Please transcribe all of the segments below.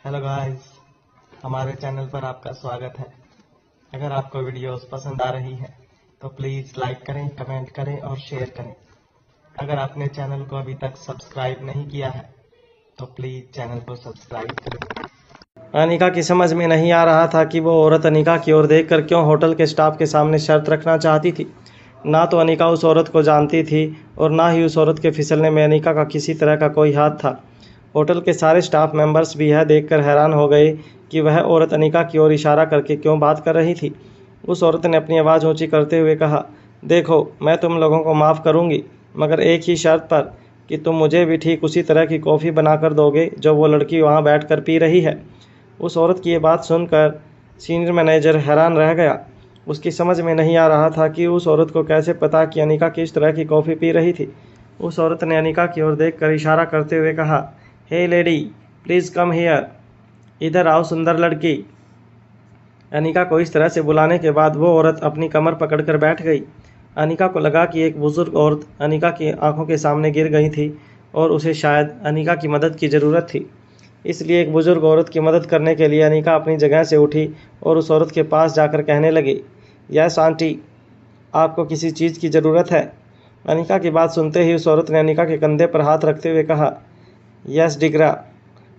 Hello guys, हमारे channel पर आपका स्वागत है। अगर आपको वीडियोस पसंद आ रही है तो प्लीज़ लाइक करें, कमेंट करें और शेयर करें। अगर आपने चैनल को अभी तक सब्सक्राइब नहीं किया है तो प्लीज़ चैनल को सब्सक्राइब करें। अनिका की समझ में नहीं आ रहा था कि वो औरत अनिका की ओर देखकर क्यों होटल के स्टाफ के सामने शर्त रखना चाहती थी। ना तो अनिका उस औरत को जानती थी और ना ही उस औरत के फिसलने में अनिका का किसी तरह का कोई हाथ था। होटल के सारे स्टाफ मेंबर्स भी यह देखकर हैरान हो गए कि वह औरत अनिका की ओर इशारा करके क्यों बात कर रही थी। उस औरत ने अपनी आवाज़ ऊंची करते हुए कहा, देखो, मैं तुम लोगों को माफ़ करूंगी, मगर एक ही शर्त पर, कि तुम मुझे भी ठीक उसी तरह की कॉफ़ी बनाकर दोगे जो वो लड़की वहाँ बैठकर पी रही है। उस औरत की ये बात सुनकर सीनियर मैनेजर हैरान रह गया। उसकी समझ में नहीं आ रहा था कि उस औरत को कैसे पता कि अनिका किस तरह की कॉफ़ी पी रही थी। उस औरत ने अनिका की ओर देखकर इशारा करते हुए कहा, हे लेडी, प्लीज़ कम हियर, इधर आओ सुंदर लड़की। अनिका को इस तरह से बुलाने के बाद वो औरत अपनी कमर पकड़कर बैठ गई। अनिका को लगा कि एक बुजुर्ग औरत अनिका की आंखों के सामने गिर गई थी और उसे शायद अनिका की मदद की ज़रूरत थी। इसलिए एक बुजुर्ग औरत की मदद करने के लिए अनिका अपनी जगह से उठी और उस औरत के पास जाकर कहने लगी, यस आंटी, आपको किसी चीज़ की ज़रूरत है? अनिका की बात सुनते ही उस औरत ने अनिका के कंधे पर हाथ रखते हुए कहा, यस डिगरा,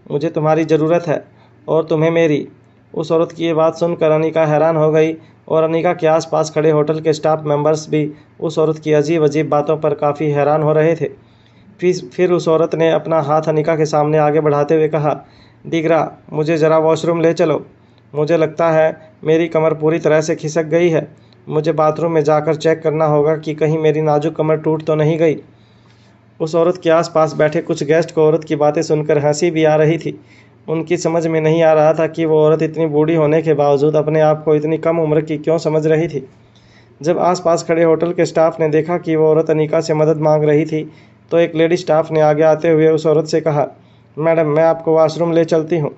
मुझे तुम्हारी ज़रूरत है और तुम्हें मेरी। उस औरत की ये बात सुनकर अनिका हैरान हो गई और अनिका के आसपास खड़े होटल के स्टाफ मेंबर्स भी उस औरत की अजीब अजीब बातों पर काफ़ी हैरान हो रहे थे। फिर उस औरत ने अपना हाथ अनिका के सामने आगे बढ़ाते हुए कहा, डिगरा, मुझे ज़रा वॉशरूम ले चलो। मुझे लगता है मेरी कमर पूरी तरह से खिसक गई है। मुझे बाथरूम में जाकर चेक करना होगा कि कहीं मेरी नाजुक कमर टूट तो नहीं गई। उस औरत के आसपास बैठे कुछ गेस्ट को औरत की बातें सुनकर हंसी भी आ रही थी। उनकी समझ में नहीं आ रहा था कि वो औरत इतनी बूढ़ी होने के बावजूद अपने आप को इतनी कम उम्र की क्यों समझ रही थी। जब आसपास खड़े होटल के स्टाफ ने देखा कि वो औरत अनिका से मदद मांग रही थी तो एक लेडी स्टाफ ने आगे आते हुए उस औरत से कहा, मैडम, मैं आपको वॉशरूम ले चलती हूँ,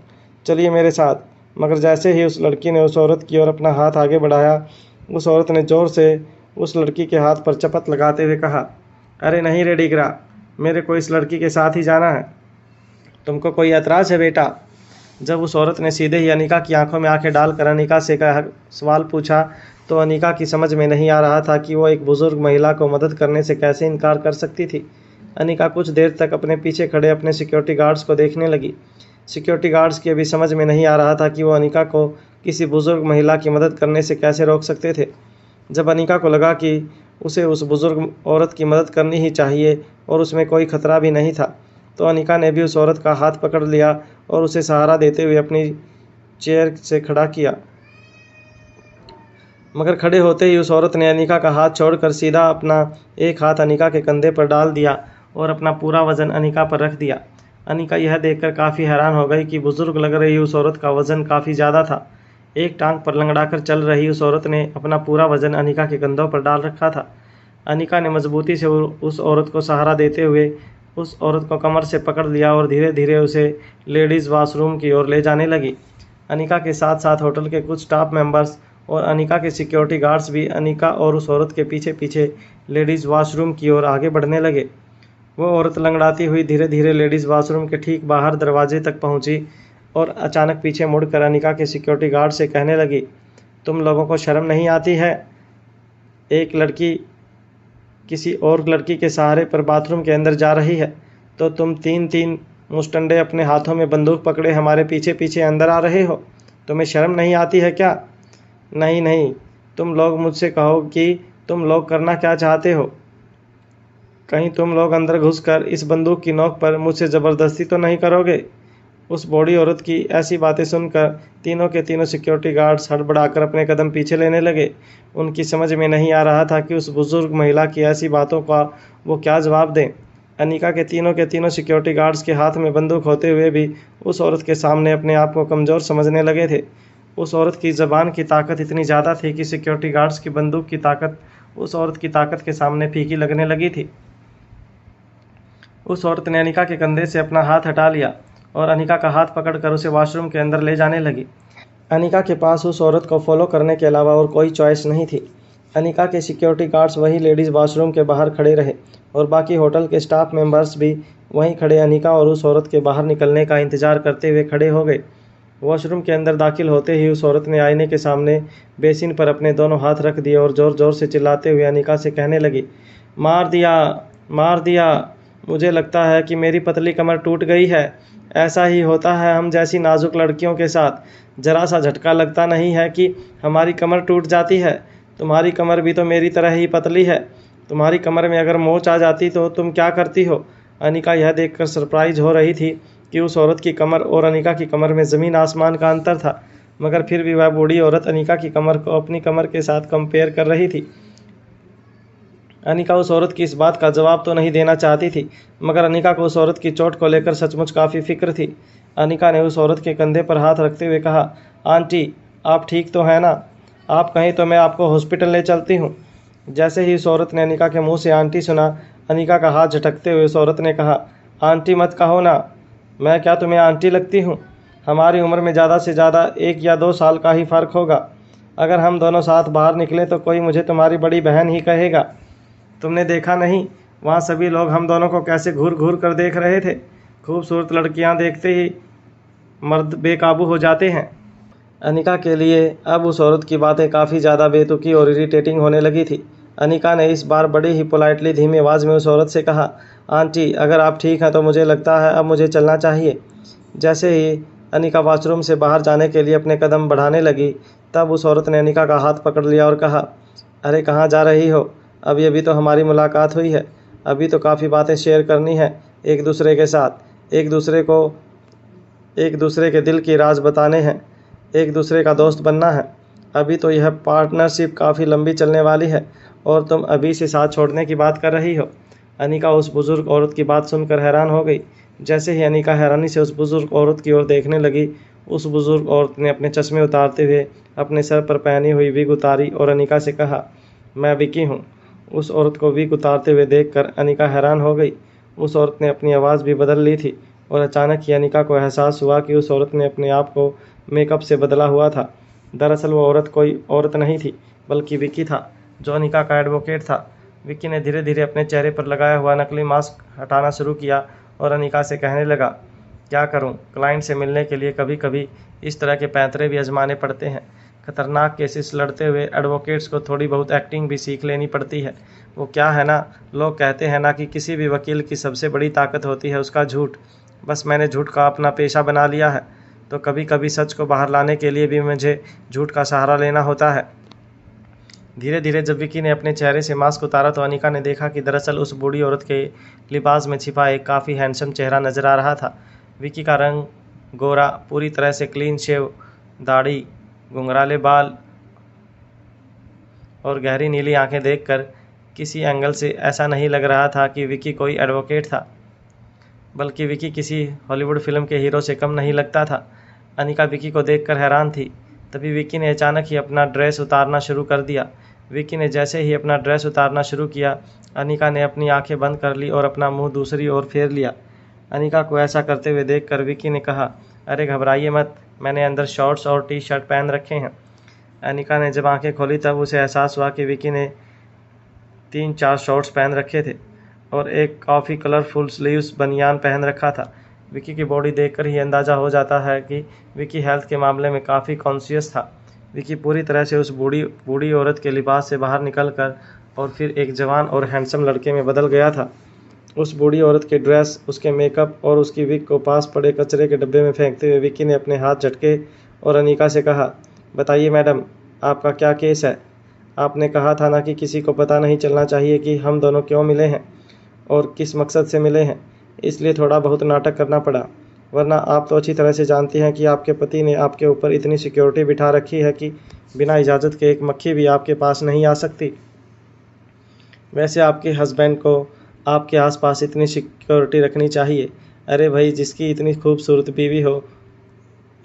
चलिए मेरे साथ। मगर जैसे ही उस लड़की ने उस औरत की ओर अपना हाथ आगे बढ़ाया, उस औरत ने ज़ोर से उस लड़की के हाथ पर चपत लगाते हुए कहा, अरे नहीं रे डिगरा, मेरे को इस लड़की के साथ ही जाना है। तुमको कोई ऐतराज़ है बेटा? जब उस औरत ने सीधे ही अनिका की आंखों में आंखें डालकर अनिका से सवाल पूछा तो अनिका की समझ में नहीं आ रहा था कि वो एक बुज़ुर्ग महिला को मदद करने से कैसे इनकार कर सकती थी। अनिका कुछ देर तक अपने पीछे खड़े अपने सिक्योरिटी गार्ड्स को देखने लगी। सिक्योरिटी गार्ड्स की अभी समझ में नहीं आ रहा था कि वो अनिका को किसी बुज़ुर्ग महिला की मदद करने से कैसे रोक सकते थे। जब अनिका को लगा कि उसे उस बुज़ुर्ग औरत की मदद करनी ही चाहिए और उसमें कोई खतरा भी नहीं था, तो अनिका ने भी उस औरत का हाथ पकड़ लिया और उसे सहारा देते हुए अपनी चेयर से खड़ा किया। मगर खड़े होते ही उस औरत ने अनिका का हाथ छोड़कर सीधा अपना एक हाथ अनिका के कंधे पर डाल दिया और अपना पूरा वज़न अनिका पर रख दिया। अनिका यह देखकर काफ़ी हैरान हो गई कि बुज़ुर्ग लग रही उस औरत का वज़न काफ़ी ज़्यादा था। एक टांग पर लंगड़ाकर चल रही उस औरत ने अपना पूरा वज़न अनिका के कंधों पर डाल रखा था। अनिका ने मजबूती से उस औरत को सहारा देते हुए उस औरत को कमर से पकड़ लिया और धीरे धीरे उसे लेडीज़ वॉशरूम की ओर ले जाने लगी। अनिका के साथ साथ होटल के कुछ स्टाफ मेंबर्स और अनिका के सिक्योरिटी गार्ड्स भी अनिका और उस औरत के पीछे पीछे लेडीज़ वॉशरूम की ओर आगे बढ़ने लगे। वो औरत लंगड़ाती हुई धीरे धीरे लेडीज़ वॉशरूम के ठीक बाहर दरवाजे तक पहुंची और अचानक पीछे मुड़कर अनिका के सिक्योरिटी गार्ड से कहने लगी, तुम लोगों को शर्म नहीं आती है? एक लड़की किसी और लड़की के सहारे पर बाथरूम के अंदर जा रही है तो तुम तीन तीन मुस्टंडे अपने हाथों में बंदूक पकड़े हमारे पीछे पीछे अंदर आ रहे हो। तुम्हें शर्म नहीं आती है क्या? नहीं नहीं, तुम लोग मुझसे कहो कि तुम लोग करना क्या चाहते हो। कहीं तुम लोग अंदर घुसकर इस बंदूक की नोक पर मुझसे ज़बरदस्ती तो नहीं करोगे? उस बूढ़ी औरत की ऐसी बातें सुनकर तीनों के तीनों सिक्योरिटी गार्ड्स हड़बड़ाकर अपने कदम पीछे लेने लगे। उनकी समझ में नहीं आ रहा था कि उस बुज़ुर्ग महिला की ऐसी बातों का वो क्या जवाब दें। अनिका के तीनों सिक्योरिटी गार्ड्स के हाथ में बंदूक होते हुए भी उस औरत के सामने अपने आप को कमज़ोर समझने लगे थे। उस औरत की ज़बान की ताकत इतनी ज़्यादा थी कि सिक्योरिटी गार्ड्स की बंदूक की ताकत उस औरत की ताकत के सामने फीकी लगने लगी थी। उस औरत ने अनिका के कंधे से अपना हाथ हटा लिया और अनिका का हाथ पकड़कर उसे वॉशरूम के अंदर ले जाने लगी। अनिका के पास उस औरत को फॉलो करने के अलावा और कोई चॉइस नहीं थी। अनिका के सिक्योरिटी गार्ड्स वहीं लेडीज़ वॉशरूम के बाहर खड़े रहे और बाकी होटल के स्टाफ मेंबर्स भी वहीं खड़े अनिका और उस औरत के बाहर निकलने का इंतज़ार करते हुए खड़े हो गए। वॉशरूम के अंदर दाखिल होते ही उस औरत ने आईने के सामने बेसिन पर अपने दोनों हाथ रख दिए और ज़ोर ज़ोर से चिल्लाते हुए अनिका से कहने लगी, मार दिया, मार दिया, मुझे लगता है कि मेरी पतली कमर टूट गई है। ऐसा ही होता है हम जैसी नाजुक लड़कियों के साथ, ज़रा सा झटका लगता नहीं है कि हमारी कमर टूट जाती है। तुम्हारी कमर भी तो मेरी तरह ही पतली है, तुम्हारी कमर में अगर मोच आ जाती तो तुम क्या करती हो। अनिका यह देखकर सरप्राइज हो रही थी कि उस औरत की कमर और अनिका की कमर में ज़मीन आसमान का अंतर था, मगर फिर भी वह बूढ़ी औरत अनिका की कमर को अपनी कमर के साथ कंपेयर कर रही थी। अनिका उस औरत की इस बात का जवाब तो नहीं देना चाहती थी, मगर अनिका को उस औरत की चोट को लेकर सचमुच काफ़ी फिक्र थी। अनिका ने उस औरत के कंधे पर हाथ रखते हुए कहा, आंटी आप ठीक तो हैं ना? आप कहें तो मैं आपको हॉस्पिटल ले चलती हूँ। जैसे ही उस औरत ने अनिका के मुंह से आंटी सुना, अनिका का हाथ झटकते हुए उस औरत ने कहा, आंटी मत कहो ना, मैं क्या तुम्हें आंटी लगती हूँ? हमारी उम्र में ज़्यादा से ज़्यादा 1 या 2 साल का ही फ़र्क होगा। अगर हम दोनों साथ बाहर निकले तो कोई मुझे तुम्हारी बड़ी बहन ही कहेगा। तुमने देखा नहीं वहाँ सभी लोग हम दोनों को कैसे घूर घूर कर देख रहे थे। खूबसूरत लड़कियाँ देखते ही मर्द बेकाबू हो जाते हैं। अनिका के लिए अब उस औरत की बातें काफ़ी ज़्यादा बेतुकी और इरिटेटिंग होने लगी थी। अनिका ने इस बार बड़ी ही पोलाइटली धीमी आवाज़ में उस औरत से कहा, आंटी अगर आप ठीक हैं तो मुझे लगता है अब मुझे चलना चाहिए। जैसे ही अनिका वॉशरूम से बाहर जाने के लिए अपने कदम बढ़ाने लगी, तब उस औरत ने अनिका का हाथ पकड़ लिया और कहा, अरे कहाँ जा रही हो? अभी अभी तो हमारी मुलाकात हुई है, अभी तो काफ़ी बातें शेयर करनी है एक दूसरे के साथ, एक दूसरे के दिल की राज बताने हैं, एक दूसरे का दोस्त बनना है। अभी तो यह पार्टनरशिप काफ़ी लंबी चलने वाली है और तुम अभी से साथ छोड़ने की बात कर रही हो। अनिका उस बुज़ुर्ग औरत की बात सुनकर हैरान हो गई। जैसे ही अनिका हैरानी से उस बुज़ुर्ग औरत की ओर देखने लगी, उस बुज़ुर्ग औरत ने अपने चश्मे उतारते हुए अपने सर पर पहनी हुई विग उतारी और अनिका से कहा, मैं विकी हूँ। उस औरत को विग उतारते हुए देखकर अनिका हैरान हो गई। उस औरत ने अपनी आवाज़ भी बदल ली थी और अचानक ही अनिका को एहसास हुआ कि उस औरत ने अपने आप को मेकअप से बदला हुआ था। दरअसल वो औरत कोई औरत नहीं थी, बल्कि विकी था, जो अनिका का एडवोकेट था। विकी ने धीरे धीरे अपने चेहरे पर लगाया हुआ नकली मास्क हटाना शुरू किया और अनिका से कहने लगा, क्या करूं, क्लाइंट से मिलने के लिए कभी कभी इस तरह के पैंतरे भी आजमाने पड़ते हैं। खतरनाक केसेस लड़ते हुए एडवोकेट्स को थोड़ी बहुत एक्टिंग भी सीख लेनी पड़ती है। वो क्या है ना, लोग कहते हैं ना कि किसी भी वकील की सबसे बड़ी ताकत होती है उसका झूठ। बस मैंने झूठ का अपना पेशा बना लिया है, तो कभी कभी सच को बाहर लाने के लिए भी मुझे झूठ का सहारा लेना होता है। धीरे धीरे जब विकी ने अपने चेहरे से मास्क उतारा तो अनिका ने देखा कि दरअसल उस बूढ़ी औरत के लिबास में छिपा एक काफ़ी हैंडसम चेहरा नज़र आ रहा था। विकी का रंग गोरा, पूरी तरह से क्लीन शेव, दाढ़ी, घुंघराले बाल और गहरी नीली आंखें देखकर किसी एंगल से ऐसा नहीं लग रहा था कि विकी कोई एडवोकेट था, बल्कि विकी किसी हॉलीवुड फिल्म के हीरो से कम नहीं लगता था। अनिका विकी को देखकर हैरान थी। तभी विकी ने अचानक ही अपना ड्रेस उतारना शुरू कर दिया। विकी ने जैसे ही अपना ड्रेस उतारना शुरू किया, अनिका ने अपनी आंखें बंद कर ली और अपना मुंह दूसरी ओर फेर लिया। अनिका को ऐसा करते हुए देखकर विकी ने कहा, अरे घबराइए मत, मैंने अंदर शॉर्ट्स और टी शर्ट पहन रखे हैं। अनिका ने जब आंखें खोली तब उसे एहसास हुआ कि विकी ने 3-4 शॉर्ट्स पहन रखे थे और एक कॉफ़ी कलरफुल स्लीव्स बनियान पहन रखा था। विकी की बॉडी देखकर ही अंदाज़ा हो जाता है कि विकी हेल्थ के मामले में काफ़ी कॉन्शियस था। विकी पूरी तरह से उस बूढ़ी औरत के लिबास से बाहर निकलकर और फिर एक जवान और हैंडसम लड़के में बदल गया था। उस बूढ़ी औरत के ड्रेस, उसके मेकअप और उसकी विग को पास पड़े कचरे के डब्बे में फेंकते हुए विकी ने अपने हाथ झटके और अनिका से कहा, बताइए मैडम, आपका क्या केस है? आपने कहा था ना कि किसी को पता नहीं चलना चाहिए कि हम दोनों क्यों मिले हैं और किस मकसद से मिले हैं, इसलिए थोड़ा बहुत नाटक करना पड़ा, वरना आप तो अच्छी तरह से जानती हैं कि आपके पति ने आपके ऊपर इतनी सिक्योरिटी बिठा रखी है कि बिना इजाज़त के एक मक्खी भी आपके पास नहीं आ सकती। वैसे आपके हस्बैंड को आपके आसपास इतनी सिक्योरिटी रखनी चाहिए। अरे भाई, जिसकी इतनी खूबसूरत बीवी हो,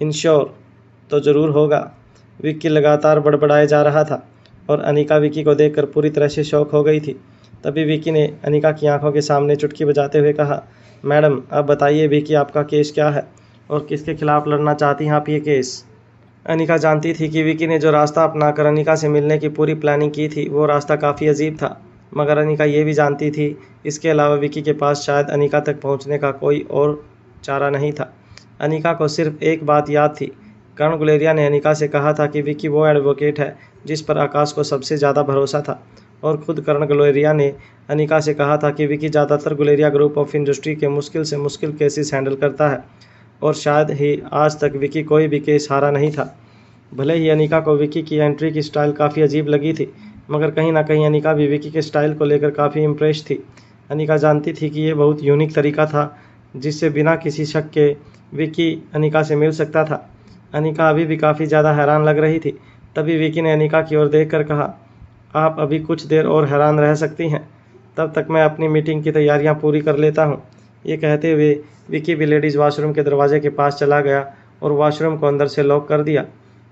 इंश्योर तो ज़रूर होगा। विक्की लगातार बड़बड़ाए जा रहा था और अनिका विक्की को देखकर पूरी तरह से शॉक हो गई थी। तभी विक्की ने अनिका की आंखों के सामने चुटकी बजाते हुए कहा, मैडम अब बताइए विक्की, आपका केस क्या है और किसके खिलाफ़ लड़ना चाहती हैं आप ये केस? अनिका जानती थी कि विकी ने जो रास्ता अपनाकर अनिका से मिलने की पूरी प्लानिंग की थी वो रास्ता काफ़ी अजीब था, मगर अनिका ये भी जानती थी इसके अलावा विकी के पास शायद अनिका तक पहुंचने का कोई और चारा नहीं था। अनिका को सिर्फ एक बात याद थी। कर्ण गुलेरिया ने अनिका से कहा था कि विकी वो एडवोकेट है जिस पर आकाश को सबसे ज़्यादा भरोसा था, और खुद कर्ण गुलेरिया ने अनिका से कहा था कि विकी ज़्यादातर गुलेरिया ग्रुप ऑफ इंडस्ट्री के मुश्किल से मुश्किल केसेस हैंडल करता है, और शायद ही आज तक विकी कोई भी केस हारा नहीं था। भले ही अनिका को विकी की एंट्री की स्टाइल काफ़ी अजीब लगी थी, मगर कहीं ना कहीं अनिका भी विकी के स्टाइल को लेकर काफ़ी इम्प्रेस थी। अनिका जानती थी कि ये बहुत यूनिक तरीका था जिससे बिना किसी शक के विकी अनिका से मिल सकता था। अनिका अभी भी काफ़ी ज़्यादा हैरान लग रही थी। तभी विकी ने अनिका की ओर देखकर कहा, आप अभी कुछ देर और हैरान रह सकती हैं, तब तक मैं अपनी मीटिंग की तैयारियां पूरी कर लेता हूं। ये कहते हुए विकी भी लेडीज़ वॉशरूम के दरवाजे के पास चला गया और वॉशरूम को अंदर से लॉक कर दिया।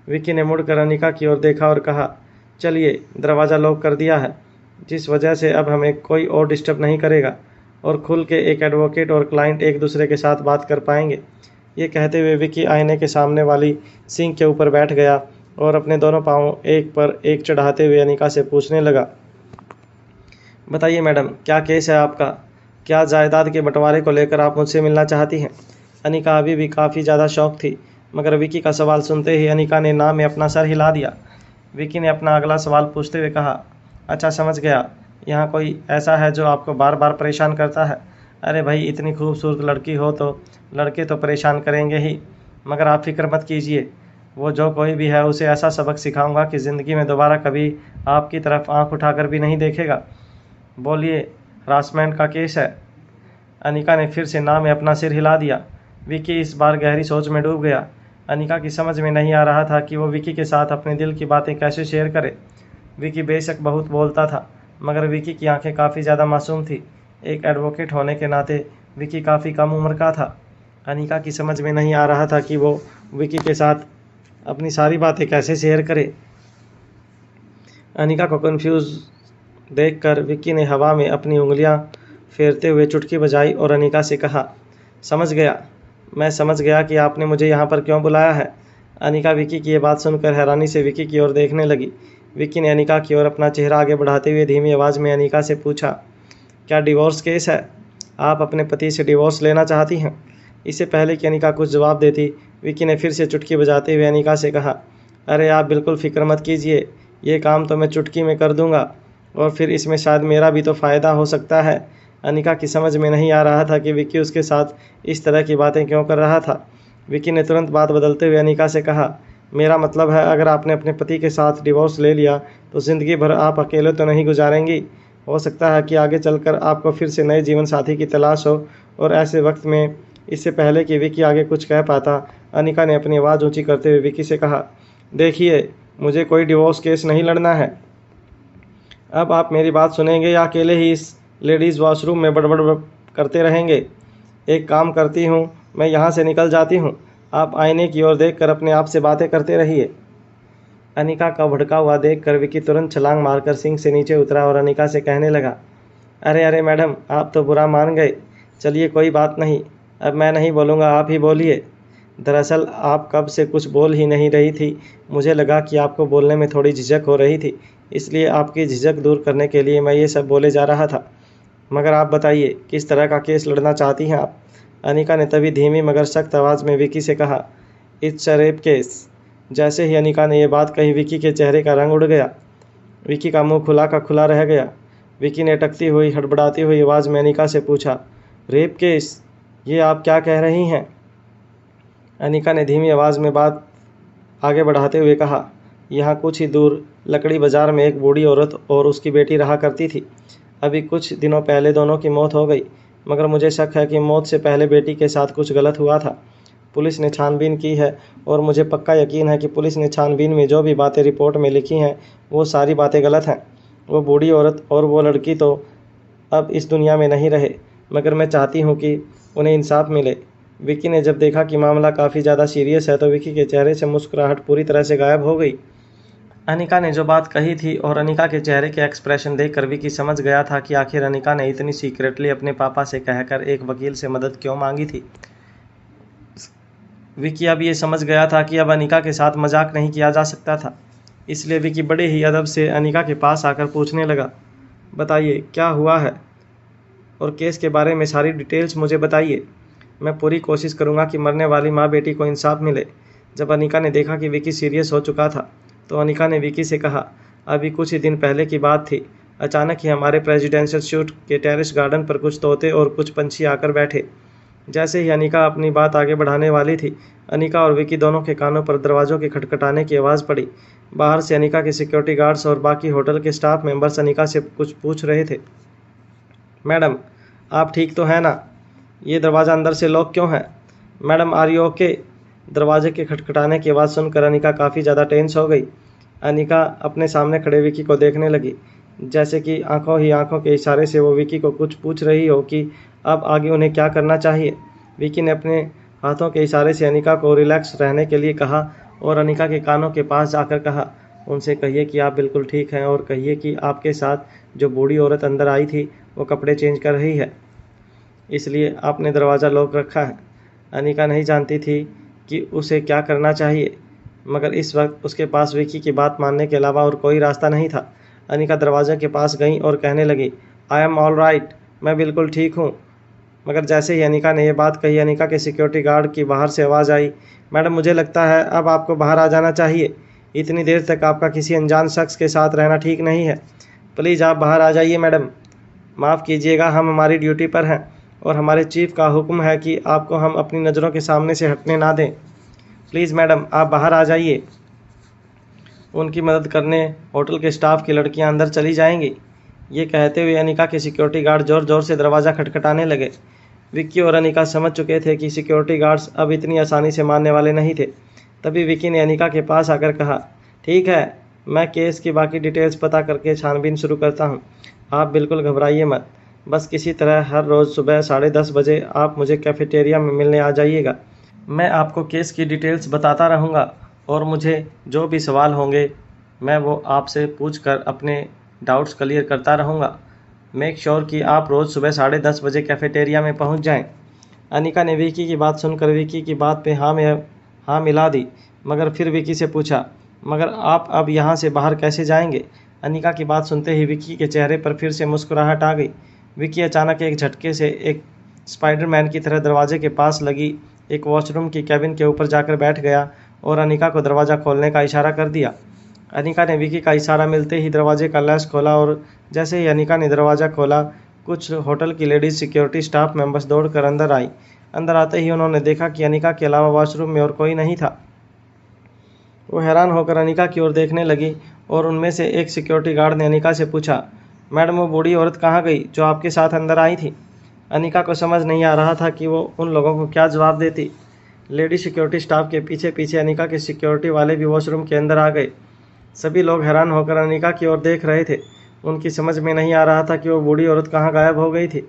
विकी ने मुड़कर अनिका की ओर देखा और कहा, चलिए, दरवाज़ा लॉक कर दिया है, जिस वजह से अब हमें कोई और डिस्टर्ब नहीं करेगा और खुल के एक एडवोकेट और क्लाइंट एक दूसरे के साथ बात कर पाएंगे। ये कहते हुए विकी आईने के सामने वाली सिंक के ऊपर बैठ गया और अपने दोनों पाँव एक पर एक चढ़ाते हुए अनिका से पूछने लगा, बताइए मैडम, क्या केस है आपका? क्या जायदाद के बंटवारे को लेकर आप मुझसे मिलना चाहती हैं? अनिका अभी भी काफ़ी ज़्यादा शौक थी, मगर विकी का सवाल सुनते ही अनिका ने ना में अपना सर हिला दिया। विकी ने अपना अगला सवाल पूछते हुए कहा, अच्छा समझ गया, यहाँ कोई ऐसा है जो आपको बार बार परेशान करता है? अरे भाई, इतनी खूबसूरत लड़की हो तो लड़के तो परेशान करेंगे ही, मगर आप फिक्र मत कीजिए, वो जो कोई भी है उसे ऐसा सबक सिखाऊंगा कि ज़िंदगी में दोबारा कभी आपकी तरफ आंख उठाकर भी नहीं देखेगा। बोलिए, हरासमेंट का केस है? अनिका ने फिर से ना में अपना सिर हिला दिया। विकी इस बार गहरी सोच में डूब गया। अनिका की समझ में नहीं आ रहा था कि वो विकी के साथ अपने दिल की बातें कैसे शेयर करे। विकी बेशक बहुत बोलता था, मगर विकी की आंखें काफ़ी ज़्यादा मासूम थी। एक एडवोकेट होने के नाते विकी काफ़ी कम उम्र का था। अनिका की समझ में नहीं आ रहा था कि वो विकी के साथ अपनी सारी बातें कैसे शेयर करे। अनिका को कंफ्यूज देखकर विकी ने हवा में अपनी उंगलियां फेरते हुए चुटकी बजाई और अनिका से कहा, समझ गया, मैं समझ गया कि आपने मुझे यहाँ पर क्यों बुलाया है। अनिका विकी की ये बात सुनकर हैरानी से विकी की ओर देखने लगी। विकी ने अनिका की ओर अपना चेहरा आगे बढ़ाते हुए धीमी आवाज़ में अनिका से पूछा, क्या डिवोर्स केस है? आप अपने पति से डिवोर्स लेना चाहती हैं? इससे पहले कि अनिका कुछ जवाब देती, विकी ने फिर से चुटकी बजाते हुए अनिका से कहा, अरे आप बिल्कुल फ़िक्र मत कीजिए, ये काम तो मैं चुटकी में कर दूंगा, और फिर इसमें शायद मेरा भी तो फ़ायदा हो सकता है। अनिका की समझ में नहीं आ रहा था कि विकी उसके साथ इस तरह की बातें क्यों कर रहा था। विकी ने तुरंत बात बदलते हुए अनिका से कहा, मेरा मतलब है, अगर आपने अपने पति के साथ डिवोर्स ले लिया तो ज़िंदगी भर आप अकेले तो नहीं गुजारेंगी। हो सकता है कि आगे चलकर आपको फिर से नए जीवन साथी की तलाश हो, और ऐसे वक्त में इससे पहले कि विकी आगे कुछ कह पाता, अनिका ने अपनी आवाज़ ऊंची करते हुए विकी से कहा, देखिए, मुझे कोई डिवोर्स केस नहीं लड़ना है। अब आप मेरी बात सुनेंगे या अकेले ही इस लेडीज़ वॉशरूम में बड़बड़ करते रहेंगे? एक काम करती हूँ, मैं यहाँ से निकल जाती हूँ, आप आईने की ओर देखकर अपने आप से बातें करते रहिए। अनिका का भड़का हुआ देखकर विकी तुरंत छलांग मारकर सिंक से नीचे उतरा और अनिका से कहने लगा, अरे अरे मैडम, आप तो बुरा मान गए। चलिए कोई बात नहीं, अब मैं नहीं बोलूँगा, आप ही बोलिए। दरअसल आप कब से कुछ बोल ही नहीं रही थी, मुझे लगा कि आपको बोलने में थोड़ी झिझक हो रही थी, इसलिए आपकी झिझक दूर करने के लिए मैं ये सब बोले जा रहा था। मगर आप बताइए, किस तरह का केस लड़ना चाहती हैं आप? अनिका ने तभी धीमी मगर सख्त आवाज़ में विकी से कहा, इट्स अ रेप केस। जैसे ही अनिका ने यह बात कही, विकी के चेहरे का रंग उड़ गया। विकी का मुंह खुला का खुला रह गया। विकी ने अटकती हुई हड़बड़ाती हुई आवाज़ में अनिका से पूछा, रेप केस? ये आप क्या कह रही हैं? अनिका ने धीमी आवाज़ में बात आगे बढ़ाते हुए कहा, यहाँ कुछ ही दूर लकड़ी बाज़ार में एक बूढ़ी औरत और उसकी बेटी रहा करती थी। अभी कुछ दिनों पहले दोनों की मौत हो गई, मगर मुझे शक है कि मौत से पहले बेटी के साथ कुछ गलत हुआ था। पुलिस ने छानबीन की है और मुझे पक्का यकीन है कि पुलिस ने छानबीन में जो भी बातें रिपोर्ट में लिखी हैं वो सारी बातें गलत हैं। वो बूढ़ी औरत और वो लड़की तो अब इस दुनिया में नहीं रहे, मगर मैं चाहती हूँ कि उन्हें इंसाफ मिले। विकी ने जब देखा कि मामला काफ़ी ज़्यादा सीरियस है तो विकी के चेहरे से मुस्कुराहट पूरी तरह से गायब हो गई। अनिका ने जो बात कही थी और अनिका के चेहरे के एक्सप्रेशन देखकर विकी समझ गया था कि आखिर अनिका ने इतनी सीक्रेटली अपने पापा से कहकर एक वकील से मदद क्यों मांगी थी। विकी अब ये समझ गया था कि अब अनिका के साथ मजाक नहीं किया जा सकता था, इसलिए विकी बड़े ही अदब से अनिका के पास आकर पूछने लगा, बताइए क्या हुआ है और केस के बारे में सारी डिटेल्स मुझे बताइए। मैं पूरी कोशिश करूंगा कि मरने वाली माँ बेटी को इंसाफ मिले। जब अनिका ने देखा कि विकी सीरियस हो चुका था तो अनिका ने विकी से कहा, अभी कुछ ही दिन पहले की बात थी। अचानक ही हमारे प्रेसिडेंशियल सूट के टेरेस गार्डन पर कुछ तोते और कुछ पंछी आकर बैठे। जैसे ही अनिका अपनी बात आगे बढ़ाने वाली थी, अनिका और विकी दोनों के कानों पर दरवाज़ों के खटखटाने की आवाज़ पड़ी। बाहर से अनिका के सिक्योरिटी गार्ड्स और बाकी होटल के स्टाफ मेंबर्स अनिका से कुछ पूछ रहे थे। मैडम, आप ठीक तो हैं ना? ये दरवाज़ा अंदर से लॉक क्यों है? Madam, are you okay? दरवाजे के खटखटाने की आवाज़ सुनकर अनिका काफ़ी ज़्यादा टेंस हो गई। अनिका अपने सामने खड़े विकी को देखने लगी, जैसे कि आंखों ही आंखों के इशारे से वो विकी को कुछ पूछ रही हो कि अब आगे उन्हें क्या करना चाहिए। विकी ने अपने हाथों के इशारे से अनिका को रिलैक्स रहने के लिए कहा और अनिका के कानों के पास जाकर कहा, उनसे कहिए कि आप बिल्कुल ठीक हैं और कहिए कि आपके साथ जो बूढ़ी औरत अंदर आई थी वो कपड़े चेंज कर रही है, इसलिए आपने दरवाज़ा लॉक रखा है। अनिका नहीं जानती थी कि उसे क्या करना चाहिए, मगर इस वक्त उसके पास विकी की बात मानने के अलावा और कोई रास्ता नहीं था। अनिका दरवाजे के पास गई और कहने लगी, आई एम ऑल राइट, मैं बिल्कुल ठीक हूँ। मगर जैसे ही अनिका ने यह बात कही, अनिका के सिक्योरिटी गार्ड की बाहर से आवाज़ आई, मैडम मुझे लगता है अब आपको बाहर आ जाना चाहिए। इतनी देर तक आपका किसी अनजान शख्स के साथ रहना ठीक नहीं है। प्लीज़ आप बाहर आ जाइए मैडम। माफ़ कीजिएगा, हम हमारी ड्यूटी पर हैं और हमारे चीफ का हुक्म है कि आपको हम अपनी नज़रों के सामने से हटने ना दें। प्लीज़ मैडम आप बाहर आ जाइए। उनकी मदद करने होटल के स्टाफ की लड़कियां अंदर चली जाएंगी। ये कहते हुए अनिका के सिक्योरिटी गार्ड ज़ोर ज़ोर से दरवाज़ा खटखटाने लगे। विक्की और अनिका समझ चुके थे कि सिक्योरिटी गार्ड्स अब इतनी आसानी से मानने वाले नहीं थे। तभी विक्की ने अनिका के पास आकर कहा, ठीक है, मैं केस की बाकी डिटेल्स पता करके छानबीन शुरू करता हूँ। आप बिल्कुल घबराइए मत। बस किसी तरह हर रोज़ सुबह 10:30 बजे आप मुझे कैफेटेरिया में मिलने आ जाइएगा। मैं आपको केस की डिटेल्स बताता रहूँगा और मुझे जो भी सवाल होंगे मैं वो आपसे पूछकर अपने डाउट्स क्लियर करता रहूँगा। मेक श्योर कि आप रोज़ सुबह 10:30 बजे कैफेटेरिया में पहुँच जाएं। अनिका ने विकी की बात सुनकर विकी की बात पे हाँ मिला दी, मगर फिर विकी से पूछा, मगर आप अब यहाँ से बाहर कैसे जाएंगे? अनिका की बात सुनते ही विकी के चेहरे पर फिर से मुस्कुराहट आ गई। विकी अचानक एक झटके से एक स्पाइडरमैन की तरह दरवाजे के पास लगी एक वॉशरूम की कैबिन के ऊपर जाकर बैठ गया और अनिका को दरवाज़ा खोलने का इशारा कर दिया। अनिका ने विकी का इशारा मिलते ही दरवाजे का लैस खोला और जैसे ही अनिका ने दरवाज़ा खोला, कुछ होटल की लेडीज सिक्योरिटी स्टाफ मेंबर्स दौड़कर अंदर आई। अंदर आते ही उन्होंने देखा कि अनिका के अलावा वॉशरूम में और कोई नहीं था। वो हैरान होकर अनिका की ओर देखने लगी और उनमें से एक सिक्योरिटी गार्ड ने अनिका से पूछा, मैडम वो बूढ़ी औरत कहाँ गई जो आपके साथ अंदर आई थी? अनिका को समझ नहीं आ रहा था कि वो उन लोगों को क्या जवाब देती। लेडी सिक्योरिटी स्टाफ के पीछे पीछे अनिका के सिक्योरिटी वाले भी वॉशरूम के अंदर आ गए। सभी लोग हैरान होकर अनिका की ओर देख रहे थे। उनकी समझ में नहीं आ रहा था कि वो बूढ़ी औरत कहाँ गायब हो गई थी।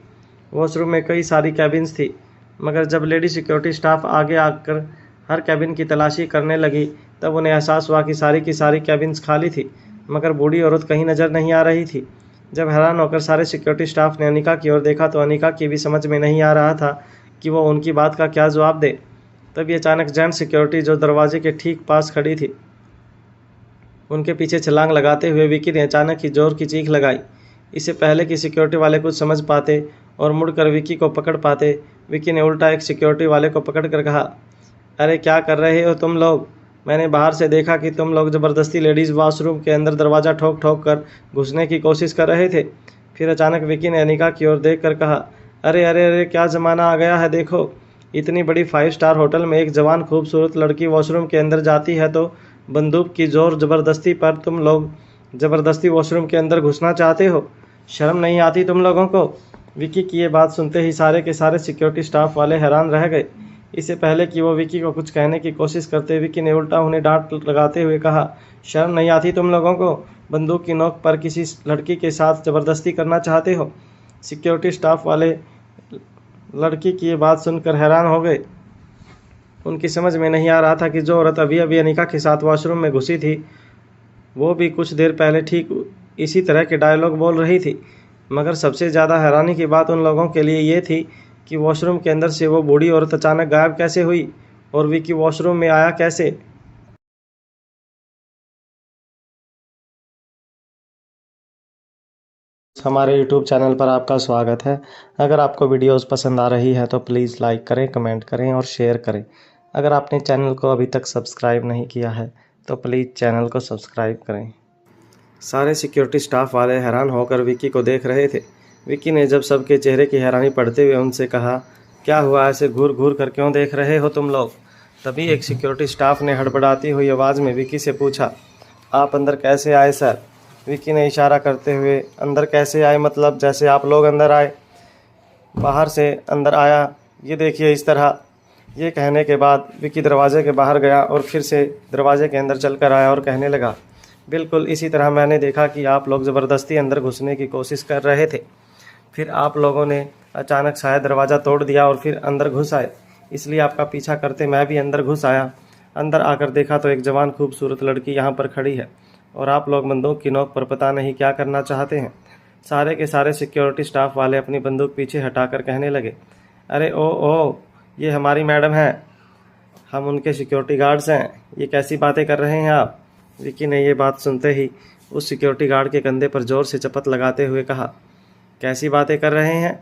वॉशरूम में कई सारी कैबिन्स थी, मगर जब लेडी सिक्योरिटी स्टाफ आगे आकर हर कैबिन की तलाशी करने लगी तब उन्हें एहसास हुआ कि सारी कैबिन्स खाली थी, मगर बूढ़ी औरत कहीं नज़र नहीं आ रही थी। जब हैरान होकर सारे सिक्योरिटी स्टाफ ने अनिका की ओर देखा तो अनिका की भी समझ में नहीं आ रहा था कि वो उनकी बात का क्या जवाब दे। तभी अचानक जेंट्स सिक्योरिटी जो दरवाजे के ठीक पास खड़ी थी, उनके पीछे छलांग लगाते हुए विकी ने अचानक ही जोर की चीख लगाई। इससे पहले कि सिक्योरिटी वाले कुछ समझ पाते और मुड़कर विकी को पकड़ पाते, विकी ने उल्टा एक सिक्योरिटी वाले को पकड़ कर कहा, अरे क्या कर रहे हो तुम लोग? मैंने बाहर से देखा कि तुम लोग ज़बरदस्ती लेडीज़ वॉशरूम के अंदर दरवाज़ा ठोक ठोक कर घुसने की कोशिश कर रहे थे। फिर अचानक विकी ने अनिका की ओर देख कर कहा, अरे अरे अरे क्या ज़माना आ गया है, देखो इतनी बड़ी 5 स्टार होटल में एक जवान खूबसूरत लड़की वॉशरूम के अंदर जाती है तो बंदूक की जोर ज़बरदस्ती पर तुम लोग ज़बरदस्ती वॉशरूम के अंदर घुसना चाहते हो। शर्म नहीं आती तुम लोगों को? विकी की ये बात सुनते ही सारे के सारे सिक्योरिटी स्टाफ वाले हैरान रह गए। इससे पहले कि वो विकी को कुछ कहने की कोशिश करते, विकी ने उल्टा उन्हें डांट लगाते हुए कहा, शर्म नहीं आती तुम लोगों को? बंदूक की नोक पर किसी लड़की के साथ ज़बरदस्ती करना चाहते हो? सिक्योरिटी स्टाफ वाले लड़की की ये बात सुनकर हैरान हो गए। उनकी समझ में नहीं आ रहा था कि जो औरत अभी अभी अनिका के साथ वॉशरूम में घुसी थी वो भी कुछ देर पहले ठीक इसी तरह के डायलॉग बोल रही थी। मगर सबसे ज़्यादा हैरानी की बात उन लोगों के लिए ये थी कि वॉशरूम के अंदर से वो बूढ़ी औरत अचानक गायब कैसे हुई और विकी वॉशरूम में आया कैसे? हमारे YouTube चैनल पर आपका स्वागत है। अगर आपको वीडियोस पसंद आ रही है तो प्लीज़ लाइक करें, कमेंट करें और शेयर करें। अगर आपने चैनल को अभी तक सब्सक्राइब नहीं किया है तो प्लीज़ चैनल को सब्सक्राइब करें। सारे सिक्योरिटी स्टाफ वाले हैरान होकर विकी को देख रहे थे। विकी ने जब सबके चेहरे की हैरानी पढ़ते हुए उनसे कहा, क्या हुआ, ऐसे घूर घूर कर क्यों देख रहे हो तुम लोग? तभी एक सिक्योरिटी स्टाफ ने हड़बड़ाती हुई आवाज़ में विकी से पूछा, आप अंदर कैसे आए सर? विकी ने इशारा करते हुए, अंदर कैसे आए मतलब जैसे आप लोग अंदर आए? बाहर से अंदर आया, ये देखिए इस तरह। ये कहने के बाद विकी दरवाजे के बाहर गया और फिर से दरवाजे के अंदर चल कर आया और कहने लगा, बिल्कुल इसी तरह मैंने देखा कि आप लोग ज़बरदस्ती अंदर घुसने की कोशिश कर रहे थे। फिर आप लोगों ने अचानक शायद दरवाज़ा तोड़ दिया और फिर अंदर घुस आए, इसलिए आपका पीछा करते मैं भी अंदर घुस आया। अंदर आकर देखा तो एक जवान खूबसूरत लड़की यहाँ पर खड़ी है और आप लोग बंदूक की नोक पर पता नहीं क्या करना चाहते हैं। सारे के सारे सिक्योरिटी स्टाफ वाले अपनी बंदूक पीछे हटाकर कहने लगे, अरे ओ ये हमारी मैडम है, हम उनके सिक्योरिटी गार्ड्स हैं, ये कैसी बातें कर रहे हैं आप? विकी ने ये बात सुनते ही उस सिक्योरिटी गार्ड के कंधे पर ज़ोर से चपत लगाते हुए कहा, कैसी बातें कर रहे हैं?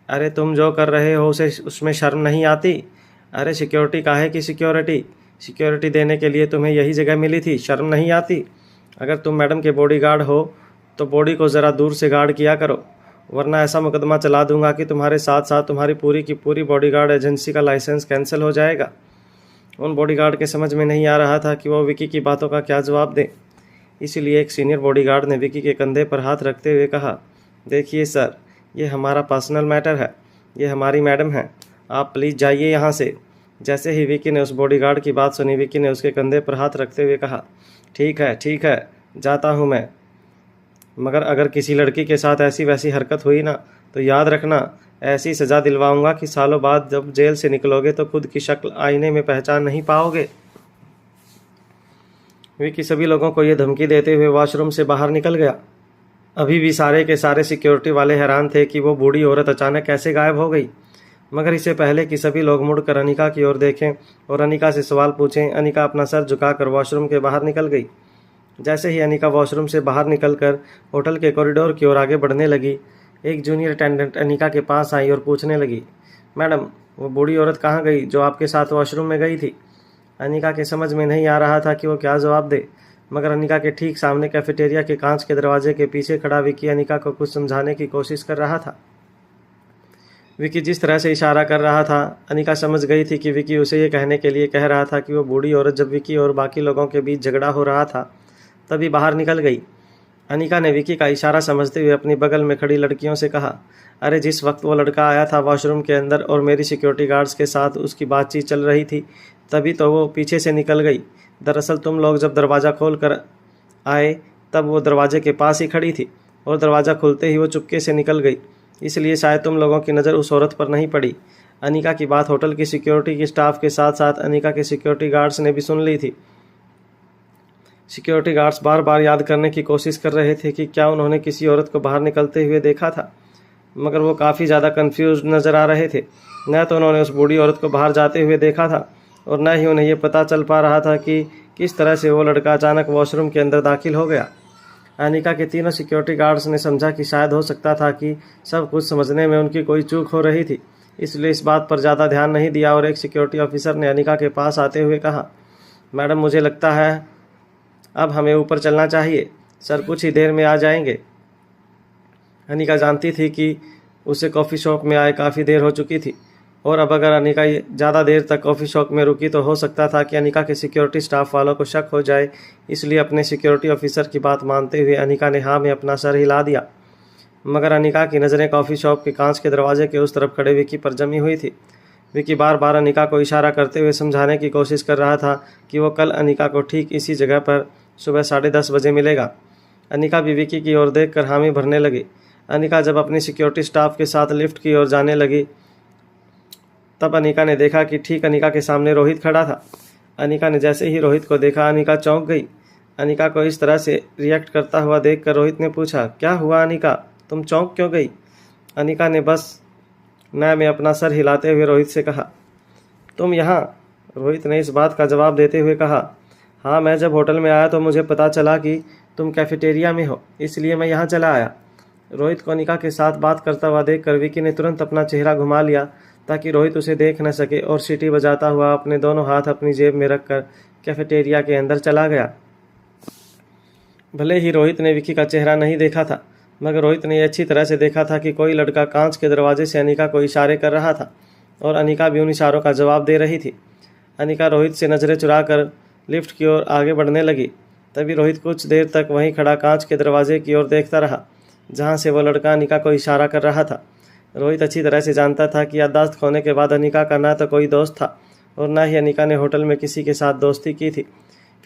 अरे तुम जो कर रहे हो उसे उसमें शर्म नहीं आती? अरे सिक्योरिटी काहे की सिक्योरिटी देने के लिए तुम्हें यही जगह मिली थी, शर्म नहीं आती? अगर तुम मैडम के बॉडीगार्ड हो तो बॉडी को ज़रा दूर से गार्ड किया करो, वरना ऐसा मुकदमा चला दूंगा कि तुम्हारे साथ साथ तुम्हारी पूरी की पूरी बॉडीगार्ड एजेंसी का लाइसेंस कैंसिल हो जाएगा। उन बॉडीगार्ड के समझ में नहीं आ रहा था कि वो विकी की बातों का क्या जवाब दें। इसीलिए एक सीनियर बॉडीगार्ड ने विकी के कंधे पर हाथ रखते हुए कहा, देखिए सर, ये हमारा पर्सनल मैटर है, ये हमारी मैडम है, आप प्लीज़ जाइए यहाँ से। जैसे ही विकी ने उस बॉडीगार्ड की बात सुनी, विकी ने उसके कंधे पर हाथ रखते हुए कहा, ठीक है, जाता हूँ मैं, मगर अगर किसी लड़की के साथ ऐसी वैसी हरकत हुई ना तो याद रखना, ऐसी सज़ा दिलवाऊंगा कि सालों बाद जब जेल से निकलोगे तो खुद की शक्ल आईने में पहचान नहीं पाओगे। विकी सभी लोगों को ये धमकी देते हुए वॉशरूम से बाहर निकल गया। अभी भी सारे के सारे सिक्योरिटी वाले हैरान थे कि वो बूढ़ी औरत अचानक कैसे गायब हो गई। मगर इससे पहले कि सभी लोग मुड़कर अनिका की ओर देखें और अनिका से सवाल पूछें, अनिका अपना सर झुकाकर वॉशरूम के बाहर निकल गई। जैसे ही अनिका वॉशरूम से बाहर निकलकर होटल के कॉरिडोर की ओर आगे बढ़ने लगी, एक जूनियर अटेंडेंट अनिका के पास आई और पूछने लगी, मैडम, वो बूढ़ी औरत कहाँ गई जो आपके साथ वॉशरूम में गई थी? अनिका के समझ में नहीं आ रहा था कि वो क्या जवाब दे, मगर अनिका के ठीक सामने कैफेटेरिया के कांच के दरवाजे के पीछे खड़ा विकी अनिका को कुछ समझाने की कोशिश कर रहा था। विकी जिस तरह से इशारा कर रहा था, अनिका समझ गई थी कि विकी उसे ये कहने के लिए कह रहा था कि वो बूढ़ी औरत जब विकी और बाकी लोगों के बीच झगड़ा हो रहा था तभी बाहर निकल गई। अनिका ने विकी का इशारा समझते हुए अपनी बगल में खड़ी लड़कियों से कहा, अरे जिस वक्त वो लड़का आया था वॉशरूम के अंदर और मेरी सिक्योरिटी गार्ड्स के साथ उसकी बातचीत चल रही थी, तभी तो वो पीछे से निकल गई। दरअसल तुम लोग जब दरवाज़ा खोल कर आए तब वो दरवाजे के पास ही खड़ी थी और दरवाज़ा खुलते ही वो चुपके से निकल गई, इसलिए शायद तुम लोगों की नज़र उस औरत पर नहीं पड़ी। अनिका की बात होटल की सिक्योरिटी के स्टाफ के साथ साथ अनिका के सिक्योरिटी गार्ड्स ने भी सुन ली थी। सिक्योरिटी गार्ड्स बार बार याद करने की कोशिश कर रहे थे कि क्या उन्होंने किसी औरत को बाहर निकलते हुए देखा था, मगर वो काफ़ी ज़्यादा कंफ्यूज नज़र आ रहे थे। न तो उन्होंने उस बूढ़ी औरत को बाहर जाते हुए देखा था और न ही उन्हें ये पता चल पा रहा था कि किस तरह से वो लड़का अचानक वॉशरूम के अंदर दाखिल हो गया। अनिका के तीनों सिक्योरिटी गार्ड्स ने समझा कि शायद हो सकता था कि सब कुछ समझने में उनकी कोई चूक हो रही थी, इसलिए इस बात पर ज़्यादा ध्यान नहीं दिया और एक सिक्योरिटी ऑफिसर ने अनिका के पास आते हुए कहा, मैडम, मुझे लगता है अब हमें ऊपर चलना चाहिए, सर कुछ ही देर में आ जाएंगे। अनिका जानती थी कि उसे कॉफ़ी शॉप में आए काफ़ी देर हो चुकी थी और अब अगर अनिका ज़्यादा देर तक कॉफ़ी शॉप में रुकी तो हो सकता था कि अनिका के सिक्योरिटी स्टाफ वालों को शक हो जाए, इसलिए अपने सिक्योरिटी ऑफिसर की बात मानते हुए अनिका ने हाँ में अपना सर हिला दिया। मगर अनिका की नज़रें कॉफ़ी शॉप के कांच के दरवाजे के उस तरफ खड़े विकी पर जमी हुई थी। विकी बार बार अनिका को इशारा करते हुए समझाने की कोशिश कर रहा था कि वो कल अनिका को ठीक इसी जगह पर सुबह 10:30 बजे मिलेगा। अनिका भी विकी की ओर देखकर हामी भरने लगी। अनिका जब अपनी सिक्योरिटी स्टाफ के साथ लिफ्ट की ओर जाने लगी तब अनिका ने देखा कि ठीक अनिका के सामने रोहित खड़ा था। अनिका ने जैसे ही रोहित को देखा, अनिका चौंक गई। अनिका को इस तरह से रिएक्ट करता हुआ देखकर रोहित ने पूछा, क्या हुआ अनिका, तुम चौंक क्यों गई? अनिका ने बस न में अपना सर हिलाते हुए रोहित से कहा, तुम यहाँ? रोहित ने इस बात का जवाब देते हुए कहा, हाँ, मैं जब होटल में आया तो मुझे पता चला कि तुम कैफेटेरिया में हो, इसलिए मैं यहाँ चला आया। रोहित को अनिका के साथ बात करता हुआ देखकर विकी ने तुरंत अपना चेहरा घुमा लिया ताकि रोहित उसे देख न सके और सीटी बजाता हुआ अपने दोनों हाथ अपनी जेब में रखकर कैफेटेरिया के अंदर चला गया। भले ही रोहित ने विकी का चेहरा नहीं देखा था, मगर रोहित ने अच्छी तरह से देखा था कि कोई लड़का कांच के दरवाजे से अनिका को इशारे कर रहा था और अनिका भी उन इशारों का जवाब दे रही थी। अनिका रोहित से नज़रें चुराकर लिफ्ट की ओर आगे बढ़ने लगी। तभी रोहित कुछ देर तक वहीं खड़ा कांच के दरवाजे की ओर देखता रहा जहां से वो लड़का अनिका को इशारा कर रहा था। रोहित अच्छी तरह से जानता था कि याददाश्त खोने के बाद अनिका का ना तो कोई दोस्त था और ना ही अनिका ने होटल में किसी के साथ दोस्ती की थी।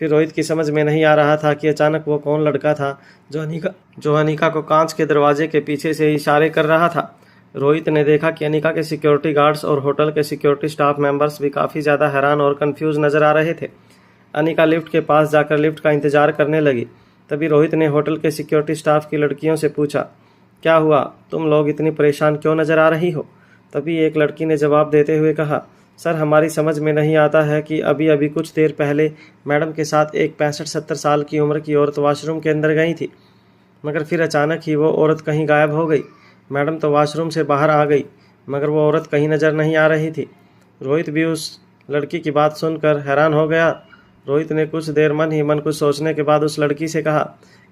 फिर रोहित की समझ में नहीं आ रहा था कि अचानक वो कौन लड़का था जो अनिका को कांच के दरवाजे के पीछे से इशारे कर रहा था। रोहित ने देखा कि अनिका के सिक्योरिटी गार्ड्स और होटल के सिक्योरिटी स्टाफ मेंबर्स भी काफ़ी ज़्यादा हैरान और कंफ्यूज नज़र आ रहे थे। अनिका लिफ्ट के पास जाकर लिफ्ट का इंतजार करने लगी। तभी रोहित ने होटल के सिक्योरिटी स्टाफ की लड़कियों से पूछा, क्या हुआ, तुम लोग इतनी परेशान क्यों नज़र आ रही हो? तभी एक लड़की ने जवाब देते हुए कहा, सर, हमारी समझ में नहीं आता है कि अभी अभी कुछ देर पहले मैडम के साथ एक 65-70 साल की उम्र की औरत वॉशरूम के अंदर गई थी, मगर फिर अचानक ही वो औरत कहीं गायब हो गई। मैडम तो वॉशरूम से बाहर आ गई, मगर वो औरत कहीं नज़र नहीं आ रही थी। रोहित भी उस लड़की की बात सुनकर हैरान हो गया। रोहित ने कुछ देर मन ही मन कुछ सोचने के बाद उस लड़की से कहा,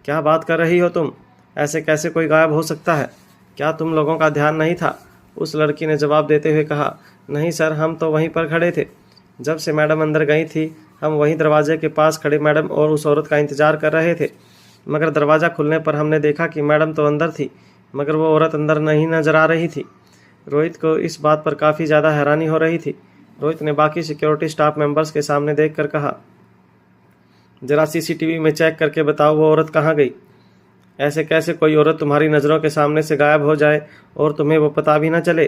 क्या बात कर रही हो तुम? ऐसे कैसे कोई गायब हो सकता है? क्या तुम लोगों का ध्यान नहीं था? उस लड़की ने जवाब देते हुए कहा, नहीं सर, हम तो वहीं पर खड़े थे। जब से मैडम अंदर गई थी हम वहीं दरवाजे के पास खड़े मैडम और उस औरत का इंतजार कर रहे थे, मगर दरवाज़ा खुलने पर हमने देखा कि मैडम तो अंदर थी मगर वो औरत अंदर नहीं नजर आ रही थी। रोहित को इस बात पर काफ़ी ज़्यादा हैरानी हो रही थी। रोहित ने बाकी सिक्योरिटी स्टाफ मेंबर्स के सामने देखकर कहा, ज़रा सीसीटीवी में चेक करके बताओ वो औरत कहाँ गई? ऐसे कैसे कोई औरत तुम्हारी नज़रों के सामने से गायब हो जाए और तुम्हें वो पता भी ना चले?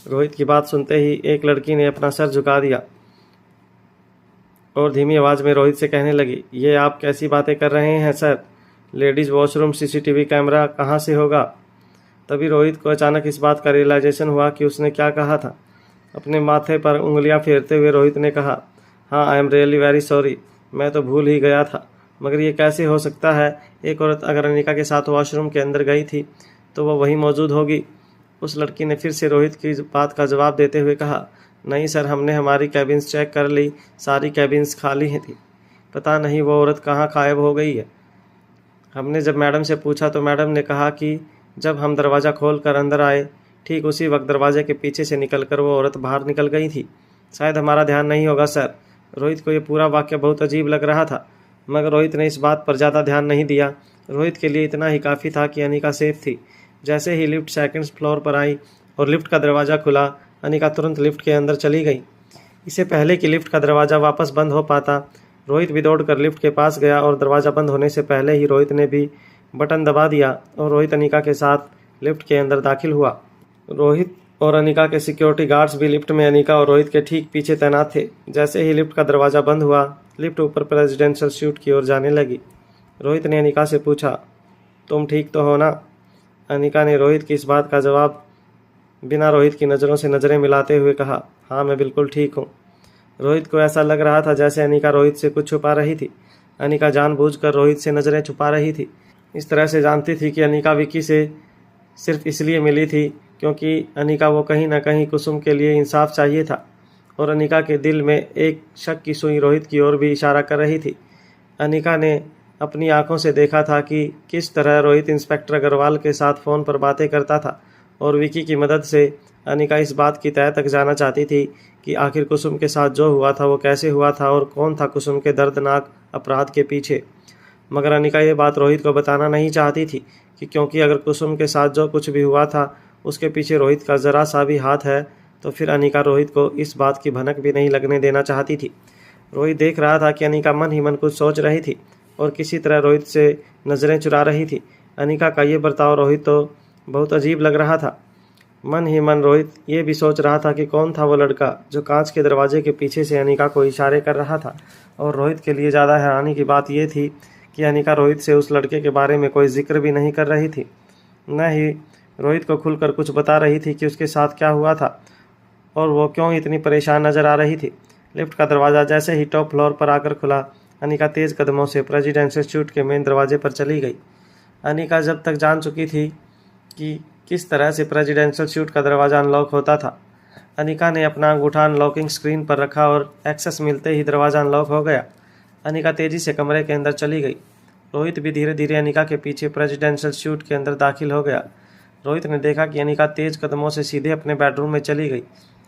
रोहित की बात सुनते ही एक लड़की ने अपना सर झुका दिया और धीमी आवाज़ में रोहित से कहने लगी, ये आप कैसी बातें कर रहे हैं sir? Ladies washroom CCTV camera कहाँ से होगा? तभी रोहित को अचानक इस बात का रियलाइजेशन हुआ कि उसने क्या कहा था। अपने माथे पर उंगलियां फेरते हुए रोहित ने कहा, हाँ, I am really very sorry, मैं तो भूल ही गया था, मगर ये कैसे हो सकता है? एक औरत अगर अनिका के साथ वॉशरूम के अंदर गई थी तो वह वहीं मौजूद होगी। उस लड़की ने फिर से रोहित की बात का जवाब देते हुए कहा, नहीं सर, हमने हमारी कैबिन्स चेक कर ली, सारी कैबिन्स खाली थी, पता नहीं वो औरत कहाँ गायब हो गई है। हमने जब मैडम से पूछा तो मैडम ने कहा कि जब हम दरवाज़ा खोल कर अंदर आए ठीक उसी वक्त दरवाजे के पीछे से निकलकर वो औरत बाहर निकल गई थी। शायद हमारा ध्यान नहीं होगा सर। रोहित को ये पूरा वाक्य बहुत अजीब लग रहा था, मगर रोहित ने इस बात पर ज़्यादा ध्यान नहीं दिया। रोहित के लिए इतना ही काफ़ी था कि अनिका सेफ थी। जैसे ही लिफ्ट सेकंड फ्लोर पर आई और लिफ्ट का दरवाज़ा खुला, अनिका तुरंत लिफ्ट के अंदर चली गई। इससे पहले कि लिफ्ट का दरवाज़ा वापस बंद हो पाता, रोहित भी दौड़कर लिफ्ट के पास गया और दरवाज़ा बंद होने से पहले ही रोहित ने भी बटन दबा दिया और रोहित अनिका के साथ लिफ्ट के अंदर दाखिल हुआ। रोहित और अनिका के सिक्योरिटी गार्ड्स भी लिफ्ट में अनिका और रोहित के ठीक पीछे तैनात थे। जैसे ही लिफ्ट का दरवाज़ा बंद हुआ, लिफ्ट ऊपर प्रेसिडेंशियल सूट की ओर जाने लगी। रोहित ने अनिका से पूछा, तुम ठीक तो हो ना? अनिका ने रोहित की इस बात का जवाब बिना रोहित की नज़रों से नज़रें मिलाते हुए कहा, हाँ, मैं बिल्कुल ठीक हूँ। रोहित को ऐसा लग रहा था जैसे अनिका रोहित से कुछ छुपा रही थी। अनिका जानबूझकर रोहित से नज़रें छुपा रही थी। इस तरह से जानती थी कि अनिका विकी से सिर्फ इसलिए मिली थी क्योंकि अनिका वो कहीं ना कहीं कुसुम के लिए इंसाफ चाहिए था और अनिका के दिल में एक शक की सुई रोहित की ओर भी इशारा कर रही थी। अनिका ने अपनी आंखों से देखा था कि किस तरह रोहित इंस्पेक्टर अग्रवाल के साथ फ़ोन पर बातें करता था और विकी की मदद से अनिका इस बात की तह तक जाना चाहती थी कि आखिर कुसुम के साथ जो हुआ था वो कैसे हुआ था और कौन था कुसुम के दर्दनाक अपराध के पीछे। मगर अनिका ये बात रोहित को बताना नहीं चाहती थी कि क्योंकि अगर कुसुम के साथ जो कुछ भी हुआ था उसके पीछे रोहित का ज़रा सा भी हाथ है तो फिर अनिका रोहित को इस बात की भनक भी नहीं लगने देना चाहती थी। रोहित देख रहा था कि अनिका मन ही मन कुछ सोच रही थी और किसी तरह रोहित से नज़रें चुरा रही थी। अनिका का ये बर्ताव रोहित तो बहुत अजीब लग रहा था। मन ही मन रोहित ये भी सोच रहा था कि कौन था वो लड़का जो कांच के दरवाजे के पीछे से अनिका को इशारे कर रहा था। और रोहित के लिए ज़्यादा हैरानी की बात यह थी कि अनिका रोहित से उस लड़के के बारे में कोई जिक्र भी नहीं कर रही थी, न ही रोहित को खुलकर कुछ बता रही थी कि उसके साथ क्या हुआ था और वो क्यों इतनी परेशान नज़र आ रही थी। लिफ्ट का दरवाज़ा जैसे ही टॉप फ्लोर पर आकर खुला, अनिका तेज़ कदमों से प्रेसिडेंशियल सूट के मेन दरवाजे पर चली गई। अनिका जब तक जान चुकी थी कि किस तरह से प्रेसिडेंशियल सूट का दरवाज़ा अनलॉक होता था। अनिका ने अपना अंगूठा अनलॉकिंग स्क्रीन पर रखा और एक्सेस मिलते ही दरवाज़ा अनलॉक हो गया। अनिका तेज़ी से कमरे के अंदर चली गई। रोहित भी धीरे धीरे अनिका के पीछे प्रेसिडेंशियल सूट के अंदर दाखिल हो गया। रोहित ने देखा कि अनिका तेज़ कदमों से सीधे अपने बेडरूम में चली गई।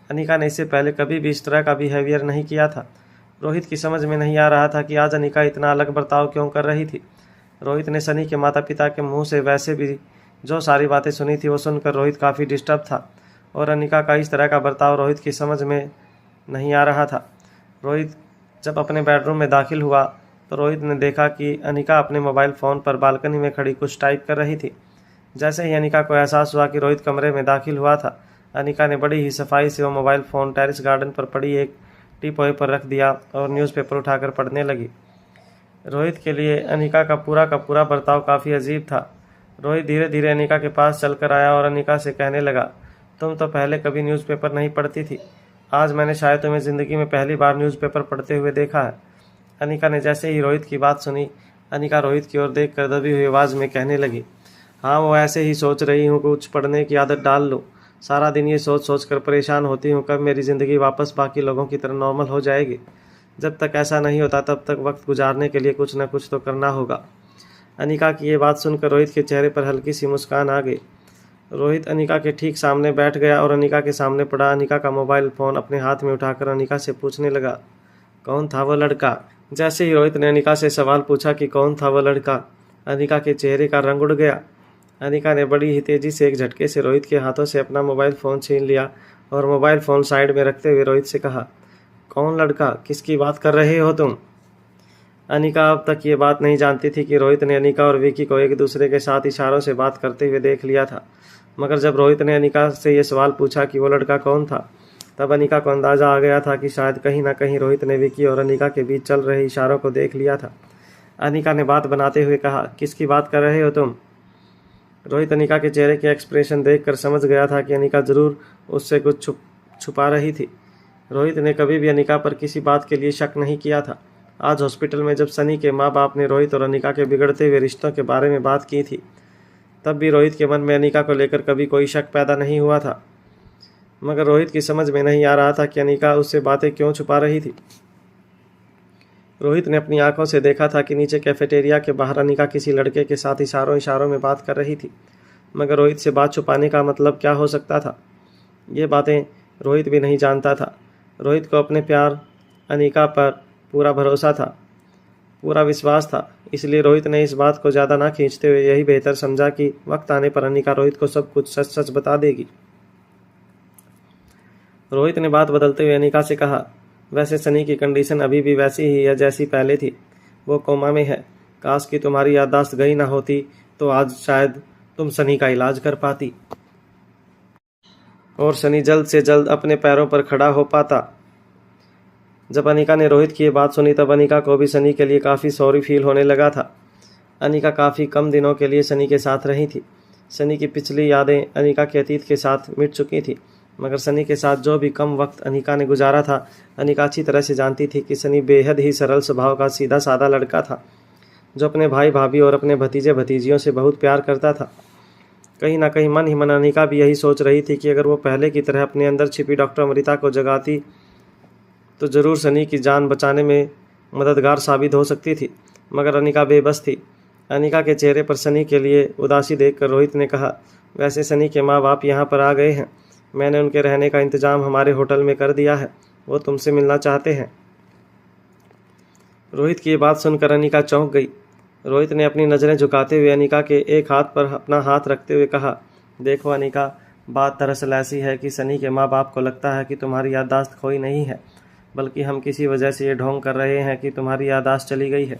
अनिका ने इससे पहले कभी भी इस तरह का बिहेवियर नहीं किया था। रोहित की समझ में नहीं आ रहा था कि आज अनिका इतना अलग बर्ताव क्यों कर रही थी। रोहित ने सनी के माता पिता के मुंह से वैसे भी जो सारी बातें सुनी थी वो सुनकर रोहित काफ़ी डिस्टर्ब था और अनिका का इस तरह का बर्ताव रोहित की समझ में नहीं आ रहा था। रोहित जब अपने बेडरूम में दाखिल हुआ तो रोहित ने देखा कि अनिका अपने मोबाइल फ़ोन पर बालकनी में खड़ी कुछ टाइप कर रही थी। जैसे ही अनिका को एहसास हुआ कि रोहित कमरे में दाखिल हुआ था, अनिका ने बड़ी ही सफाई से वो मोबाइल फ़ोन टेरेस गार्डन पर पड़ी एक टीपॉय पर रख दिया और न्यूज़पेपर उठाकर पढ़ने लगी। रोहित के लिए अनिका का पूरा बर्ताव काफ़ी अजीब था। रोहित धीरे धीरे अनिका के पास चलकर आया और अनिका से कहने लगा, तुम तो पहले कभी न्यूज़पेपर नहीं पढ़ती थी, आज मैंने शायद तुम्हें ज़िंदगी में पहली बार न्यूज़पेपर पढ़ते हुए देखा है। अनिका ने जैसे ही रोहित की बात सुनी, अनिका रोहित की ओर देखकर दबी हुई आवाज़ में कहने लगी, हाँ वो ऐसे ही सोच रही हूँ कुछ पढ़ने की आदत डाल लूँ। सारा दिन ये सोच सोच कर परेशान होती हूँ कब मेरी ज़िंदगी वापस बाकी लोगों की तरह नॉर्मल हो जाएगी। जब तक ऐसा नहीं होता तब तक वक्त गुजारने के लिए कुछ न कुछ तो करना होगा। अनिका की ये बात सुनकर रोहित के चेहरे पर हल्की सी मुस्कान आ गई। रोहित अनिका के ठीक सामने बैठ गया और अनिका के सामने पड़ा अनिका का मोबाइल फ़ोन अपने हाथ में उठाकर अनिका से पूछने लगा, कौन था वो लड़का। जैसे ही रोहित ने अनिका से सवाल पूछा कि कौन था वो लड़का, अनिका के चेहरे का रंग उड़ गया। अनिका ने बड़ी ही तेज़ी से एक झटके से रोहित के हाथों से अपना मोबाइल फ़ोन छीन लिया और मोबाइल फ़ोन साइड में रखते हुए रोहित से कहा, कौन लड़का, किसकी बात कर रहे हो तुम। अनिका अब तक ये बात नहीं जानती थी कि रोहित ने अनिका और विकी को एक दूसरे के साथ इशारों से बात करते हुए देख लिया था। मगर जब रोहित ने अनिका से ये सवाल पूछा कि वो लड़का कौन था, तब अनिका को अंदाज़ा आ गया था कि शायद कहीं ना कहीं रोहित ने विकी और अनिका के बीच चल रहे इशारों को देख लिया था। अनिका ने बात बनाते हुए कहा, किसकी बात कर रहे हो तुम। रोहित अनिका के चेहरे के एक्सप्रेशन देखकर समझ गया था कि अनिका ज़रूर उससे कुछ छुपा रही थी। रोहित ने कभी भी अनिका पर किसी बात के लिए शक नहीं किया था। आज हॉस्पिटल में जब सनी के माँ बाप ने रोहित और अनिका के बिगड़ते हुए रिश्तों के बारे में बात की थी, तब भी रोहित के मन में अनिका को लेकर कभी कोई शक पैदा नहीं हुआ था। मगर रोहित की समझ में नहीं आ रहा था कि अनिका उससे बातें क्यों छुपा रही थी। रोहित ने अपनी आंखों से देखा था कि नीचे कैफेटेरिया के बाहर अनिका किसी लड़के के साथ इशारों में बात कर रही थी। मगर रोहित से बात छुपाने का मतलब क्या हो सकता था, ये बातें रोहित भी नहीं जानता था। रोहित को अपने प्यार अनिका पर पूरा भरोसा था, पूरा विश्वास था। इसलिए रोहित ने इस बात को ज़्यादा ना खींचते हुए यही बेहतर समझा कि वक्त आने पर अनिका रोहित को सब कुछ सच सच बता देगी। रोहित ने बात बदलते हुए अनिका से कहा, वैसे सनी की कंडीशन अभी भी वैसी ही है जैसी पहले थी, वो कोमा में है। काश कि तुम्हारी याददाश्त गई ना होती तो आज शायद तुम सनी का इलाज कर पाती और सनी जल्द से जल्द अपने पैरों पर खड़ा हो पाता। जब अनिका ने रोहित की ये बात सुनी तब अनिका को भी सनी के लिए काफ़ी सॉरी फील होने लगा था। अनिका काफ़ी कम दिनों के लिए सनी के साथ रही थी। सनी की पिछली यादें अनिका के अतीत के साथ मिट चुकी थी, मगर सनी के साथ जो भी कम वक्त अनिका ने गुजारा था, अनिका अच्छी तरह से जानती थी कि सनी बेहद ही सरल स्वभाव का सीधा साधा लड़का था, जो अपने भाई भाभी और अपने भतीजे भतीजियों से बहुत प्यार करता था। कहीं ना कहीं मन ही मन अनिका भी यही सोच रही थी कि अगर वो पहले की तरह अपने अंदर छिपी डॉक्टर अमृता को जगाती तो ज़रूर सनी की जान बचाने में मददगार साबित हो सकती थी। मगर अनिका बेबस थी। अनिका के चेहरे पर सनी के लिए उदासी देखकर रोहित ने कहा, वैसे सनी के माँ बाप यहाँ पर आ गए हैं, मैंने उनके रहने का इंतज़ाम हमारे होटल में कर दिया है, वो तुमसे मिलना चाहते हैं। रोहित की ये बात सुनकर अनिका चौंक गई। रोहित ने अपनी नज़रें झुकाते हुए अनिका के एक हाथ पर अपना हाथ रखते हुए कहा, देखो अनिका, बात दरअसल ऐसी है कि सनी के माँ बाप को लगता है कि तुम्हारी याददाश्त खोई नहीं है, बल्कि हम किसी वजह से ये ढोंग कर रहे हैं कि तुम्हारी याददाश्त चली गई है।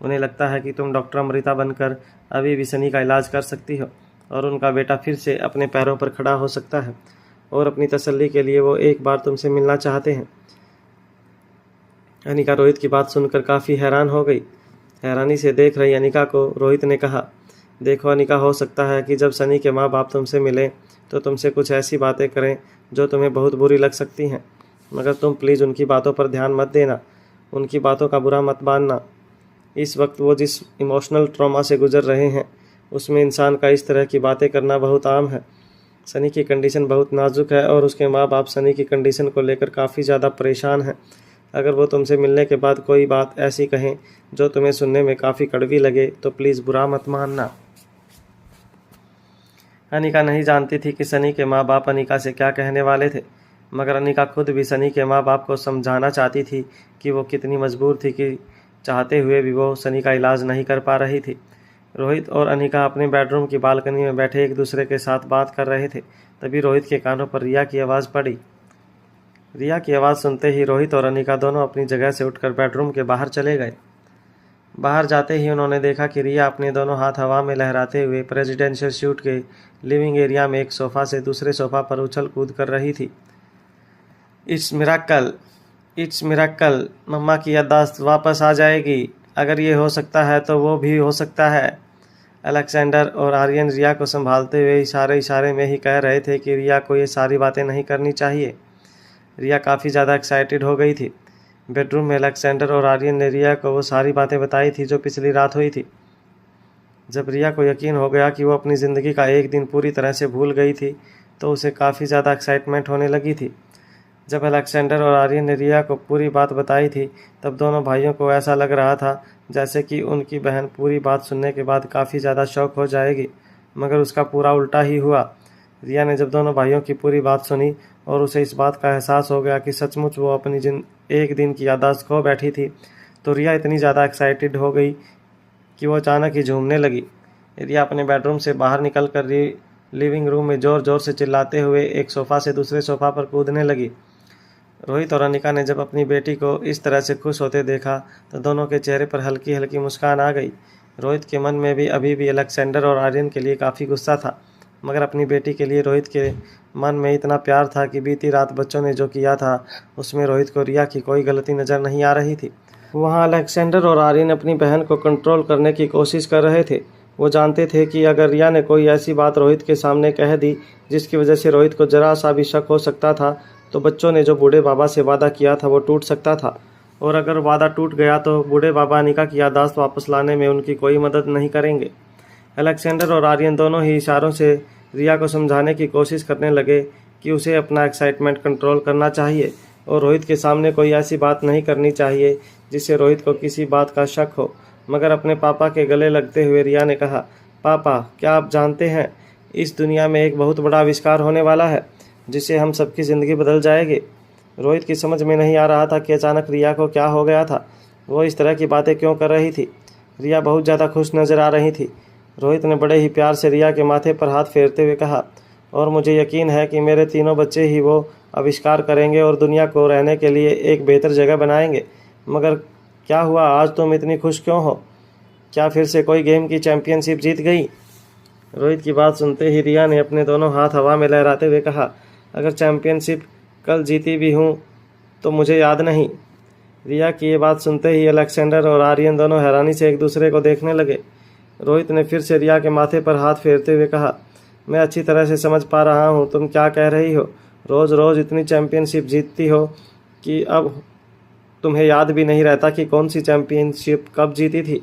उन्हें लगता है कि तुम डॉक्टर अमृता बनकर अभी भी सनी का इलाज कर सकती हो और उनका बेटा फिर से अपने पैरों पर खड़ा हो सकता है, और अपनी तसल्ली के लिए वो एक बार तुमसे मिलना चाहते हैं। अनिका रोहित की बात सुनकर काफ़ी हैरान हो गई। हैरानी से देख रही अनिका को रोहित ने कहा, देखो अनिका, हो सकता है कि जब सनी के माँ बाप तुमसे मिलें तो तुमसे कुछ ऐसी बातें करें जो तुम्हें बहुत बुरी लग सकती हैं। मगर तुम प्लीज़ उनकी बातों पर ध्यान मत देना, उनकी बातों का बुरा मत मानना। इस वक्त वो जिस इमोशनल ट्रॉमा से गुजर रहे हैं उसमें इंसान का इस तरह की बातें करना बहुत आम है। सनी की कंडीशन बहुत नाजुक है और उसके माँ बाप सनी की कंडीशन को लेकर काफ़ी ज़्यादा परेशान हैं। अगर वो तुमसे मिलने के बाद कोई बात ऐसी कहें जो तुम्हें सुनने में काफ़ी कड़वी लगे तो प्लीज़ बुरा मत मानना। अनिका नहीं जानती थी कि सनी के माँ बाप अनिका से क्या कहने वाले थे, मगर अनिका खुद भी सनी के माँ बाप को समझाना चाहती थी कि वो कितनी मजबूर थी कि चाहते हुए भी वो सनी का इलाज नहीं कर पा रही थी। रोहित और अनिका अपने बेडरूम की बालकनी में बैठे एक दूसरे के साथ बात कर रहे थे। तभी रोहित के कानों पर रिया की आवाज़ पड़ी। रिया की आवाज़ सुनते ही रोहित और अनिका दोनों अपनी जगह से उठकर बेडरूम के बाहर चले गए। बाहर जाते ही उन्होंने देखा कि रिया अपने दोनों हाथ हवा में लहराते हुए प्रेसिडेंशियल सूट के लिविंग एरिया में एक सोफ़ा से दूसरे सोफ़ा पर उछल कूद कर रही थी। इट्स मिराकल, मम्मा की याददाश्त वापस आ जाएगी। अगर ये हो सकता है तो वो भी हो सकता है। अलेक्जेंडर और आर्यन रिया को संभालते हुए इशारे में ही कह रहे थे कि रिया को ये सारी बातें नहीं करनी चाहिए। रिया काफ़ी ज़्यादा एक्साइटेड हो गई थी। बेडरूम में अलेक्जेंडर और आर्यन ने रिया को वो सारी बातें बताई थी जो पिछली रात हुई थी। जब रिया को यकीन हो गया कि वो अपनी ज़िंदगी का एक दिन पूरी तरह से भूल गई थी तो उसे काफ़ी ज़्यादा एक्साइटमेंट होने लगी थी। जब अलेक्जेंडर और आर्यन ने रिया को पूरी बात बताई थी तब दोनों भाइयों को ऐसा लग रहा था जैसे कि उनकी बहन पूरी बात सुनने के बाद काफ़ी ज़्यादा शॉक हो जाएगी, मगर उसका पूरा उल्टा ही हुआ। रिया ने जब दोनों भाइयों की पूरी बात सुनी और उसे इस बात का एहसास हो गया कि सचमुच वो अपनी एक दिन की याददाश्त खो बैठी थी, तो रिया इतनी ज़्यादा एक्साइटेड हो गई कि वो अचानक ही झूमने लगी। रिया अपने बेडरूम से बाहर निकल कर लिविंग रूम में ज़ोर ज़ोर से चिल्लाते हुए एक सोफ़ा से दूसरे सोफ़ा पर कूदने लगी। रोहित और अनिका ने जब अपनी बेटी को इस तरह से खुश होते देखा तो दोनों के चेहरे पर हल्की हल्की मुस्कान आ गई। रोहित के मन में भी अभी भी अलेक्जेंडर और आर्यन के लिए काफ़ी गुस्सा था, मगर अपनी बेटी के लिए रोहित के मन में इतना प्यार था कि बीती रात बच्चों ने जो किया था उसमें रोहित को रिया की कोई गलती नज़र नहीं आ रही थी। वहाँ अलेक्जेंडर और आर्यन अपनी बहन को कंट्रोल करने की कोशिश कर रहे थे। वो जानते थे कि अगर रिया ने कोई ऐसी बात रोहित के सामने कह दी जिसकी वजह से रोहित को जरा सा भी शक हो सकता था तो बच्चों ने जो बूढ़े बाबा से वादा किया था वो टूट सकता था, और अगर वादा टूट गया तो बूढ़े बाबा अनिका की याददाश्त वापस लाने में उनकी कोई मदद नहीं करेंगे। अलेक्जेंडर और आर्यन दोनों ही इशारों से रिया को समझाने की कोशिश करने लगे कि उसे अपना एक्साइटमेंट कंट्रोल करना चाहिए और रोहित के सामने कोई ऐसी बात नहीं करनी चाहिए जिससे रोहित को किसी बात का शक हो। मगर अपने पापा के गले लगते हुए रिया ने कहा, पापा, क्या आप जानते हैं इस दुनिया में एक बहुत बड़ा आविष्कार होने वाला है जिससे हम सबकी ज़िंदगी बदल जाएगी। रोहित की समझ में नहीं आ रहा था कि अचानक रिया को क्या हो गया था, वो इस तरह की बातें क्यों कर रही थी। रिया बहुत ज़्यादा खुश नज़र आ रही थी। रोहित ने बड़े ही प्यार से रिया के माथे पर हाथ फेरते हुए कहा, और मुझे यकीन है कि मेरे तीनों बच्चे ही वो आविष्कार करेंगे और दुनिया को रहने के लिए एक बेहतर जगह बनाएंगे। मगर क्या हुआ, आज तुम इतनी खुश क्यों हो? क्या फिर से कोई गेम की चैंपियनशिप जीत गई? रोहित की बात सुनते ही रिया ने अपने दोनों हाथ हवा में लहराते हुए कहा, अगर चैंपियनशिप कल जीती भी हूँ तो मुझे याद नहीं। रिया की ये बात सुनते ही अलेक्जेंडर और आर्यन दोनों हैरानी से एक दूसरे को देखने लगे। रोहित ने फिर से रिया के माथे पर हाथ फेरते हुए कहा, मैं अच्छी तरह से समझ पा रहा हूँ तुम क्या कह रही हो। रोज़ रोज़ इतनी चैंपियनशिप जीतती हो कि अब तुम्हें याद भी नहीं रहता कि कौन सी चैंपियनशिप कब जीती थी।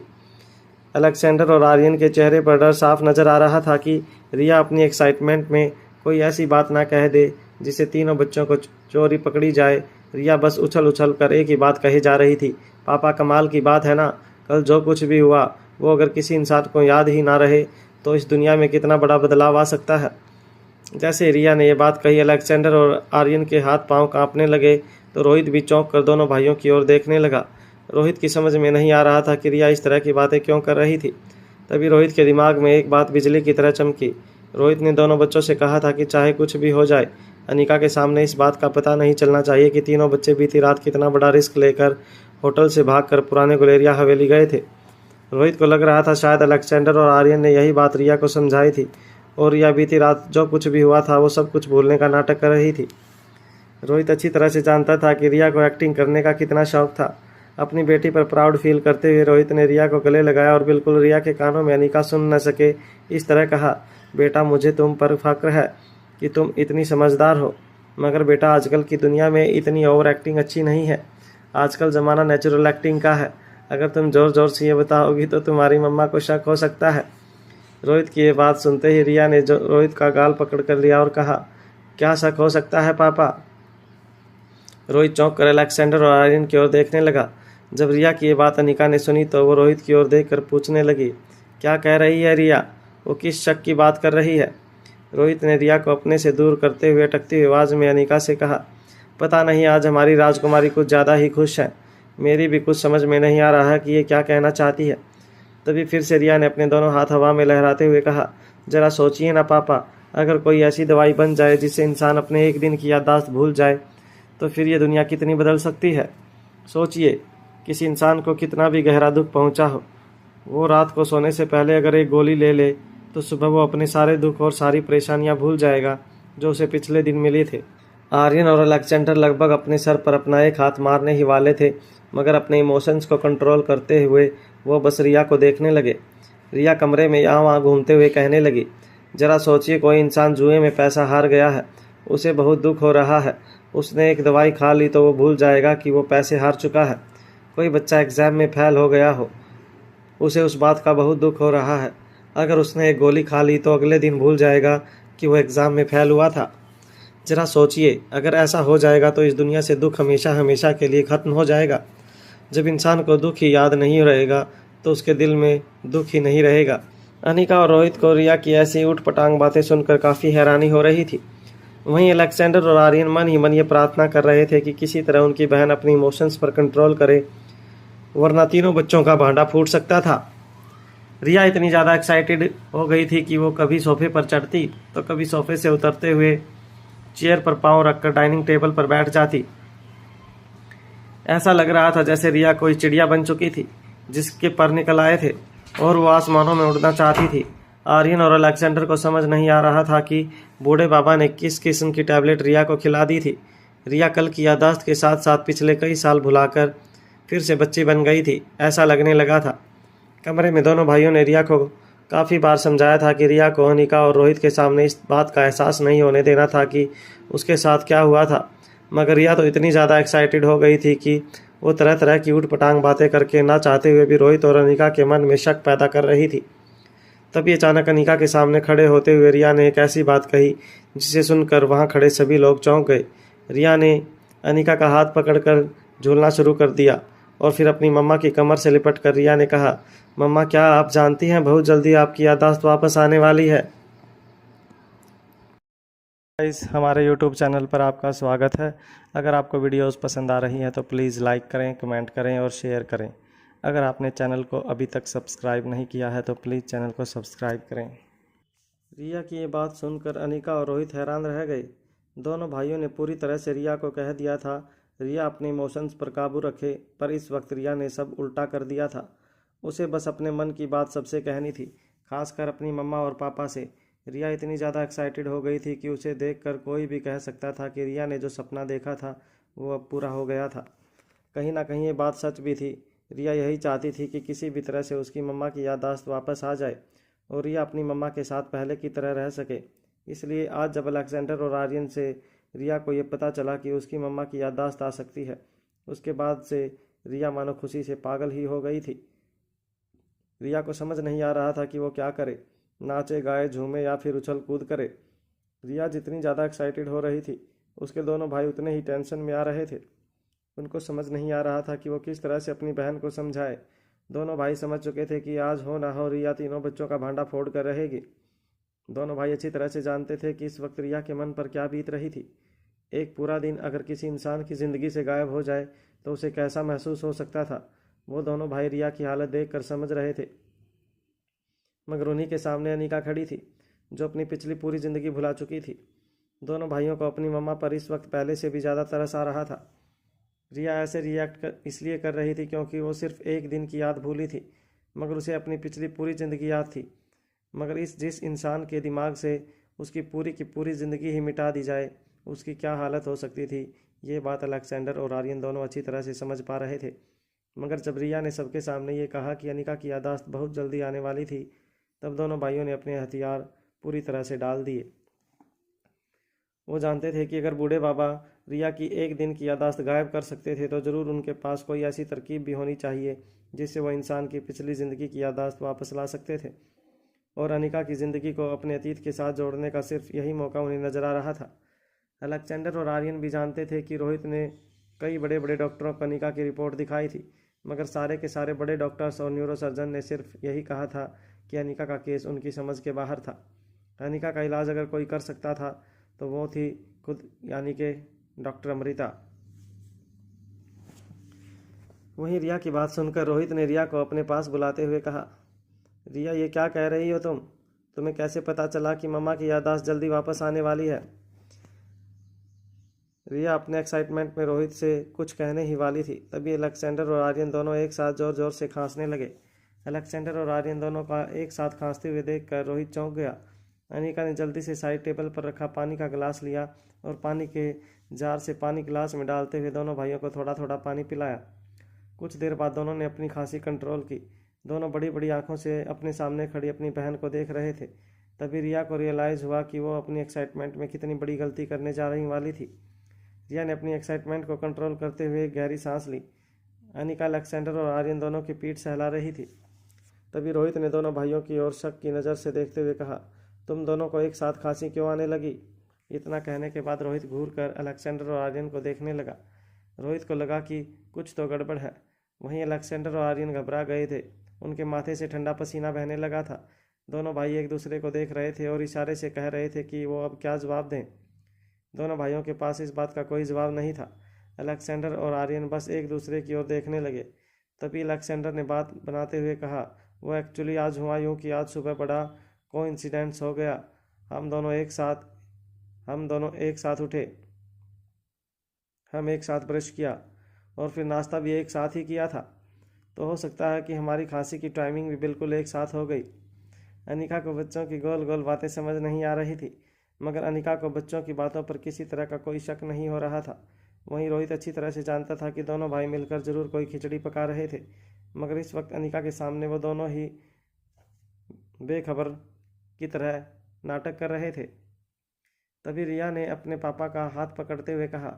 अलेक्जेंडर और आर्यन के चेहरे पर डर साफ नज़र आ रहा था कि रिया अपनी एक्साइटमेंट में कोई ऐसी बात ना कह दे जिससे तीनों बच्चों को चोरी पकड़ी जाए। रिया बस उछल उछल कर एक ही बात कही जा रही थी, पापा, कमाल की बात है ना, कल जो कुछ भी हुआ वो अगर किसी इंसान को याद ही ना रहे तो इस दुनिया में कितना बड़ा बदलाव आ सकता है। जैसे रिया ने यह बात कही अलेक्जेंडर और आर्यन के हाथ पांव कांपने लगे तो रोहित भी चौंक कर दोनों भाइयों की ओर देखने लगा। रोहित की समझ में नहीं आ रहा था कि रिया इस तरह की बातें क्यों कर रही थी। तभी रोहित के दिमाग में एक बात बिजली की तरह चमकी। रोहित ने दोनों बच्चों से कहा था कि चाहे कुछ भी हो जाए, अनिका के सामने इस बात का पता नहीं चलना चाहिए कि तीनों बच्चे बीती रात कितना बड़ा रिस्क लेकर होटल से भागकर पुराने गुलेरिया हवेली गए थे। रोहित को लग रहा था शायद अलेक्जेंडर और आर्यन ने यही बात रिया को समझाई थी और रिया बीती रात जो कुछ भी हुआ था वो सब कुछ भूलने का नाटक कर रही थी। रोहित अच्छी तरह से जानता था कि रिया को एक्टिंग करने का कितना शौक था। अपनी बेटी पर प्राउड फील करते हुए रोहित ने रिया को गले लगाया और बिल्कुल रिया के कानों में अनिका सुन न सके इस तरह कहा, बेटा, मुझे तुम पर फक्र है कि तुम इतनी समझदार हो। मगर बेटा आजकल की दुनिया में इतनी ओवर एक्टिंग अच्छी नहीं है। आजकल ज़माना नेचुरल एक्टिंग का है। अगर तुम ज़ोर ज़ोर से ये बताओगी तो तुम्हारी मम्मा को शक हो सकता है। रोहित की ये बात सुनते ही रिया ने रोहित का गाल पकड़ कर लिया और कहा, क्या शक हो सकता है पापा? रोहित चौंक कर अलेक्जेंडर और आर्यन की ओर देखने लगा। जब रिया की ये बात अनिका ने सुनी तो वो रोहित की ओर देखकर पूछने लगी, क्या कह रही है रिया? वो किस शक की बात कर रही है? रोहित ने रिया को अपने से दूर करते हुए अटकती हुई आवाज़ में अनिका से कहा, पता नहीं आज हमारी राजकुमारी कुछ ज़्यादा ही खुश है। मेरी भी कुछ समझ में नहीं आ रहा है कि ये क्या कहना चाहती है। तभी फिर से रिया ने अपने दोनों हाथ हवा में लहराते हुए कहा, जरा सोचिए ना पापा, अगर कोई ऐसी दवाई बन जाए जिससे इंसान अपने एक दिन की याददाश्त भूल जाए तो फिर ये दुनिया कितनी बदल सकती है। सोचिए, किसी इंसान को कितना भी गहरा दुख पहुंचा हो, वो रात को सोने से पहले अगर एक गोली ले ले तो सुबह वो अपने सारे दुख और सारी परेशानियां भूल जाएगा जो उसे पिछले दिन मिली थे। आर्यन और अलेक्जेंडर लगभग अपने सर पर अपना एक हाथ मारने ही वाले थे, मगर अपने इमोशंस को कंट्रोल करते हुए वो बस रिया को देखने लगे। रिया कमरे में यहाँ वहाँ घूमते हुए कहने लगी, जरा सोचिए, कोई इंसान जुए में पैसा हार गया है, उसे बहुत दुख हो रहा है। उसने एक दवाई खा ली तो वो भूल जाएगा कि वो पैसे हार चुका है। कोई बच्चा एग्ज़ाम में फेल हो गया हो, उसे उस बात का बहुत दुख हो रहा है। अगर उसने एक गोली खा ली तो अगले दिन भूल जाएगा कि वो एग्ज़ाम में फेल हुआ था। जरा सोचिए, अगर ऐसा हो जाएगा तो इस दुनिया से दुख हमेशा हमेशा के लिए ख़त्म हो जाएगा। जब इंसान को दुख ही याद नहीं रहेगा तो उसके दिल में दुख ही नहीं रहेगा। अनिका और रोहित को रिया की ऐसी ऊट-पटांग बातें सुनकर काफ़ी हैरानी हो रही थी। वहीं अलेक्जेंडर और आर्यन मन ही मन ये प्रार्थना कर रहे थे कि किसी तरह उनकी बहन अपनी इमोशंस पर कंट्रोल करे, वरना तीनों बच्चों का भांडा फूट सकता था। रिया इतनी ज़्यादा एक्साइटेड हो गई थी कि वो कभी सोफे पर चढ़ती तो कभी सोफे से उतरते हुए चेयर पर पाँव रखकर डाइनिंग टेबल पर बैठ जाती। ऐसा लग रहा था जैसे रिया कोई चिड़िया बन चुकी थी जिसके पर निकल आए थे और वो आसमानों में उड़ना चाहती थी। आर्यन और अलेक्जेंडर को समझ नहीं आ रहा था कि बूढ़े बाबा ने किस किस्म की टैबलेट रिया को खिला दी थी। रिया कल की याददाश्त के साथ साथ पिछले कई साल भुलाकर फिर से बच्ची बन गई थी, ऐसा लगने लगा था। कमरे में दोनों भाइयों ने रिया को काफ़ी बार समझाया था कि रिया को अनिका और रोहित के सामने इस बात का एहसास नहीं होने देना था कि उसके साथ क्या हुआ था, मगर रिया तो इतनी ज़्यादा एक्साइटेड हो गई थी कि वो तरह तरह की ऊट-पटांग बातें करके ना चाहते हुए भी रोहित और अनिका के मन में शक पैदा कर रही थी। तभी अचानक अनिका के सामने खड़े होते हुए रिया ने एक ऐसी बात कही जिसे सुनकर वहाँ खड़े सभी लोग चौंक गए। रिया ने अनिका का हाथ पकड़कर झूलना शुरू कर दिया और फिर अपनी मम्मा की कमर से लिपट कर रिया ने कहा, मम्मा, क्या आप जानती हैं बहुत जल्दी आपकी याददाश्त वापस आने वाली है। गाइस, हमारे YouTube चैनल पर आपका स्वागत है। अगर आपको वीडियोस पसंद आ रही हैं तो प्लीज़ लाइक करें, कमेंट करें और शेयर करें। अगर आपने चैनल को अभी तक सब्सक्राइब नहीं किया है तो प्लीज़ चैनल को सब्सक्राइब करें। रिया की ये बात सुनकर अनिका और रोहित हैरान रह गए। दोनों भाइयों ने पूरी तरह से रिया को कह दिया था रिया अपने इमोशंस पर काबू रखे, पर इस वक्त रिया ने सब उल्टा कर दिया था। उसे बस अपने मन की बात सबसे कहनी थी, खासकर अपनी मम्मा और पापा से। रिया इतनी ज़्यादा एक्साइटेड हो गई थी कि उसे देखकर कोई भी कह सकता था कि रिया ने जो सपना देखा था वो अब पूरा हो गया था। कहीं ना कहीं ये बात सच भी थी। रिया यही चाहती थी कि किसी भी तरह से उसकी मम्मा की याददाश्त वापस आ जाए और रिया अपनी मम्मा के साथ पहले की तरह रह सके। इसलिए आज जब अलेक्जेंडर और आर्यन से रिया को ये पता चला कि उसकी मम्मा की याददाश्त आ सकती है, उसके बाद से रिया मानो खुशी से पागल ही हो गई थी। रिया को समझ नहीं आ रहा था कि वो क्या करे, नाचे गाए झूमे या फिर उछल कूद करे। रिया जितनी ज़्यादा एक्साइटेड हो रही थी उसके दोनों भाई उतने ही टेंशन में आ रहे थे। उनको समझ नहीं आ रहा था कि वो किस तरह से अपनी बहन को समझाए। दोनों भाई समझ चुके थे कि आज हो ना हो रिया तीनों बच्चों का भांडा फोड़ कर रहेगी। दोनों भाई अच्छी तरह से जानते थे कि इस वक्त रिया के मन पर क्या बीत रही थी। एक पूरा दिन अगर किसी इंसान की ज़िंदगी से गायब हो जाए तो उसे कैसा महसूस हो सकता था, वो दोनों भाई रिया की हालत देखकर समझ रहे थे। मगर उन्हीं के सामने अनिका खड़ी थी जो अपनी पिछली पूरी ज़िंदगी भुला चुकी थी। दोनों भाइयों को अपनी मम्मा पर इस वक्त पहले से भी ज़्यादा तरस आ रहा था। रिया ऐसे इसलिए कर रही थी क्योंकि वो सिर्फ एक दिन की याद भूली थी, मगर उसे अपनी पिछली पूरी ज़िंदगी याद थी। मगर जिस इंसान के दिमाग से उसकी पूरी की पूरी ज़िंदगी ही मिटा दी जाए, उसकी क्या हालत हो सकती थी, ये बात अलेक्जेंडर और आर्यन दोनों अच्छी तरह से समझ पा रहे थे। मगर जब रिया ने सबके सामने ये कहा कि अनिका की याददाश्त बहुत जल्दी आने वाली थी, तब दोनों भाइयों ने अपने हथियार पूरी तरह से डाल दिए। वो जानते थे कि अगर बूढ़े बाबा रिया की एक दिन की याददाश्त गायब कर सकते थे तो ज़रूर उनके पास कोई ऐसी तरकीब भी होनी चाहिए जिससे वह इंसान की पिछली ज़िंदगी की याददाश्त वापस ला सकते थे। और अनिका की ज़िंदगी को अपने अतीत के साथ जोड़ने का सिर्फ यही मौका उन्हें नजर आ रहा था। अलेक्जेंडर और आर्यन भी जानते थे कि रोहित ने कई बड़े बड़े डॉक्टरों को अनिका की रिपोर्ट दिखाई थी, मगर सारे के सारे बड़े डॉक्टर्स और न्यूरोसर्जन ने सिर्फ यही कहा था कि अनिका का केस उनकी समझ के बाहर था। अनिका का इलाज अगर कोई कर सकता था तो वो थी खुद, यानी कि डॉक्टर अमृता। वहीं रिया की बात सुनकर रोहित ने रिया को अपने पास बुलाते हुए कहा, रिया ये क्या कह रही हो तुम? तुम्हें कैसे पता चला कि मम्मा की याददाश्त जल्दी वापस आने वाली है? रिया अपने एक्साइटमेंट में रोहित से कुछ कहने ही वाली थी, तभी अलेक्जेंडर और आर्यन दोनों एक साथ जोर जोर से खांसने लगे। अलेक्जेंडर और आर्यन दोनों का एक साथ खांसते हुए देखकर रोहित चौंक गया। अनिका ने जल्दी से साइड टेबल पर रखा पानी का गिलास लिया और पानी के जार से पानी गिलास में डालते हुए दोनों भाइयों को थोड़ा थोड़ा पानी पिलाया। कुछ देर बाद दोनों ने अपनी खांसी कंट्रोल की। दोनों बड़ी बड़ी आंखों से अपने सामने खड़ी अपनी बहन को देख रहे थे। तभी रिया को रियलाइज़ हुआ कि वो अपनी एक्साइटमेंट में कितनी बड़ी गलती करने जा रही वाली थी। रिया ने अपनी एक्साइटमेंट को कंट्रोल करते हुए गहरी सांस ली। अनिका अलेक्जेंडर और आर्यन दोनों की पीठ सहला रही थी। तभी रोहित ने दोनों भाइयों की ओर शक की नज़र से देखते हुए कहा, तुम दोनों को एक साथ खांसी क्यों आने लगी? इतना कहने के बाद रोहित घूर कर अलेक्जेंडर और आर्यन को देखने लगा। रोहित को लगा कि कुछ तो गड़बड़ है। वहीं अलेक्जेंडर और आर्यन घबरा गए थे। उनके माथे से ठंडा पसीना बहने लगा था। दोनों भाई एक दूसरे को देख रहे थे और इशारे से कह रहे थे कि वो अब क्या जवाब दें। दोनों भाइयों के पास इस बात का कोई जवाब नहीं था। अलेक्जेंडर और आर्यन बस एक दूसरे की ओर देखने लगे। तभी अलेक्जेंडर ने बात बनाते हुए कहा, वो एक्चुअली आज हुआ यूँ कि आज सुबह बड़ा कोइंसिडेंस हो गया। हम दोनों एक साथ उठे, हम एक साथ ब्रश किया और फिर नाश्ता भी एक साथ ही किया था। तो हो सकता है कि हमारी खांसी की टाइमिंग भी बिल्कुल एक साथ हो गई। अनिका को बच्चों की गोल गोल बातें समझ नहीं आ रही थी, मगर अनिका को बच्चों की बातों पर किसी तरह का कोई शक नहीं हो रहा था। वहीं रोहित अच्छी तरह से जानता था कि दोनों भाई मिलकर जरूर कोई खिचड़ी पका रहे थे, मगर इस वक्त अनिका के सामने वो दोनों ही बेखबर की तरह नाटक कर रहे थे। तभी रिया ने अपने पापा का हाथ पकड़ते हुए कहा,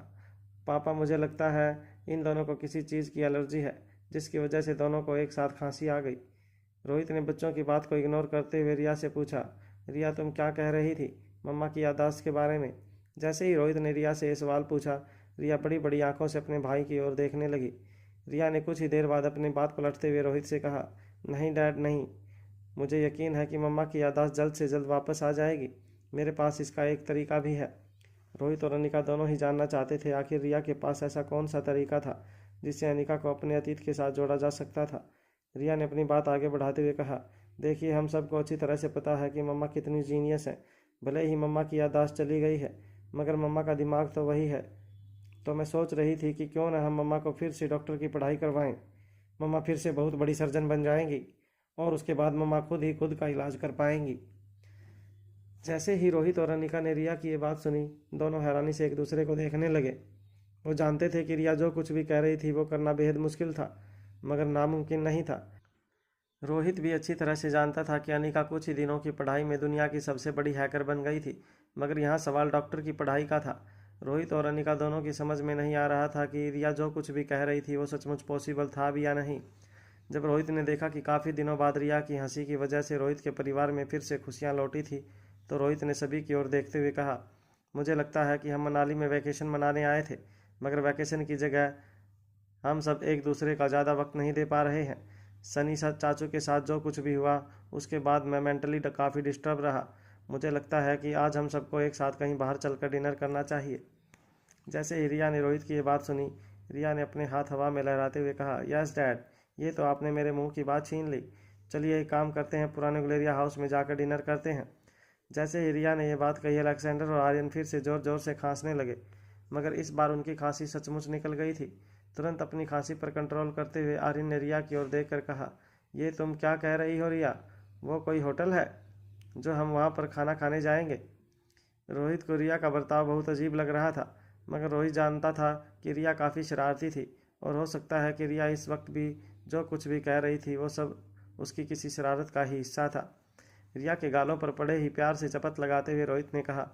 पापा मुझे लगता है इन दोनों को किसी चीज़ की एलर्जी है, जिसकी वजह से दोनों को एक साथ खांसी आ गई। रोहित ने बच्चों की बात को इग्नोर करते हुए रिया से पूछा, रिया तुम क्या कह रही थी मम्मा की याददाश्त के बारे में? जैसे ही रोहित ने रिया से ये सवाल पूछा, रिया बड़ी बड़ी आंखों से अपने भाई की ओर देखने लगी। रिया ने कुछ ही देर बाद अपनी बात पलटते हुए रोहित से कहा, नहीं डैड नहीं, मुझे यकीन है कि मम्मा की याददाश्त जल्द से जल्द वापस आ जाएगी। मेरे पास इसका एक तरीका भी है। रोहित और अनिका दोनों ही जानना चाहते थे आखिर रिया के पास ऐसा कौन सा तरीका था जिससे अनिका को अपने अतीत के साथ जोड़ा जा सकता था। रिया ने अपनी बात आगे बढ़ाते हुए कहा, देखिए हम सबको अच्छी तरह से पता है कि मम्मा कितनी जीनियस है। भले ही मम्मा की याददाश्त चली गई है, मगर मम्मा का दिमाग तो वही है। तो मैं सोच रही थी कि क्यों ना हम मम्मा को फिर से डॉक्टर की पढ़ाई करवाएं। मम्मा फिर से बहुत बड़ी सर्जन बन जाएंगी और उसके बाद मम्मा खुद ही खुद का इलाज कर पाएंगी। जैसे ही रोहित और अनिका ने रिया की ये बात सुनी, दोनों हैरानी से एक दूसरे को देखने लगे। वो जानते थे कि रिया जो कुछ भी कह रही थी वो करना बेहद मुश्किल था, मगर नामुमकिन नहीं था। रोहित भी अच्छी तरह से जानता था कि अनिका कुछ ही दिनों की पढ़ाई में दुनिया की सबसे बड़ी हैकर बन गई थी, मगर यहाँ सवाल डॉक्टर की पढ़ाई का था। रोहित और अनिका दोनों की समझ में नहीं आ रहा था कि रिया जो कुछ भी कह रही थी वो सचमुच पॉसिबल था भी या नहीं। जब रोहित ने देखा कि काफ़ी दिनों बाद रिया की हंसी की वजह से रोहित के परिवार में फिर से खुशियाँ लौटी थी, तो रोहित ने सभी की ओर देखते हुए कहा, मुझे लगता है कि हम मनाली में वैकेशन मनाने आए थे, मगर वैकेशन की जगह हम सब एक दूसरे का ज़्यादा वक्त नहीं दे पा रहे हैं। सनी चाचू के साथ जो कुछ भी हुआ उसके बाद मैं मेंटली काफ़ी डिस्टर्ब रहा। मुझे लगता है कि आज हम सबको एक साथ कहीं बाहर चलकर डिनर करना चाहिए। जैसे ही रिया ने रोहित की ये बात सुनी, रिया ने अपने हाथ हवा में लहराते हुए कहा, यस डैड, ये तो आपने मेरे मुंह की बात छीन ली। चलिए एक काम करते हैं, पुराने गुलेरिया हाउस में जाकर डिनर करते हैं। जैसे ही रिया ने यह बात कही, अलेक्जेंडर और आर्यन फिर से ज़ोर ज़ोर से खांसने लगे, मगर इस बार उनकी खांसी सचमुच निकल गई थी। तुरंत अपनी खांसी पर कंट्रोल करते हुए आर्यन ने रिया की ओर देखकर कहा, ये तुम क्या कह रही हो रिया? वो कोई होटल है जो हम वहाँ पर खाना खाने जाएंगे? रोहित को रिया का बर्ताव बहुत अजीब लग रहा था, मगर रोहित जानता था कि रिया काफ़ी शरारती थी और हो सकता है कि रिया इस वक्त भी जो कुछ भी कह रही थी वो सब उसकी किसी शरारत का ही हिस्सा था। रिया के गालों पर पड़े ही प्यार से चपत लगाते हुए रोहित ने कहा,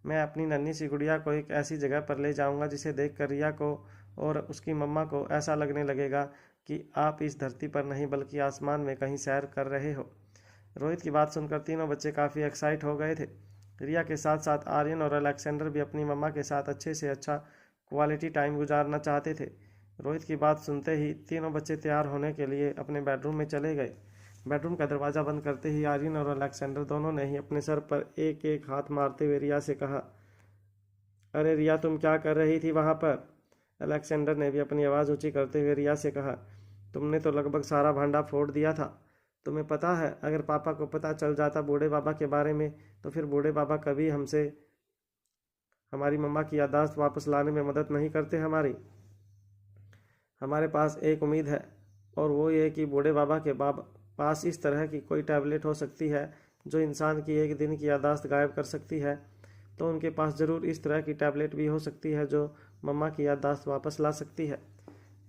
मैं अपनी नन्ही सी गुड़िया को एक ऐसी जगह पर ले जाऊंगा जिसे देखकर रिया को और उसकी मम्मा को ऐसा लगने लगेगा कि आप इस धरती पर नहीं बल्कि आसमान में कहीं सैर कर रहे हो। रोहित की बात सुनकर तीनों बच्चे काफ़ी एक्साइट हो गए थे। रिया के साथ साथ आर्यन और अलेक्जेंडर भी अपनी मम्मा के साथ अच्छे से अच्छा क्वालिटी टाइम गुजारना चाहते थे। रोहित की बात सुनते ही तीनों बच्चे तैयार होने के लिए अपने बेडरूम में चले गए। बेडरूम का दरवाज़ा बंद करते ही आर्यन और अलेक्जेंडर दोनों ने ही अपने सर पर एक एक हाथ मारते हुए रिया से कहा, अरे रिया, तुम क्या कर रही थी वहाँ पर? अलेक्जेंडर ने भी अपनी आवाज़ ऊंची करते हुए रिया से कहा, तुमने तो लगभग सारा भांडा फोड़ दिया था। तुम्हें पता है अगर पापा को पता चल जाता बूढ़े बाबा के बारे में तो फिर बूढ़े बाबा कभी हमसे हमारी मम्मा की याददाश्त वापस लाने में मदद नहीं करते। हमारे पास एक उम्मीद है और वो ये कि बूढ़े बाबा के पास इस तरह की कोई टैबलेट हो सकती है जो इंसान की एक दिन की याददाश्त गायब कर सकती है। तो उनके पास ज़रूर इस तरह की टैबलेट भी हो सकती है जो मम्मा की याददाश्त वापस ला सकती है।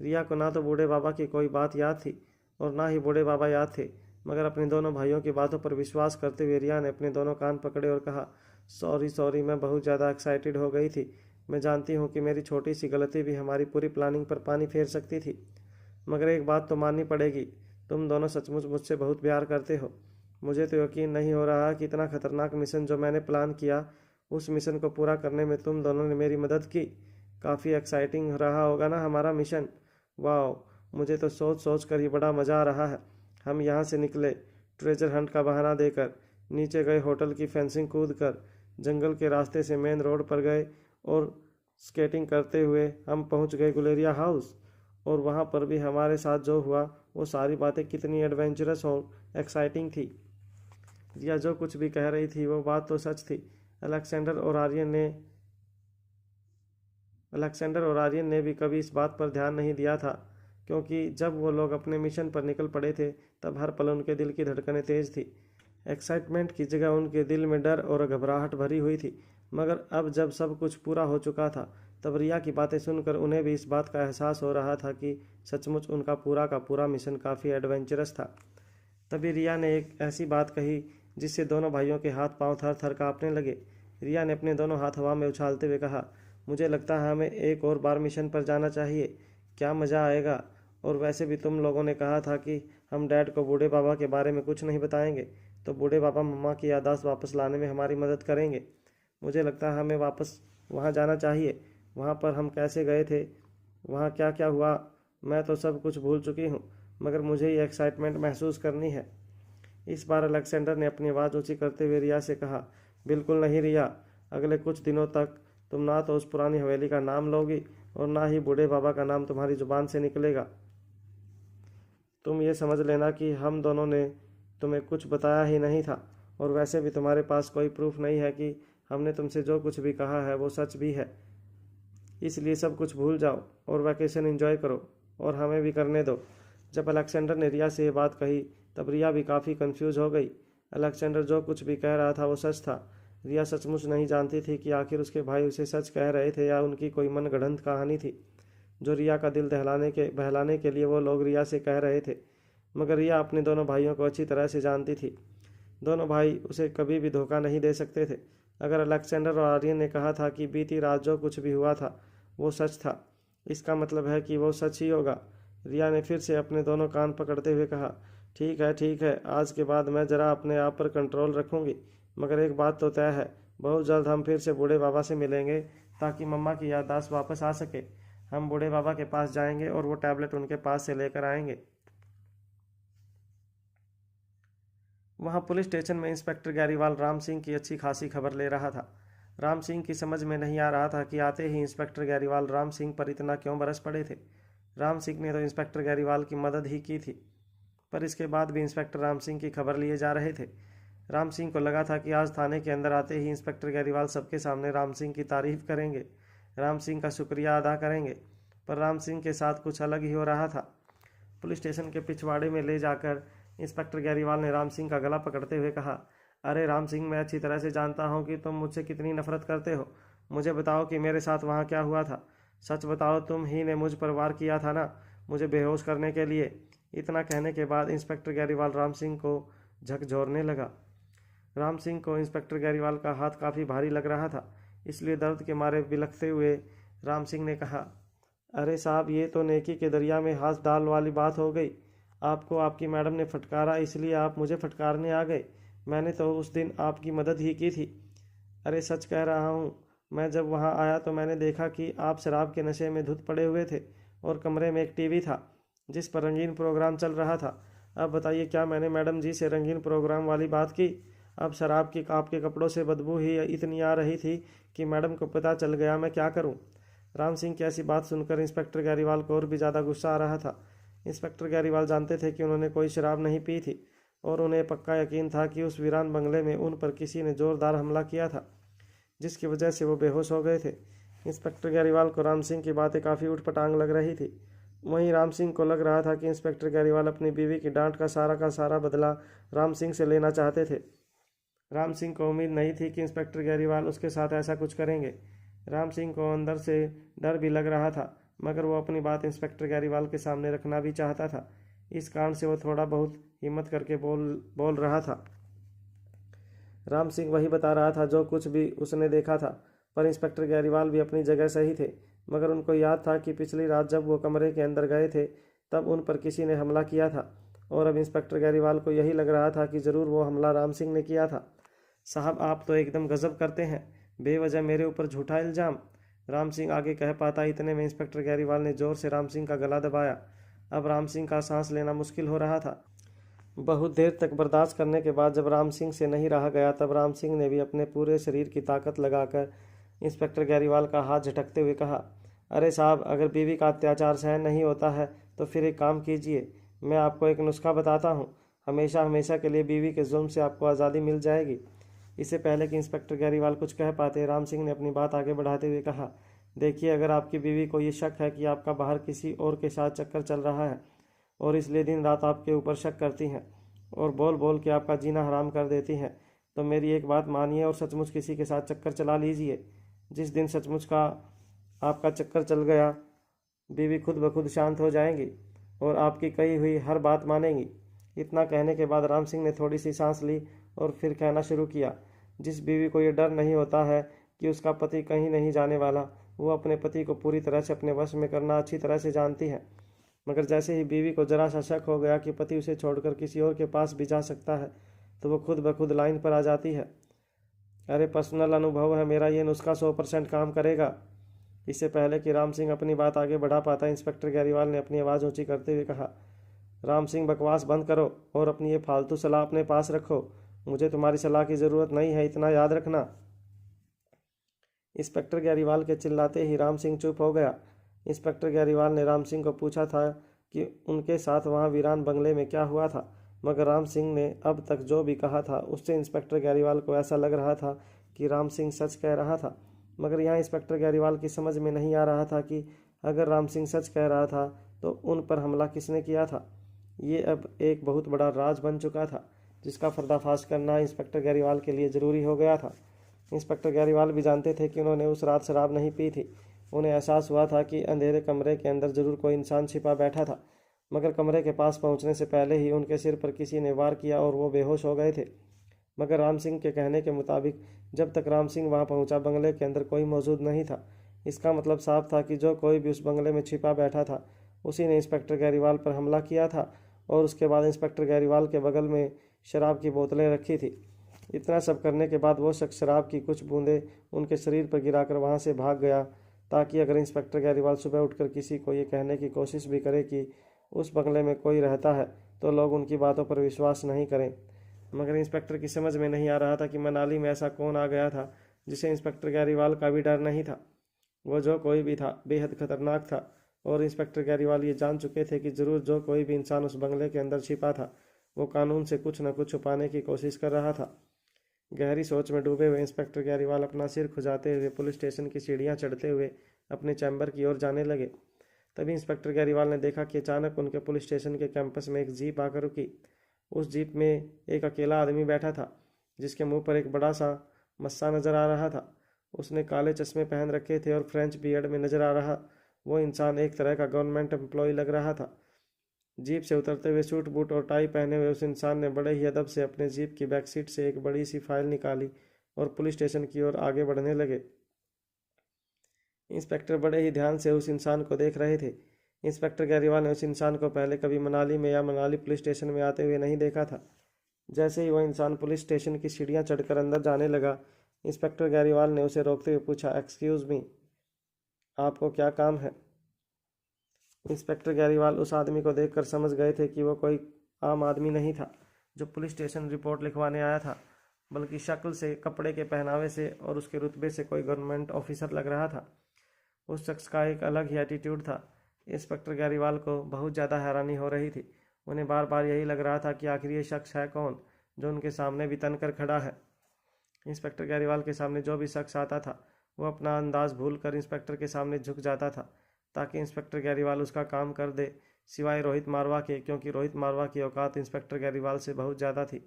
रिया को ना तो बूढ़े बाबा की कोई बात याद थी और ना ही बूढ़े बाबा याद थे, मगर अपने दोनों भाइयों की बातों पर विश्वास करते हुए रिया ने अपने दोनों कान पकड़े और कहा, सॉरी, मैं बहुत ज़्यादा एक्साइटेड हो गई थी। मैं जानती हूँ कि मेरी छोटी सी गलती भी हमारी पूरी प्लानिंग पर पानी फेर सकती थी, मगर एक बात तो माननी पड़ेगी, तुम दोनों सचमुच मुझसे बहुत प्यार करते हो। मुझे तो यकीन नहीं हो रहा कि इतना खतरनाक मिशन जो मैंने प्लान किया, उस मिशन को पूरा करने में तुम दोनों ने मेरी मदद की। काफ़ी एक्साइटिंग रहा होगा ना हमारा मिशन। वाह, मुझे तो सोच सोच कर ही बड़ा मज़ा आ रहा है। हम यहाँ से निकले, ट्रेजर हंट का बहाना देकर, नीचे गए, होटल की फेंसिंग कूद कर, जंगल के रास्ते से मेन रोड पर गए और स्केटिंग करते हुए हम पहुँच गए गुलेरिया हाउस। और वहाँ पर भी हमारे साथ जो हुआ वो सारी बातें कितनी एडवेंचरस और एक्साइटिंग थी। रिया जो कुछ भी कह रही थी वो बात तो सच थी। अलेक्जेंडर और आर्यन ने भी कभी इस बात पर ध्यान नहीं दिया था, क्योंकि जब वो लोग अपने मिशन पर निकल पड़े थे तब हर पल उनके दिल की धड़कनें तेज थी। एक्साइटमेंट की जगह उनके दिल में डर और घबराहट भरी हुई थी। मगर अब जब सब कुछ पूरा हो चुका था तब रिया की बातें सुनकर उन्हें भी इस बात का एहसास हो रहा था कि सचमुच उनका पूरा का पूरा मिशन काफ़ी एडवेंचरस था। तभी रिया ने एक ऐसी बात कही जिससे दोनों भाइयों के हाथ पांव थर थर कांपने लगे। रिया ने अपने दोनों हाथ हवा में उछालते हुए कहा, मुझे लगता है हमें एक और बार मिशन पर जाना चाहिए। क्या मज़ा आएगा। और वैसे भी तुम लोगों ने कहा था कि हम डैड को बूढ़े बाबा के बारे में कुछ नहीं बताएंगे, तो बूढ़े बाबा मम्मा की याददाश्त वापस लाने में हमारी मदद करेंगे। मुझे लगता है हमें वापस वहाँ जाना चाहिए। वहाँ पर हम कैसे गए थे, वहाँ क्या क्या हुआ, मैं तो सब कुछ भूल चुकी हूँ, मगर मुझे ये एक्साइटमेंट महसूस करनी है। इस बार अलेक्जेंडर ने अपनी आवाज़ ऊंची करते हुए रिया से कहा, बिल्कुल नहीं रिया, अगले कुछ दिनों तक तुम ना तो उस पुरानी हवेली का नाम लोगी और ना ही बूढ़े बाबा का नाम तुम्हारी जुबान से निकलेगा। तुम ये समझ लेना कि हम दोनों ने तुम्हें कुछ बताया ही नहीं था, और वैसे भी तुम्हारे पास कोई प्रूफ नहीं है कि हमने तुमसे जो कुछ भी कहा है वो सच भी है। इसलिए सब कुछ भूल जाओ और वैकेशन एंजॉय करो और हमें भी करने दो। जब अलेक्जेंडर ने रिया से ये बात कही तब रिया भी काफ़ी कंफ्यूज हो गई। अलेक्जेंडर जो कुछ भी कह रहा था वो सच था। रिया सचमुच नहीं जानती थी कि आखिर उसके भाई उसे सच कह रहे थे या उनकी कोई मनगढ़ंत कहानी थी जो रिया का दिल बहलाने के लिए वो लोग रिया से कह रहे थे। मगर रिया अपने दोनों भाइयों को अच्छी तरह से जानती थी। दोनों भाई उसे कभी भी धोखा नहीं दे सकते थे। अगर अलेक्जेंडर और आर्यन ने कहा था कि बीती रात जो कुछ भी हुआ था वो सच था, इसका मतलब है कि वो सच ही होगा। रिया ने फिर से अपने दोनों कान पकड़ते हुए कहा, ठीक है, आज के बाद मैं ज़रा अपने आप पर कंट्रोल रखूंगी, मगर एक बात तो तय है, बहुत जल्द हम फिर से बूढ़े बाबा से मिलेंगे ताकि मम्मा की याददाश्त वापस आ सके। हम बूढ़े बाबा के पास जाएंगे और वो टैबलेट उनके पास से लेकर आएंगे। वहाँ पुलिस स्टेशन में इंस्पेक्टर गैरीवाल राम सिंह की अच्छी खासी खबर ले रहा था। राम सिंह की समझ में नहीं आ रहा था कि आते ही इंस्पेक्टर गैरीवाल राम सिंह पर इतना क्यों बरस पड़े थे। राम सिंह ने तो इंस्पेक्टर गैरीवाल की मदद ही की थी, पर इसके बाद भी इंस्पेक्टर राम सिंह की खबर लिए जा रहे थे। राम सिंह को लगा था कि आज थाने के अंदर आते ही इंस्पेक्टर गैरीवाल सबके सामने राम सिंह की तारीफ करेंगे, राम सिंह का शुक्रिया अदा करेंगे, पर राम सिंह के साथ कुछ अलग ही हो रहा था। पुलिस स्टेशन के पिछवाड़े में ले जाकर इंस्पेक्टर गैरीवाल ने राम सिंह का गला पकड़ते हुए कहा, अरे राम सिंह, मैं अच्छी तरह से जानता हूँ कि तुम मुझसे कितनी नफरत करते हो। मुझे बताओ कि मेरे साथ वहाँ क्या हुआ था। सच बताओ, तुम ही ने मुझ पर वार किया था ना, मुझे बेहोश करने के लिए। इतना कहने के बाद इंस्पेक्टर गैरीवाल राम सिंह को झकझोरने लगा। राम सिंह को इंस्पेक्टर गैरीवाल का हाथ काफ़ी भारी लग रहा था। इसलिए दर्द के मारे बिलखते हुए राम सिंह ने कहा, अरे साहब, ये तो नेकी के दरिया में हाथ डाल वाली बात हो गई। आपको आपकी मैडम ने फटकारा, इसलिए आप मुझे फटकारने आ गए। मैंने तो उस दिन आपकी मदद ही की थी। अरे सच कह रहा हूँ, मैं जब वहाँ आया तो मैंने देखा कि आप शराब के नशे में धुत पड़े हुए थे और कमरे में एक टीवी था जिस पर रंगीन प्रोग्राम चल रहा था। अब बताइए, क्या मैंने मैडम जी से रंगीन प्रोग्राम वाली बात की? अब शराब की आपके कपड़ों से बदबू ही इतनी आ रही थी कि मैडम को पता चल गया। मैं क्या करूं? राम सिंह की ऐसी बात सुनकर इंस्पेक्टर गैरीवाल को और भी ज़्यादा गुस्सा आ रहा था। इंस्पेक्टर गैरीवाल जानते थे कि उन्होंने कोई शराब नहीं पी थी और उन्हें पक्का यकीन था कि उस वीरान बंगले में उन पर किसी ने जोरदार हमला किया था, जिसकी वजह से वो बेहोश हो गए थे। इंस्पेक्टर गैरीवाल को राम सिंह की बातें काफ़ी उठपटांग लग रही थी। वहीं राम सिंह को लग रहा था कि इंस्पेक्टर गैरीवाल अपनी बीवी की डांट का सारा बदला राम सिंह से लेना चाहते थे। राम सिंह को उम्मीद नहीं थी कि इंस्पेक्टर गैरीवाल उसके साथ ऐसा कुछ करेंगे। राम सिंह को अंदर से डर भी लग रहा था, मगर वो अपनी बात इंस्पेक्टर गैरीवाल के सामने रखना भी चाहता था। इस कारण से वो थोड़ा बहुत हिम्मत करके बोल रहा था। राम सिंह वही बता रहा था जो कुछ भी उसने देखा था, पर इंस्पेक्टर गैरीवाल भी अपनी जगह सही थे। मगर उनको याद था कि पिछली रात जब वो कमरे के अंदर गए थे तब उन पर किसी ने हमला किया था, और अब इंस्पेक्टर गैरीवाल को यही लग रहा था कि ज़रूर वो हमला राम सिंह ने किया था। साहब, आप तो एकदम गजब करते हैं, बेवजह मेरे ऊपर झूठा इल्ज़ाम। राम सिंह आगे कह पाता, इतने में इंस्पेक्टर गैरीवाल ने जोर से राम सिंह का गला दबाया। अब राम सिंह का सांस लेना मुश्किल हो रहा था। बहुत देर तक बर्दाश्त करने के बाद जब राम सिंह से नहीं रहा गया, तब राम सिंह ने भी अपने पूरे शरीर की ताकत लगाकर इंस्पेक्टर गैरीवाल का हाथ झटकते हुए कहा, अरे साहब, अगर बीवी का अत्याचार सहन नहीं होता है तो फिर एक काम कीजिए, मैं आपको एक नुस्खा बताता हूँ। हमेशा हमेशा के लिए बीवी के जुल्म से आपको आज़ादी मिल जाएगी। इससे पहले कि इंस्पेक्टर गैरीवाल कुछ कह पाते, राम सिंह ने अपनी बात आगे बढ़ाते हुए कहा, देखिए, अगर आपकी बीवी को ये शक है कि आपका बाहर किसी और के साथ चक्कर चल रहा है और इसलिए दिन रात आपके ऊपर शक करती हैं और बोल बोल के आपका जीना हराम कर देती हैं, तो मेरी एक बात मानिए और सचमुच किसी के साथ चक्कर चला लीजिए। जिस दिन सचमुच का आपका चक्कर चल गया, बीवी खुद ब खुद शांत हो जाएंगी और आपकी कही हुई हर बात मानेंगी। इतना कहने के बाद राम सिंह ने थोड़ी सी सांस ली और फिर कहना शुरू किया, जिस बीवी को ये डर नहीं होता है कि उसका पति कहीं नहीं जाने वाला, वो अपने पति को पूरी तरह से अपने वश में करना अच्छी तरह से जानती है। मगर जैसे ही बीवी को जरा सा शक हो गया कि पति उसे छोड़कर किसी और के पास भी जा सकता है, तो वो खुद ब खुद लाइन पर आ जाती है। अरे पर्सनल अनुभव है मेरा, ये नुस्खा 100% काम करेगा। इससे पहले कि राम सिंह अपनी बात आगे बढ़ा पाता, इंस्पेक्टर गैरीवाल ने अपनी आवाज़ ऊंची करते हुए कहा, राम सिंह, बकवास बंद करो और अपनी ये फालतू सलाह अपने पास रखो। मुझे तुम्हारी सलाह की ज़रूरत नहीं है, इतना याद रखना। इंस्पेक्टर गैरीवाल के चिल्लाते ही राम सिंह चुप हो गया। इंस्पेक्टर गैरीवाल ने राम सिंह को पूछा था कि उनके साथ वहाँ वीरान बंगले में क्या हुआ था, मगर राम सिंह ने अब तक जो भी कहा था उससे इंस्पेक्टर गैरीवाल को ऐसा लग रहा था कि राम सिंह सच कह रहा था। मगर यहाँ इंस्पेक्टर गैरीवाल की समझ में नहीं आ रहा था कि अगर राम सिंह सच कह रहा था तो उन पर हमला किसने किया था। ये अब एक बहुत बड़ा राज बन चुका था, जिसका पर्दाफाश करना इंस्पेक्टर गैरीवाल के लिए ज़रूरी हो गया था। इंस्पेक्टर गैरीवाल भी जानते थे कि उन्होंने उस रात शराब नहीं पी थी। उन्हें एहसास हुआ था कि अंधेरे कमरे के अंदर ज़रूर कोई इंसान छिपा बैठा था, मगर कमरे के पास पहुंचने से पहले ही उनके सिर पर किसी ने वार किया और वो बेहोश हो गए थे। मगर राम सिंह के कहने के मुताबिक जब तक राम सिंह वहां पहुंचा, बंगले के अंदर कोई मौजूद नहीं था। इसका मतलब साफ था कि जो कोई भी उस बंगले में छिपा बैठा था, उसी ने इंस्पेक्टर गैरीवाल पर हमला किया था और उसके बाद इंस्पेक्टर गैरीवाल के बगल में शराब की बोतलें रखी थी। इतना सब करने के बाद वो शख्स शराब की कुछ बूंदें उनके शरीर पर गिराकर वहां से भाग गया, ताकि अगर इंस्पेक्टर गैरीवाल सुबह उठकर किसी को ये कहने की कोशिश भी करे कि उस बंगले में कोई रहता है, तो लोग उनकी बातों पर विश्वास नहीं करें। मगर इंस्पेक्टर की समझ में नहीं आ रहा था कि मनाली में ऐसा कौन आ गया था जिसे इंस्पेक्टर गैरीवाल का भी डर नहीं था। वो जो कोई भी था बेहद खतरनाक था और इंस्पेक्टर गैरीवाल ये जान चुके थे कि जरूर जो कोई भी इंसान उस बंगले के अंदर छिपा था, वो कानून से कुछ न कुछ छुपाने की कोशिश कर रहा था। गहरी सोच में डूबे हुए इंस्पेक्टर गैरीवाल अपना सिर खुजाते हुए पुलिस स्टेशन की सीढ़ियां चढ़ते हुए अपने चैम्बर की ओर जाने लगे। तभी इंस्पेक्टर गैरीवाल ने देखा कि अचानक उनके पुलिस स्टेशन के कैंपस में एक जीप आकर रुकी। उस जीप में एक अकेला आदमी बैठा था, जिसके मुंह पर एक बड़ा सा मस्सा नजर आ रहा था। उसने काले चश्मे पहन रखे थे और फ्रेंच बियर्ड में नजर आ रहा वो इंसान एक तरह का गवर्नमेंट एम्प्लॉय लग रहा था। जीप से उतरते हुए सूट बूट और टाई पहने हुए उस इंसान ने बड़े ही अदब से अपने जीप की बैक सीट से एक बड़ी सी फाइल निकाली और पुलिस स्टेशन की ओर आगे बढ़ने लगे। इंस्पेक्टर बड़े ही ध्यान से उस इंसान को देख रहे थे। इंस्पेक्टर गैरीवाल ने उस इंसान को पहले कभी मनाली में या मनाली पुलिस स्टेशन में आते हुए नहीं देखा था। जैसे ही वह इंसान पुलिस स्टेशन की सीढ़ियां चढ़कर अंदर जाने लगा, इंस्पेक्टर गैरीवाल ने उसे रोकते हुए पूछा, एक्सक्यूज मी, आपको क्या काम है? इंस्पेक्टर गैरीवाल उस आदमी को देखकर समझ गए थे कि वो कोई आम आदमी नहीं था जो पुलिस स्टेशन रिपोर्ट लिखवाने आया था, बल्कि शक्ल से, कपड़े के पहनावे से और उसके रुतबे से कोई गवर्नमेंट ऑफिसर लग रहा था। उस शख्स का एक अलग ही एटीट्यूड था। इंस्पेक्टर गैरीवाल को बहुत ज़्यादा हैरानी हो रही थी। उन्हें बार बार यही लग रहा था कि आखिर ये शख्स है कौन जो उनके सामने भी तनकर खड़ा है। इंस्पेक्टर गैरीवाल के सामने जो भी शख्स आता था वो अपना अंदाज भूलकर इंस्पेक्टर के सामने झुक जाता था ताकि इंस्पेक्टर गैरीवाल उसका काम कर दे, सिवाय रोहित मारवा के, क्योंकि रोहित मारवा की औकात इंस्पेक्टर गैरीवाल से बहुत ज़्यादा थी।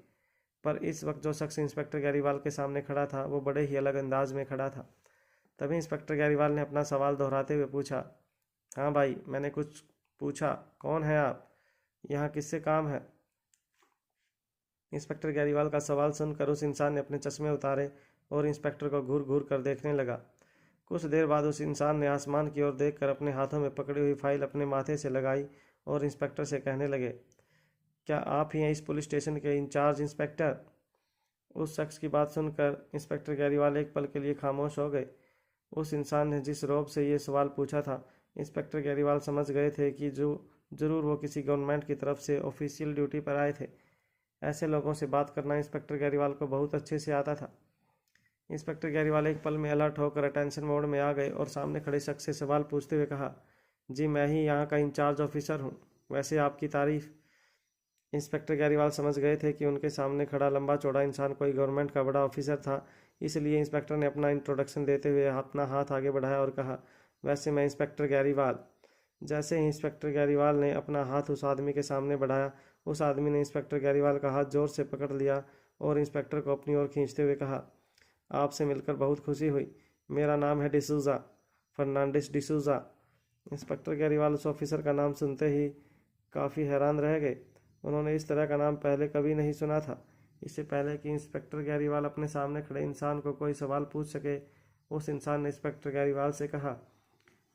पर इस वक्त जो शख्स इंस्पेक्टर गैरीवाल के सामने खड़ा था वो बड़े ही अलग अंदाज में खड़ा था। तभी इंस्पेक्टर गैरीवाल ने अपना सवाल दोहराते हुए पूछा, हाँ भाई, मैंने कुछ पूछा, कौन है आप? यहाँ किससे काम है? इंस्पेक्टर गैरीवाल का सवाल सुनकर उस इंसान ने अपने चश्मे उतारे और इंस्पेक्टर को घूर घूर कर देखने लगा। कुछ देर बाद उस इंसान ने आसमान की ओर देखकर अपने हाथों में पकड़ी हुई फाइल अपने माथे से लगाई और इंस्पेक्टर से कहने लगे, क्या आप ही हैं इस पुलिस स्टेशन के इंचार्ज इंस्पेक्टर? उस शख्स की बात सुनकर इंस्पेक्टर गैरीवाल एक पल के लिए खामोश हो गए। उस इंसान ने जिस रौब से ये सवाल पूछा था, इंस्पेक्टर गैरीवाल समझ गए थे कि जरूर वो किसी गवर्नमेंट की तरफ से ऑफिशियल ड्यूटी पर आए थे। ऐसे लोगों से बात करना इंस्पेक्टर गैरीवाल को बहुत अच्छे से आता था। इंस्पेक्टर गैरीवाल एक पल में अलर्ट होकर अटेंशन मोड में आ गए और सामने खड़े शख्स से सवाल पूछते हुए कहा, जी मैं ही यहाँ का इंचार्ज ऑफिसर हूँ, वैसे आपकी तारीफ। इंस्पेक्टर गैरीवाल समझ गए थे कि उनके सामने खड़ा लंबा चौड़ा इंसान कोई गवर्नमेंट का बड़ा ऑफिसर था, इसलिए इंस्पेक्टर ने अपना इंट्रोडक्शन देते हुए अपना हाथ आगे बढ़ाया और कहा, वैसे मैं इंस्पेक्टर गैरीवाल। जैसे ही इंस्पेक्टर गैरीवाल ने अपना हाथ उस आदमी के सामने बढ़ाया, उस आदमी ने इंस्पेक्टर गैरीवाल का हाथ जोर से पकड़ लिया और इंस्पेक्टर को अपनी ओर खींचते हुए कहा, आपसे मिलकर बहुत खुशी हुई, मेरा नाम है डिसूजा, फर्नांडिस डिसूजा। इंस्पेक्टर गैरीवाल उस ऑफिसर का नाम सुनते ही काफ़ी हैरान रह गए। उन्होंने इस तरह का नाम पहले कभी नहीं सुना था। इससे पहले कि इंस्पेक्टर गैरीवाल अपने सामने खड़े इंसान को कोई सवाल पूछ सके, उस इंसान ने इंस्पेक्टर गैरीवाल से कहा,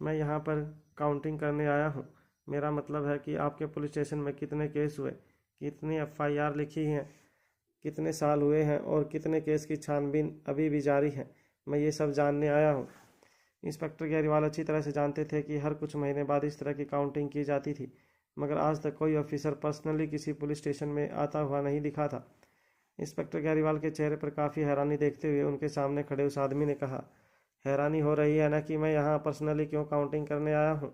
मैं यहाँ पर काउंटिंग करने आया हूँ। मेरा मतलब है कि आपके पुलिस स्टेशन में कितने केस हुए, कितनी एफआईआर लिखी हैं, कितने साल हुए हैं और कितने केस की छानबीन अभी भी जारी है, मैं ये सब जानने आया हूँ। इंस्पेक्टर गैरीवाल अच्छी तरह से जानते थे कि हर कुछ महीने बाद इस तरह की काउंटिंग की जाती थी, मगर आज तक कोई ऑफिसर पर्सनली किसी पुलिस स्टेशन में आता हुआ नहीं दिखा था। इंस्पेक्टर गैरीवाल के चेहरे पर काफ़ी हैरानी देखते हुए उनके सामने खड़े उस आदमी ने कहा, हैरानी हो रही है ना कि मैं यहाँ पर्सनली क्यों काउंटिंग करने आया हूँ,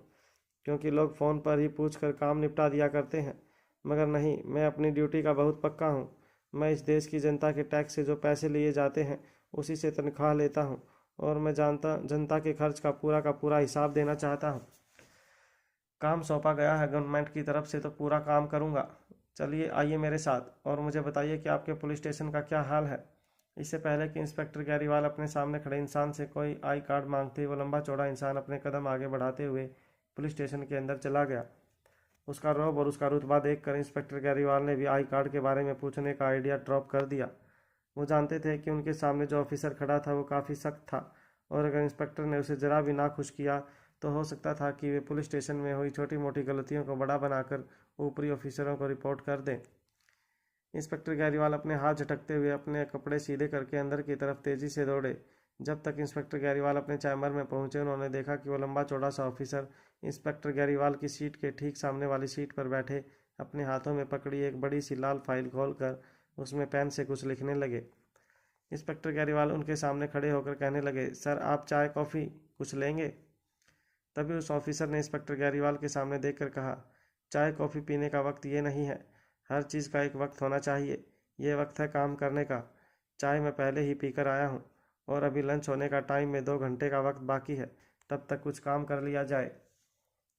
क्योंकि लोग फ़ोन पर ही पूछ कर काम निपटा दिया करते हैं, मगर नहीं, मैं अपनी ड्यूटी का बहुत पक्का हूँ। मैं इस देश की जनता के टैक्स से जो पैसे लिए जाते हैं उसी से तनख्वाह लेता हूँ और मैं जनता के खर्च का पूरा हिसाब देना चाहता हूँ। काम सौंपा गया है गवर्नमेंट की तरफ से तो पूरा काम करूँगा। चलिए आइए मेरे साथ और मुझे बताइए कि आपके पुलिस स्टेशन का क्या हाल है। इससे पहले कि इंस्पेक्टर गैरीवाल अपने सामने खड़े इंसान से कोई आई कार्ड मांगते, वो लंबा चौड़ा इंसान अपने कदम आगे बढ़ाते हुए पुलिस स्टेशन के अंदर चला गया। उसका रौब और उसका रुतबा देखकर इंस्पेक्टर गैरीवाल ने भी आई कार्ड के बारे में पूछने का आइडिया ड्रॉप कर दिया। वो जानते थे कि उनके सामने जो ऑफिसर खड़ा था वो काफ़ी सख्त था और अगर इंस्पेक्टर ने उसे ज़रा भी ना खुश किया तो हो सकता था कि वे पुलिस स्टेशन में हुई छोटी मोटी गलतियों को बड़ा बनाकर ऊपरी ऑफिसरों को रिपोर्ट कर दें। इंस्पेक्टर गैरीवाल अपने हाथ झटकते हुए अपने कपड़े सीधे करके अंदर की तरफ तेज़ी से दौड़े। जब तक इंस्पेक्टर गैरीवाल अपने चैम्बर में पहुंचे, उन्होंने देखा कि वो लंबा चौड़ा सा ऑफिसर इंस्पेक्टर गैरीवाल की सीट के ठीक सामने वाली सीट पर बैठे अपने हाथों में पकड़ी एक बड़ी सी लाल फाइल खोलकर उसमें पेन से कुछ लिखने लगे। इंस्पेक्टर गैरीवाल उनके सामने खड़े होकर कहने लगे, सर आप चाय कॉफ़ी कुछ लेंगे? तभी उस ऑफिसर ने इंस्पेक्टर गैरीवाल के सामने देखकर कहा, चाय कॉफ़ी पीने का वक्त ये नहीं है, हर चीज़ का एक वक्त होना चाहिए, ये वक्त है काम करने का। चाय मैं पहले ही पीकर आया हूँ और अभी लंच होने का टाइम में 2 घंटे का वक्त बाकी है, तब तक कुछ काम कर लिया जाए।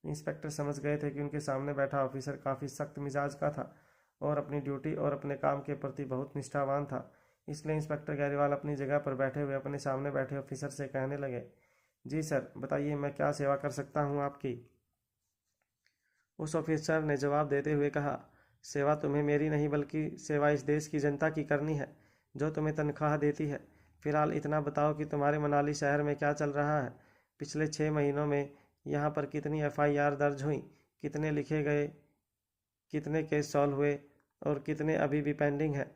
इंस्पेक्टर समझ गए थे कि उनके सामने बैठा ऑफिसर काफ़ी सख्त मिजाज का था और अपनी ड्यूटी और अपने काम के प्रति बहुत निष्ठावान था। इसलिए इंस्पेक्टर गैरीवाल अपनी जगह पर बैठे हुए अपने सामने बैठे ऑफिसर से कहने लगे, जी सर, बताइए मैं क्या सेवा कर सकता हूँ आपकी। उस ऑफिसर ने जवाब देते हुए कहा, सेवा तुम्हें मेरी नहीं बल्कि सेवा इस देश की जनता की करनी है जो तुम्हें तनख्वाह देती है। फिलहाल इतना बताओ कि तुम्हारे मनाली शहर में क्या चल रहा है। पिछले 6 महीनों में यहाँ पर कितनी FIR दर्ज हुई, कितने लिखे गए, कितने केस सॉल्व हुए और कितने अभी भी पेंडिंग है।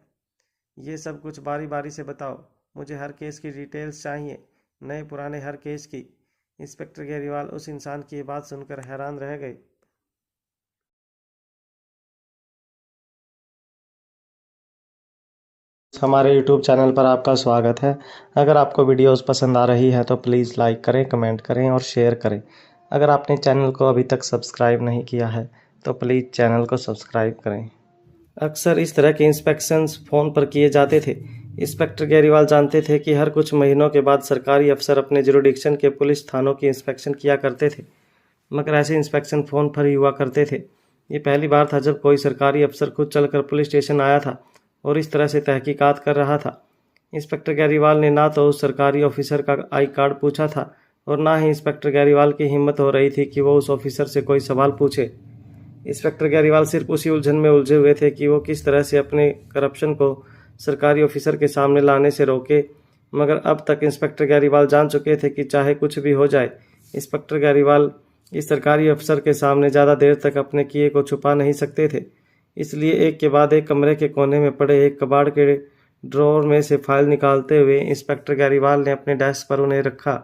ये सब कुछ बारी बारी से बताओ। मुझे हर केस की डिटेल्स चाहिए, नए पुराने हर केस की। इंस्पेक्टर केजरीवाल उस इंसान की ये बात सुनकर हैरान रह गए। हमारे YouTube चैनल पर आपका स्वागत है। अगर आपको वीडियोस पसंद आ रही है तो प्लीज़ लाइक करें, कमेंट करें और शेयर करें। अगर आपने चैनल को अभी तक सब्सक्राइब नहीं किया है तो प्लीज़ चैनल को सब्सक्राइब करें। अक्सर इस तरह के इंस्पेक्शंस फ़ोन पर किए जाते थे। इंस्पेक्टर केजरीवाल जानते थे कि हर कुछ महीनों के बाद सरकारी अफसर अपने जुरिडिक्शन के पुलिस थानों की इंस्पेक्शन किया करते थे, मगर ऐसे इंस्पेक्शन फ़ोन पर ही हुआ करते थे। ये पहली बार था जब कोई सरकारी अफसर खुद चलकर पुलिस स्टेशन आया था और इस तरह से तहकीकात कर रहा था। इंस्पेक्टर केजरीवाल ने ना तो उस सरकारी ऑफिसर का आई कार्ड पूछा था और ना ही इंस्पेक्टर केजरीवाल की हिम्मत हो रही थी कि वो उस ऑफिसर से कोई सवाल पूछे। इंस्पेक्टर केजरीवाल सिर्फ उसी उलझन में उलझे हुए थे कि वो किस तरह से अपने करप्शन को सरकारी ऑफिसर के सामने लाने से रोके, मगर अब तक इंस्पेक्टर केजरीवाल जान चुके थे कि चाहे कुछ भी हो जाए, इंस्पेक्टर केजरीवाल इस सरकारी अफसर के सामने ज़्यादा देर तक अपने किए को छुपा नहीं सकते थे। इसलिए एक के बाद एक कमरे के कोने में पड़े एक कबाड़ के ड्रॉअर में से फाइल निकालते हुए इंस्पेक्टर केजरीवाल ने अपने डेस्क पर उन्हें रखा।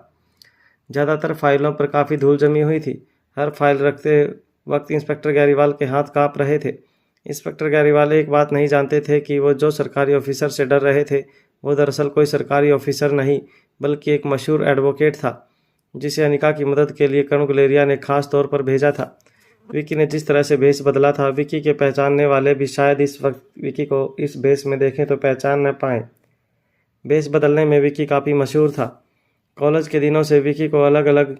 ज़्यादातर फाइलों पर काफ़ी धूल जमी हुई थी। हर फाइल रखते वक्त इंस्पेक्टर केजरीवाल के हाथ काँप रहे थे। इंस्पेक्टर केजरीवाल एक बात नहीं जानते थे कि वो जो सरकारी ऑफिसर से डर रहे थे वो दरअसल कोई सरकारी ऑफिसर नहीं बल्कि एक मशहूर एडवोकेट था, जिसे अनिका की मदद के लिए कर्ण गुलेरिया ने खास तौर पर भेजा था। विकी ने जिस तरह से भेष बदला था, विकी के पहचानने वाले भी शायद इस वक्त विकी को इस भेष में देखें तो पहचान न पाएं। भेष बदलने में विकी काफ़ी मशहूर था। कॉलेज के दिनों से विकी को अलग अलग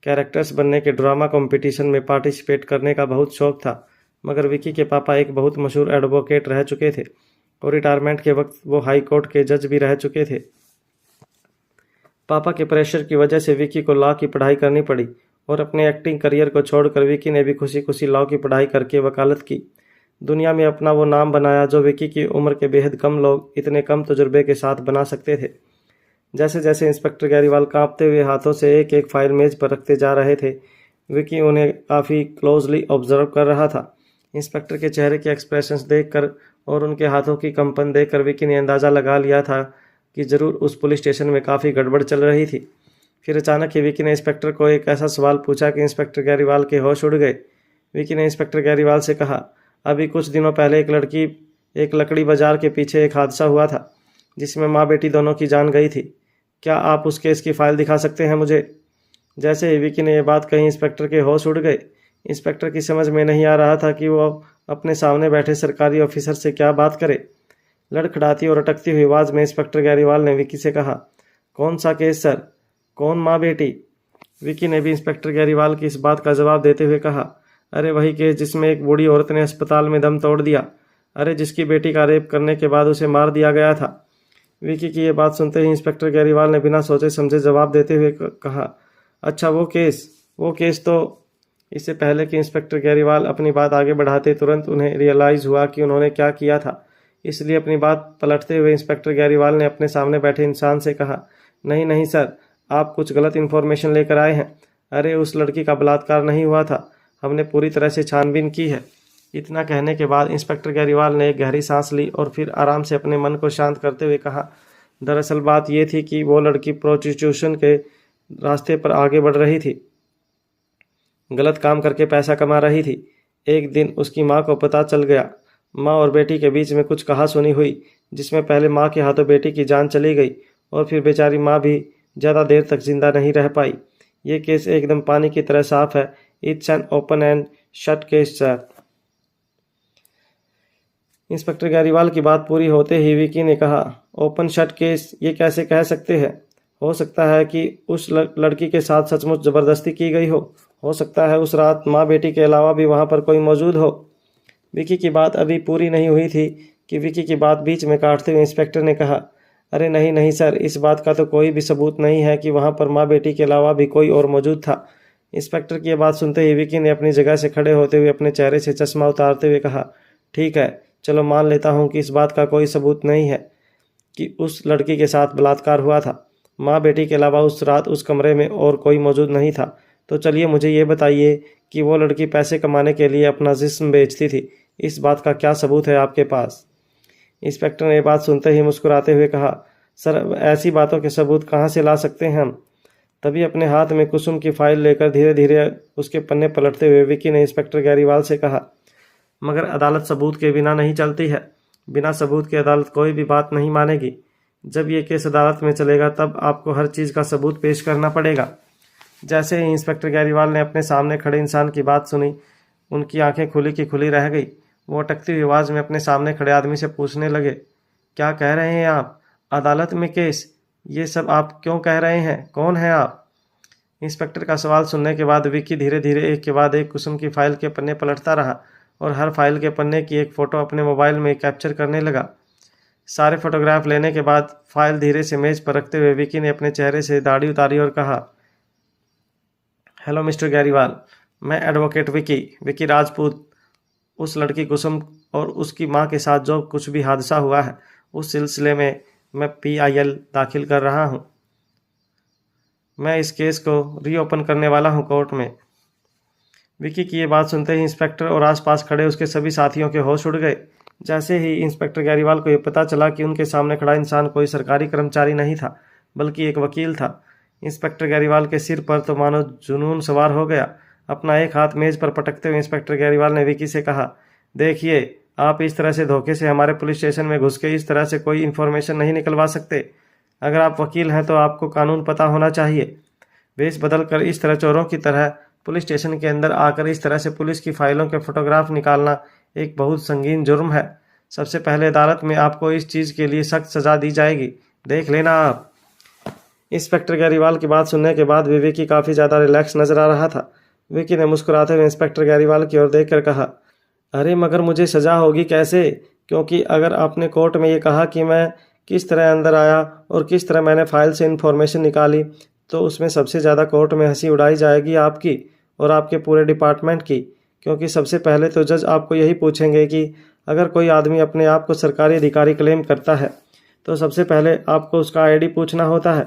कैरेक्टर्स बनने के ड्रामा कंपटीशन में पार्टिसिपेट करने का बहुत शौक था, मगर विकी के पापा एक बहुत मशहूर एडवोकेट रह चुके थे और रिटायरमेंट के वक्त वो हाई कोर्ट के जज भी रह चुके थे। पापा के प्रेशर की वजह से विकी को लॉ की पढ़ाई करनी पड़ी और अपने एक्टिंग करियर को छोड़कर विकी ने भी खुशी खुशी लॉ की पढ़ाई करके वकालत की। दुनिया में अपना वो नाम बनाया जो विकी की उम्र के बेहद कम लोग इतने कम तजुर्बे के साथ बना सकते थे। जैसे जैसे इंस्पेक्टर केजरीवाल कांपते हुए हाथों से एक एक फाइल मेज पर रखते जा रहे थे, विकी उन्हें काफ़ी क्लोजली ऑब्जर्व कर रहा था। इंस्पेक्टर के चेहरे के एक्सप्रेशंस देखकर और उनके हाथों की कंपन देखकर विकी ने अंदाज़ा लगा लिया था कि ज़रूर उस पुलिस स्टेशन में काफ़ी गड़बड़ चल रही थी। फिर अचानक ही विकी ने इंस्पेक्टर को एक ऐसा सवाल पूछा कि इंस्पेक्टर केजरीवाल के होश उड़ गए। विकी ने इंस्पेक्टर केजरीवाल से कहा, अभी कुछ दिनों पहले एक लकड़ी बाजार के पीछे एक हादसा हुआ था जिसमें माँ बेटी दोनों की जान गई थी। क्या आप उस केस की फाइल दिखा सकते हैं मुझे? जैसे ही विकी ने यह बात कही, इंस्पेक्टर के होश उड़ गए। इंस्पेक्टर की समझ में नहीं आ रहा था कि वो अपने सामने बैठे सरकारी ऑफिसर से क्या बात करे। लड़खड़ाती और अटकती हुई आवाज़ में इंस्पेक्टर केजरीवाल ने विकी से कहा, कौन सा केस सर? कौन माँ बेटी? विकी ने भी इंस्पेक्टर केजरीवाल की इस बात का जवाब देते हुए कहा, अरे वही केस जिसमें एक बूढ़ी औरत ने अस्पताल में दम तोड़ दिया। अरे जिसकी बेटी का रेप करने के बाद उसे मार दिया गया था। विकी की ये बात सुनते ही इंस्पेक्टर केजरीवाल ने बिना सोचे समझे जवाब देते हुए कहा, अच्छा वो केस तो। इससे पहले कि इंस्पेक्टर केजरीवाल अपनी बात आगे बढ़ाते तुरंत उन्हें रियलाइज़ हुआ कि उन्होंने क्या किया था। इसलिए अपनी बात पलटते हुए इंस्पेक्टर केजरीवाल ने अपने सामने बैठे इंसान से कहा, नहीं नहीं सर, आप कुछ गलत इन्फॉर्मेशन लेकर आए हैं। अरे उस लड़की का बलात्कार नहीं हुआ था, हमने पूरी तरह से छानबीन की है। इतना कहने के बाद इंस्पेक्टर केजरीवाल ने एक गहरी सांस ली और फिर आराम से अपने मन को शांत करते हुए कहा, दरअसल बात यह थी कि वो लड़की प्रोस्टिट्यूशन के रास्ते पर आगे बढ़ रही थी, गलत काम करके पैसा कमा रही थी। एक दिन उसकी माँ को पता चल गया। माँ और बेटी के बीच में कुछ कहा सुनी हुई जिसमें पहले माँ के हाथों बेटी की जान चली गई और फिर बेचारी माँ भी ज़्यादा देर तक जिंदा नहीं रह पाई। ये केस एकदम पानी की तरह साफ है। It's an open and shut case sir. Inspector Kejriwal की बात पूरी होते ही विकी ने कहा, ओपन शट केस ये कैसे कह सकते हैं? हो सकता है कि उस लड़की के साथ सचमुच ज़बरदस्ती की गई हो सकता है उस रात माँ बेटी के अलावा भी वहाँ पर कोई मौजूद हो। विकी की बात अभी पूरी नहीं हुई थी कि विकी की बात बीच में काटते हुए इंस्पेक्टर ने कहा, अरे नहीं नहीं सर, इस बात का तो कोई भी सबूत नहीं है कि वहाँ पर माँ बेटी के अलावा भी कोई और मौजूद था। इंस्पेक्टर की यह बात सुनते ही विकी ने अपनी जगह से खड़े होते हुए अपने चेहरे से चश्मा उतारते हुए कहा, ठीक है, चलो मान लेता हूँ कि इस बात का कोई सबूत नहीं है कि उस लड़की के साथ बलात्कार हुआ था, माँ बेटी के अलावा उस रात उस कमरे में और कोई मौजूद नहीं था। तो चलिए मुझे ये बताइए कि वो लड़की पैसे कमाने के लिए अपना जिस्म बेचती थी। इस बात का क्या सबूत है आपके पास? इंस्पेक्टर ने बात सुनते ही मुस्कुराते हुए कहा, सर ऐसी बातों के सबूत कहाँ से ला सकते हैं हम? तभी अपने हाथ में कुसुम की फाइल लेकर धीरे धीरे उसके पन्ने पलटते हुए विकी ने इंस्पेक्टर गैरीवाल से कहा, मगर अदालत सबूत के बिना नहीं चलती है। बिना सबूत के अदालत कोई भी बात नहीं मानेगी। जब ये केस अदालत में चलेगा तब आपको हर चीज़ का सबूत पेश करना पड़ेगा। जैसे ही इंस्पेक्टर गैरीवाल ने अपने सामने खड़े इंसान की बात सुनी, उनकी आंखें खुली की खुली रह गई। वो अटकती हुई आवाज़ में अपने सामने खड़े आदमी से पूछने लगे, क्या कह रहे हैं आप? अदालत में केस? ये सब आप क्यों कह रहे हैं? कौन है आप? इंस्पेक्टर का सवाल सुनने के बाद विक्की धीरे धीरे एक के बाद एक कुसुम की फाइल के पन्ने पलटता रहा और हर फाइल के पन्ने की एक फ़ोटो अपने मोबाइल में कैप्चर करने लगा। सारे फोटोग्राफ लेने के बाद फाइल धीरे से मेज पर रखते हुए विक्की ने अपने चेहरे से दाढ़ी उतारी और कहा, हेलो मिस्टर गैरीवाल, मैं एडवोकेट विकी राजपूत। उस लड़की कुसुम और उसकी माँ के साथ जो कुछ भी हादसा हुआ है उस सिलसिले में मैं PIL दाखिल कर रहा हूँ। मैं इस केस को रीओपन करने वाला हूँ कोर्ट में। विकी की ये बात सुनते ही इंस्पेक्टर और आसपास खड़े उसके सभी साथियों के होश उड़ गए। जैसे ही इंस्पेक्टर गैरीवाल को ये पता चला कि उनके सामने खड़ा इंसान कोई सरकारी कर्मचारी नहीं था बल्कि एक वकील था, इंस्पेक्टर गैरीवाल के सिर पर तो मानो जुनून सवार हो गया। अपना एक हाथ मेज पर पटकते हुए इंस्पेक्टर गैरीवाल ने विकी से कहा, देखिए आप इस तरह से धोखे से हमारे पुलिस स्टेशन में घुस के इस तरह से कोई इन्फॉर्मेशन नहीं निकलवा सकते। अगर आप वकील हैं तो आपको कानून पता होना चाहिए। वेश बदल कर इस तरह चोरों की तरह पुलिस स्टेशन के अंदर आकर इस तरह से पुलिस की फाइलों के फोटोग्राफ निकालना एक बहुत संगीन जुर्म है। सबसे पहले अदालत में आपको इस चीज़ के लिए सख्त सज़ा दी जाएगी, देख लेना आप। इंस्पेक्टर गैरीवाल की बात सुनने के बाद भी विकी काफ़ी ज़्यादा रिलैक्स नजर आ रहा था। विकी ने मुस्कुराते हुए इंस्पेक्टर गैरीवाल की ओर देखकर कहा, अरे मगर मुझे सज़ा होगी कैसे? क्योंकि अगर आपने कोर्ट में ये कहा कि मैं किस तरह अंदर आया और किस तरह मैंने फाइल से इन्फॉर्मेशन निकाली, तो उसमें सबसे ज़्यादा कोर्ट में हंसी उड़ाई जाएगी आपकी और आपके पूरे डिपार्टमेंट की। क्योंकि सबसे पहले तो जज आपको यही पूछेंगे कि अगर कोई आदमी अपने आप को सरकारी अधिकारी क्लेम करता है तो सबसे पहले आपको उसका ID पूछना होता है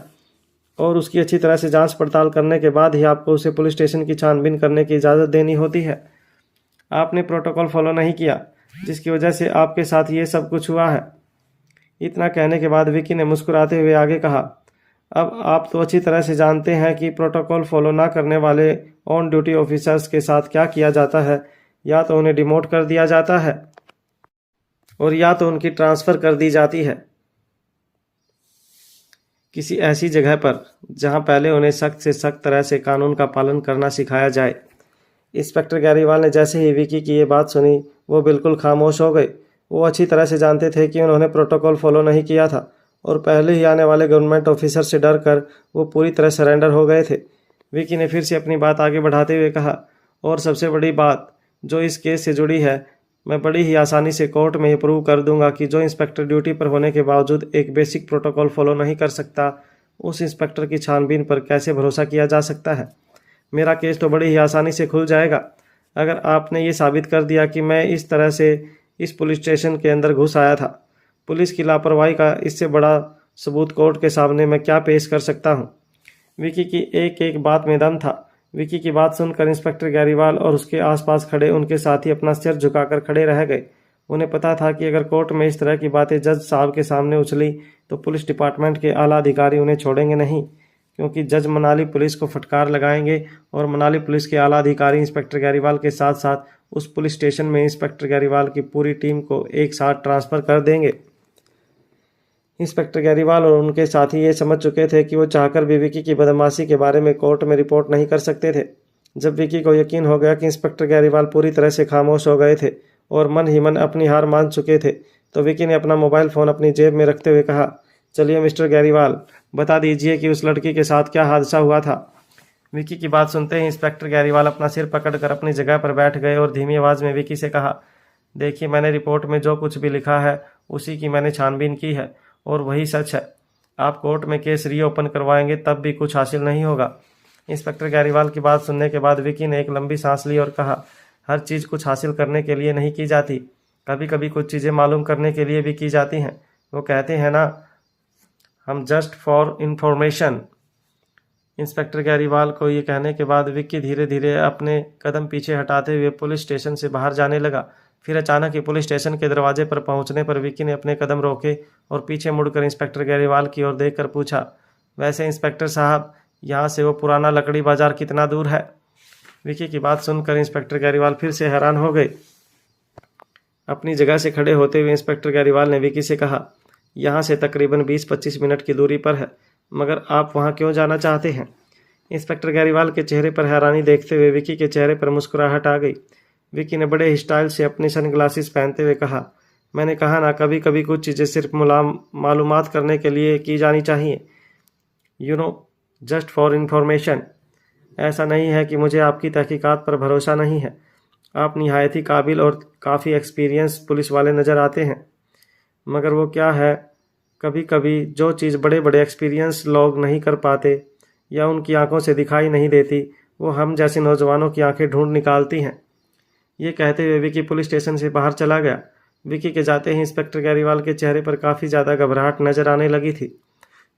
और उसकी अच्छी तरह से जांच पड़ताल करने के बाद ही आपको उसे पुलिस स्टेशन की छानबीन करने की इजाज़त देनी होती है। आपने प्रोटोकॉल फॉलो नहीं किया, जिसकी वजह से आपके साथ ये सब कुछ हुआ है। इतना कहने के बाद विकी ने मुस्कुराते हुए आगे कहा, अब आप तो अच्छी तरह से जानते हैं कि प्रोटोकॉल फॉलो ना करने वाले ऑन ड्यूटी ऑफिसर्स के साथ क्या किया जाता है। या तो उन्हें डिमोट कर दिया जाता है और या तो उनकी ट्रांसफ़र कर दी जाती है किसी ऐसी जगह पर जहां पहले उन्हें सख्त से सख्त तरह से कानून का पालन करना सिखाया जाए। इंस्पेक्टर गैरीवाल ने जैसे ही विकी की ये बात सुनी वो बिल्कुल खामोश हो गए। वो अच्छी तरह से जानते थे कि उन्होंने प्रोटोकॉल फॉलो नहीं किया था और पहले ही आने वाले गवर्नमेंट ऑफिसर से डर कर वो पूरी तरह सरेंडर हो गए थे। विकी ने फिर से अपनी बात आगे बढ़ाते हुए कहा, और सबसे बड़ी बात जो इस केस से जुड़ी है, मैं बड़ी ही आसानी से कोर्ट में ये प्रूव कर दूंगा कि जो इंस्पेक्टर ड्यूटी पर होने के बावजूद एक बेसिक प्रोटोकॉल फॉलो नहीं कर सकता, उस इंस्पेक्टर की छानबीन पर कैसे भरोसा किया जा सकता है। मेरा केस तो बड़ी ही आसानी से खुल जाएगा अगर आपने ये साबित कर दिया कि मैं इस तरह से इस पुलिस स्टेशन के अंदर घुस आया था। पुलिस की लापरवाही का इससे बड़ा सबूत कोर्ट के सामने मैं क्या पेश कर सकता हूँ। विकी की एक एक बात में दम था। विकी की बात सुनकर इंस्पेक्टर गैरीवाल और उसके आसपास खड़े उनके साथी अपना सिर झुकाकर खड़े रह गए। उन्हें पता था कि अगर कोर्ट में इस तरह की बातें जज साहब के सामने उछली तो पुलिस डिपार्टमेंट के आला अधिकारी उन्हें छोड़ेंगे नहीं, क्योंकि जज मनाली पुलिस को फटकार लगाएंगे और मनाली पुलिस के आला अधिकारी इंस्पेक्टर गैरीवाल के साथ साथ उस पुलिस स्टेशन में इंस्पेक्टर गैरीवाल की पूरी टीम को एक साथ ट्रांसफ़र कर देंगे। इंस्पेक्टर गैरीवाल और उनके साथी ये समझ चुके थे कि वो चाहकर भी विकी की बदमाशी के बारे में कोर्ट में रिपोर्ट नहीं कर सकते थे। जब विकी को यकीन हो गया कि इंस्पेक्टर गैरीवाल पूरी तरह से खामोश हो गए थे और मन ही मन अपनी हार मान चुके थे, तो विकी ने अपना मोबाइल फ़ोन अपनी जेब में रखते हुए कहा, चलिए मिस्टर गैरीवाल, बता दीजिए कि उस लड़की के साथ क्या हादसा हुआ था। विकी की बात सुनते ही इंस्पेक्टर गैरीवाल अपना सिर पकड़कर अपनी जगह पर बैठ गए और धीमी आवाज़ में विकी से कहा, देखिए मैंने रिपोर्ट में जो कुछ भी लिखा है उसी की मैंने छानबीन की है और वही सच है। आप कोर्ट में केस रीओपन करवाएंगे तब भी कुछ हासिल नहीं होगा। इंस्पेक्टर गैरीवाल की बात सुनने के बाद विकी ने एक लंबी सांस ली और कहा, हर चीज़ कुछ हासिल करने के लिए नहीं की जाती, कभी कभी कुछ चीज़ें मालूम करने के लिए भी की जाती हैं। वो कहते हैं ना, हम जस्ट फॉर इंफॉर्मेशन। इंस्पेक्टर गैरीवाल को ये कहने के बाद विक्की धीरे धीरे अपने कदम पीछे हटाते हुए पुलिस स्टेशन से बाहर जाने लगा। फिर अचानक ही पुलिस स्टेशन के दरवाजे पर पहुंचने पर विक्की ने अपने कदम रोके और पीछे मुड़कर इंस्पेक्टर गैरीवाल की ओर देखकर पूछा, वैसे इंस्पेक्टर साहब, यहाँ से वो पुराना लकड़ी बाजार कितना दूर है? विक्की की बात सुनकर इंस्पेक्टर गैरीवाल फिर से हैरान हो गए। अपनी जगह से खड़े होते हुए इंस्पेक्टर गैरीवाल ने विक्की से कहा, यहाँ से तकरीबन 20-25 मिनट की दूरी पर है, मगर आप वहाँ क्यों जाना चाहते हैं? इंस्पेक्टर गैरीवाल के चेहरे पर हैरानी देखते हुए विक्की के चेहरे पर मुस्कुराहट आ गई। विक्की ने बड़े स्टाइल से अपनी सनग्लासेस पहनते हुए कहा, मैंने कहा ना, कभी कभी कुछ चीज़ें सिर्फ मालूमात करने के लिए की जानी चाहिए, जस्ट फॉर इंफॉर्मेशन। ऐसा नहीं है कि मुझे आपकी तहकीकात पर भरोसा नहीं है। आप निहायत ही काबिल और काफ़ी एक्सपीरियंस पुलिस वाले नज़र आते हैं, मगर वो क्या है, कभी कभी जो चीज़ बड़े बड़े एक्सपीरियंस लोग नहीं कर पाते या उनकी आंखों से दिखाई नहीं देती, वो हम जैसे नौजवानों की आंखें ढूंढ निकालती हैं। ये कहते हुए विक्की पुलिस स्टेशन से बाहर चला गया। विक्की के जाते ही इंस्पेक्टर गैरीवाल के चेहरे पर काफ़ी ज़्यादा घबराहट नजर आने लगी थी।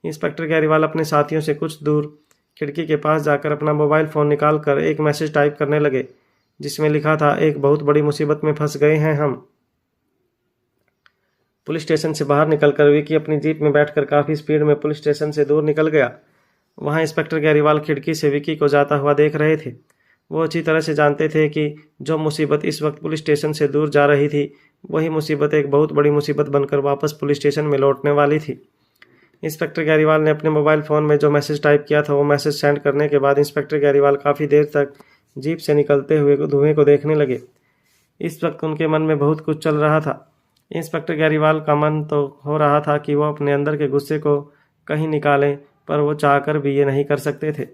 इंस्पेक्टर गैरीवाल अपने साथियों से कुछ दूर खिड़की के पास जाकर अपना मोबाइल फ़ोन निकाल कर एक मैसेज टाइप करने लगे, जिसमें लिखा था, एक बहुत बड़ी मुसीबत में फंस गए हैं हम। पुलिस स्टेशन से बाहर निकलकर विक्की अपनी जीप में बैठकर काफ़ी स्पीड में पुलिस स्टेशन से दूर निकल गया। वहाँ इंस्पेक्टर गैरीवाल खिड़की से विक्की को जाता हुआ देख रहे थे। वो अच्छी तरह से जानते थे कि जो मुसीबत इस वक्त पुलिस स्टेशन से दूर जा रही थी, वही मुसीबत एक बहुत बड़ी मुसीबत बनकर वापस पुलिस स्टेशन में लौटने वाली थी। इंस्पेक्टर गैरीवाल ने अपने मोबाइल फ़ोन में जो मैसेज टाइप किया था, वो मैसेज सेंड करने के बाद इंस्पेक्टर गैरीवाल काफ़ी देर तक जीप से निकलते हुए धुएं को देखने लगे। इस वक्त उनके मन में बहुत कुछ चल रहा था। इंस्पेक्टर गैरीवाल का मन तो हो रहा था कि वो अपने अंदर के गुस्से को कहीं निकालें, पर वो चाहकर भी ये नहीं कर सकते थे।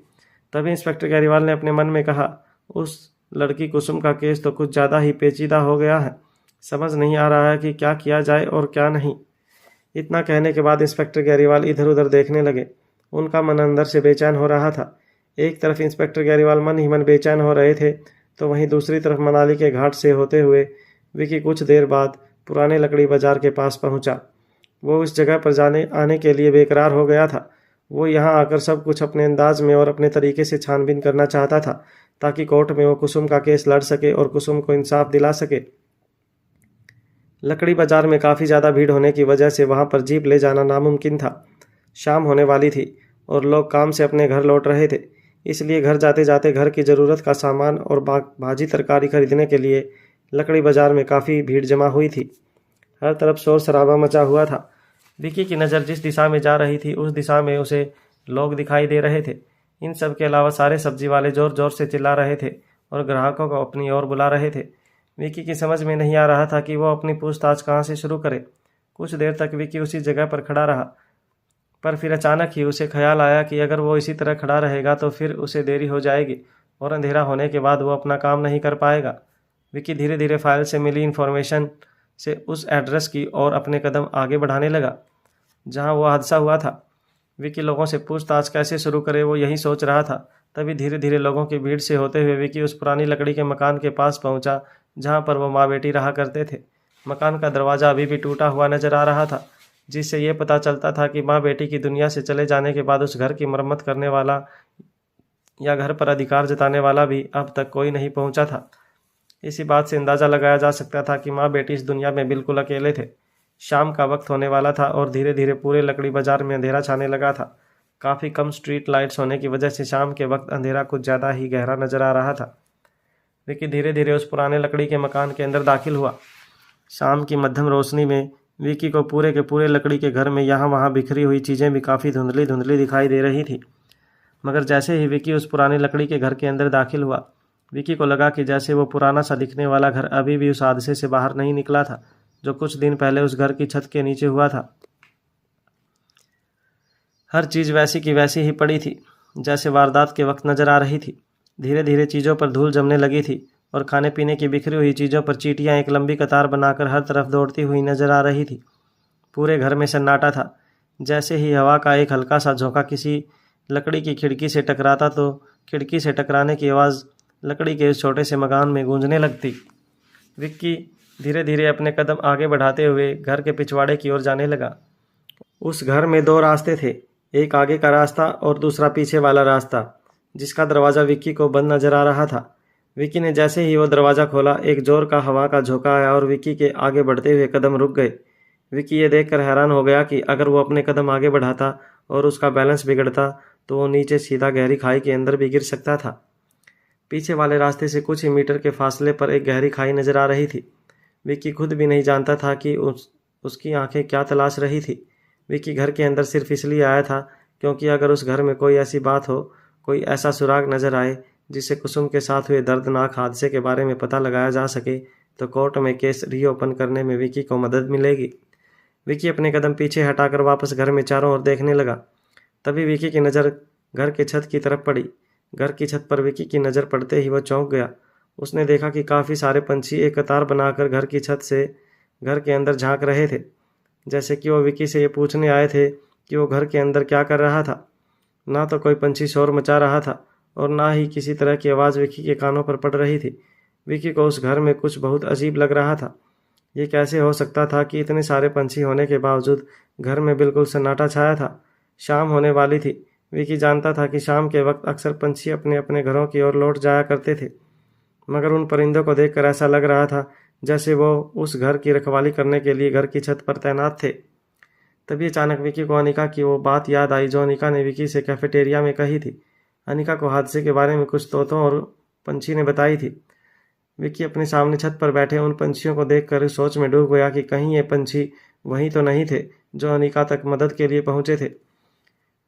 तभी इंस्पेक्टर गैरीवाल ने अपने मन में कहा, उस लड़की कुसुम का केस तो कुछ ज़्यादा ही पेचीदा हो गया है, समझ नहीं आ रहा है कि क्या किया जाए और क्या नहीं। इतना कहने के बाद इंस्पेक्टर गैरीवाल इधर उधर देखने लगे। उनका मन अंदर से बेचैन हो रहा था। एक तरफ इंस्पेक्टर गैरीवाल मन ही मन बेचैन हो रहे थे, तो वहीं दूसरी तरफ मनाली के घाट से होते हुए विक्की कुछ देर बाद पुराने लकड़ी बाजार के पास पहुंचा। वो उस जगह पर जाने आने के लिए बेकरार हो गया था। वो यहाँ आकर सब कुछ अपने अंदाज में और अपने तरीके से छानबीन करना चाहता था, ताकि कोर्ट में वो कुसुम का केस लड़ सके और कुसुम को इंसाफ दिला सके। लकड़ी बाजार में काफ़ी ज़्यादा भीड़ होने की वजह से वहाँ पर जीप ले जाना नामुमकिन था। शाम होने वाली थी और लोग काम से अपने घर लौट रहे थे, इसलिए घर जाते जाते घर की ज़रूरत का सामान और भाजी तरकारी खरीदने के लिए लकड़ी बाजार में काफ़ी भीड़ जमा हुई थी। हर तरफ शोर शराबा मचा हुआ था। विक्की की नज़र जिस दिशा में जा रही थी, उस दिशा में उसे लोग दिखाई दे रहे थे। इन सब के अलावा सारे सब्जी वाले ज़ोर ज़ोर से चिल्ला रहे थे और ग्राहकों को अपनी ओर बुला रहे थे। विक्की की समझ में नहीं आ रहा था कि वो अपनी पूछताछ कहाँ से शुरू करे। कुछ देर तक विक्की उसी जगह पर खड़ा रहा, पर फिर अचानक ही उसे ख्याल आया कि अगर वो इसी तरह खड़ा रहेगा तो फिर उसे देरी हो जाएगी और अंधेरा होने के बाद वो अपना काम नहीं कर पाएगा। विक्की धीरे धीरे फाइल से मिली इन्फॉर्मेशन से उस एड्रेस की ओर अपने कदम आगे बढ़ाने लगा जहां वो हादसा हुआ था। विक्की लोगों से पूछताछ कैसे शुरू करे, वो यही सोच रहा था। तभी धीरे धीरे लोगों की भीड़ से होते हुए विक्की उस पुरानी लकड़ी के मकान के पास पहुंचा जहां पर वो माँ बेटी रहा करते थे। मकान का दरवाज़ा अभी भी टूटा हुआ नजर आ रहा था, जिससे ये पता चलता था कि माँ बेटी की दुनिया से चले जाने के बाद उस घर की मरम्मत करने वाला या घर पर अधिकार जताने वाला भी अब तक कोई नहीं पहुंचा था। इसी बात से अंदाज़ा लगाया जा सकता था कि माँ बेटी इस दुनिया में बिल्कुल अकेले थे। शाम का वक्त होने वाला था और धीरे धीरे पूरे लकड़ी बाजार में अंधेरा छाने लगा था। काफ़ी कम स्ट्रीट लाइट्स होने की वजह से शाम के वक्त अंधेरा कुछ ज़्यादा ही गहरा नजर आ रहा था। विक्की धीरे धीरे उस पुराने लकड़ी के मकान के अंदर दाखिल हुआ। शाम की मध्यम रोशनी में विक्की को पूरे के पूरे लकड़ी के घर में यहाँ वहाँ बिखरी हुई चीज़ें भी काफ़ी धुंधली धुंधली दिखाई दे रही थी। मगर जैसे ही विक्की उस पुराने लकड़ी के घर के अंदर दाखिल हुआ, विक्की को लगा कि जैसे वो पुराना सा दिखने वाला घर अभी भी उस हादसे से बाहर नहीं निकला था जो कुछ दिन पहले उस घर की छत के नीचे हुआ था। हर चीज़ वैसी की वैसी ही पड़ी थी जैसे वारदात के वक्त नजर आ रही थी। धीरे धीरे चीज़ों पर धूल जमने लगी थी और खाने पीने की बिखरी हुई चीज़ों पर चींटियाँ एक लंबी कतार बनाकर हर तरफ दौड़ती हुई नजर आ रही थी। पूरे घर में सन्नाटा था। जैसे ही हवा का एक हल्का सा झोंका किसी लकड़ी की खिड़की से टकराता तो खिड़की से टकराने की आवाज़ लकड़ी के उस छोटे से मकान में गूंजने लगती। विक्की धीरे धीरे अपने कदम आगे बढ़ाते हुए घर के पिछवाड़े की ओर जाने लगा। उस घर में दो रास्ते थे, एक आगे का रास्ता और दूसरा पीछे वाला रास्ता, जिसका दरवाज़ा विक्की को बंद नजर आ रहा था। विक्की ने जैसे ही वो दरवाज़ा खोला, एक जोर का हवा का झोंका आया और विक्की के आगे बढ़ते हुए कदम रुक गए। विक्की ये देखकर हैरान हो गया कि अगर वो अपने कदम आगे बढ़ाता और उसका बैलेंस बिगड़ता तो वो नीचे सीधा गहरी खाई के अंदर भी गिर सकता था। पीछे वाले रास्ते से कुछ ही मीटर के फासले पर एक गहरी खाई नजर आ रही थी। विक्की खुद भी नहीं जानता था कि उसकी आंखें क्या तलाश रही थी। विक्की घर के अंदर सिर्फ इसलिए आया था क्योंकि अगर उस घर में कोई ऐसी बात हो, कोई ऐसा सुराग नजर आए जिससे कुसुम के साथ हुए दर्दनाक हादसे के बारे में पता लगाया जा सके, तो कोर्ट में केस रीओपन करने में विक्की को मदद मिलेगी। विक्की अपने कदम पीछे हटाकर वापस घर में चारों ओर देखने लगा। तभी विक्की की नज़र घर की छत की तरफ पड़ी। घर की छत पर विक्की की नज़र पड़ते ही वह चौंक गया। उसने देखा कि काफ़ी सारे पंछी एक कतार बनाकर घर की छत से घर के अंदर झांक रहे थे, जैसे कि वो विक्की से ये पूछने आए थे कि वो घर के अंदर क्या कर रहा था। ना तो कोई पंछी शोर मचा रहा था और ना ही किसी तरह की आवाज़ विक्की के कानों पर पड़ रही थी। विक्की को उस घर में कुछ बहुत अजीब लग रहा था। ये कैसे हो सकता था कि इतने सारे पंछी होने के बावजूद घर में बिल्कुल सन्नाटा छाया था। शाम होने वाली थी। विक्की जानता था कि शाम के वक्त अक्सर पंछी अपने अपने घरों की ओर लौट जाया करते थे, मगर उन परिंदों को देखकर ऐसा लग रहा था जैसे वो उस घर की रखवाली करने के लिए घर की छत पर तैनात थे। तभी अचानक विक्की को अनिका की वो बात याद आई जो अनिका ने विक्की से कैफेटेरिया में कही थी। अनिका को हादसे के बारे में कुछ तोतों और पंछी ने बताई थी। विक्की अपने सामने छत पर बैठे उन पंछियों को देखकर सोच में डूब गया कि कहीं ये पंछी वही तो नहीं थे जो अनिका तक मदद के लिए पहुंचे थे।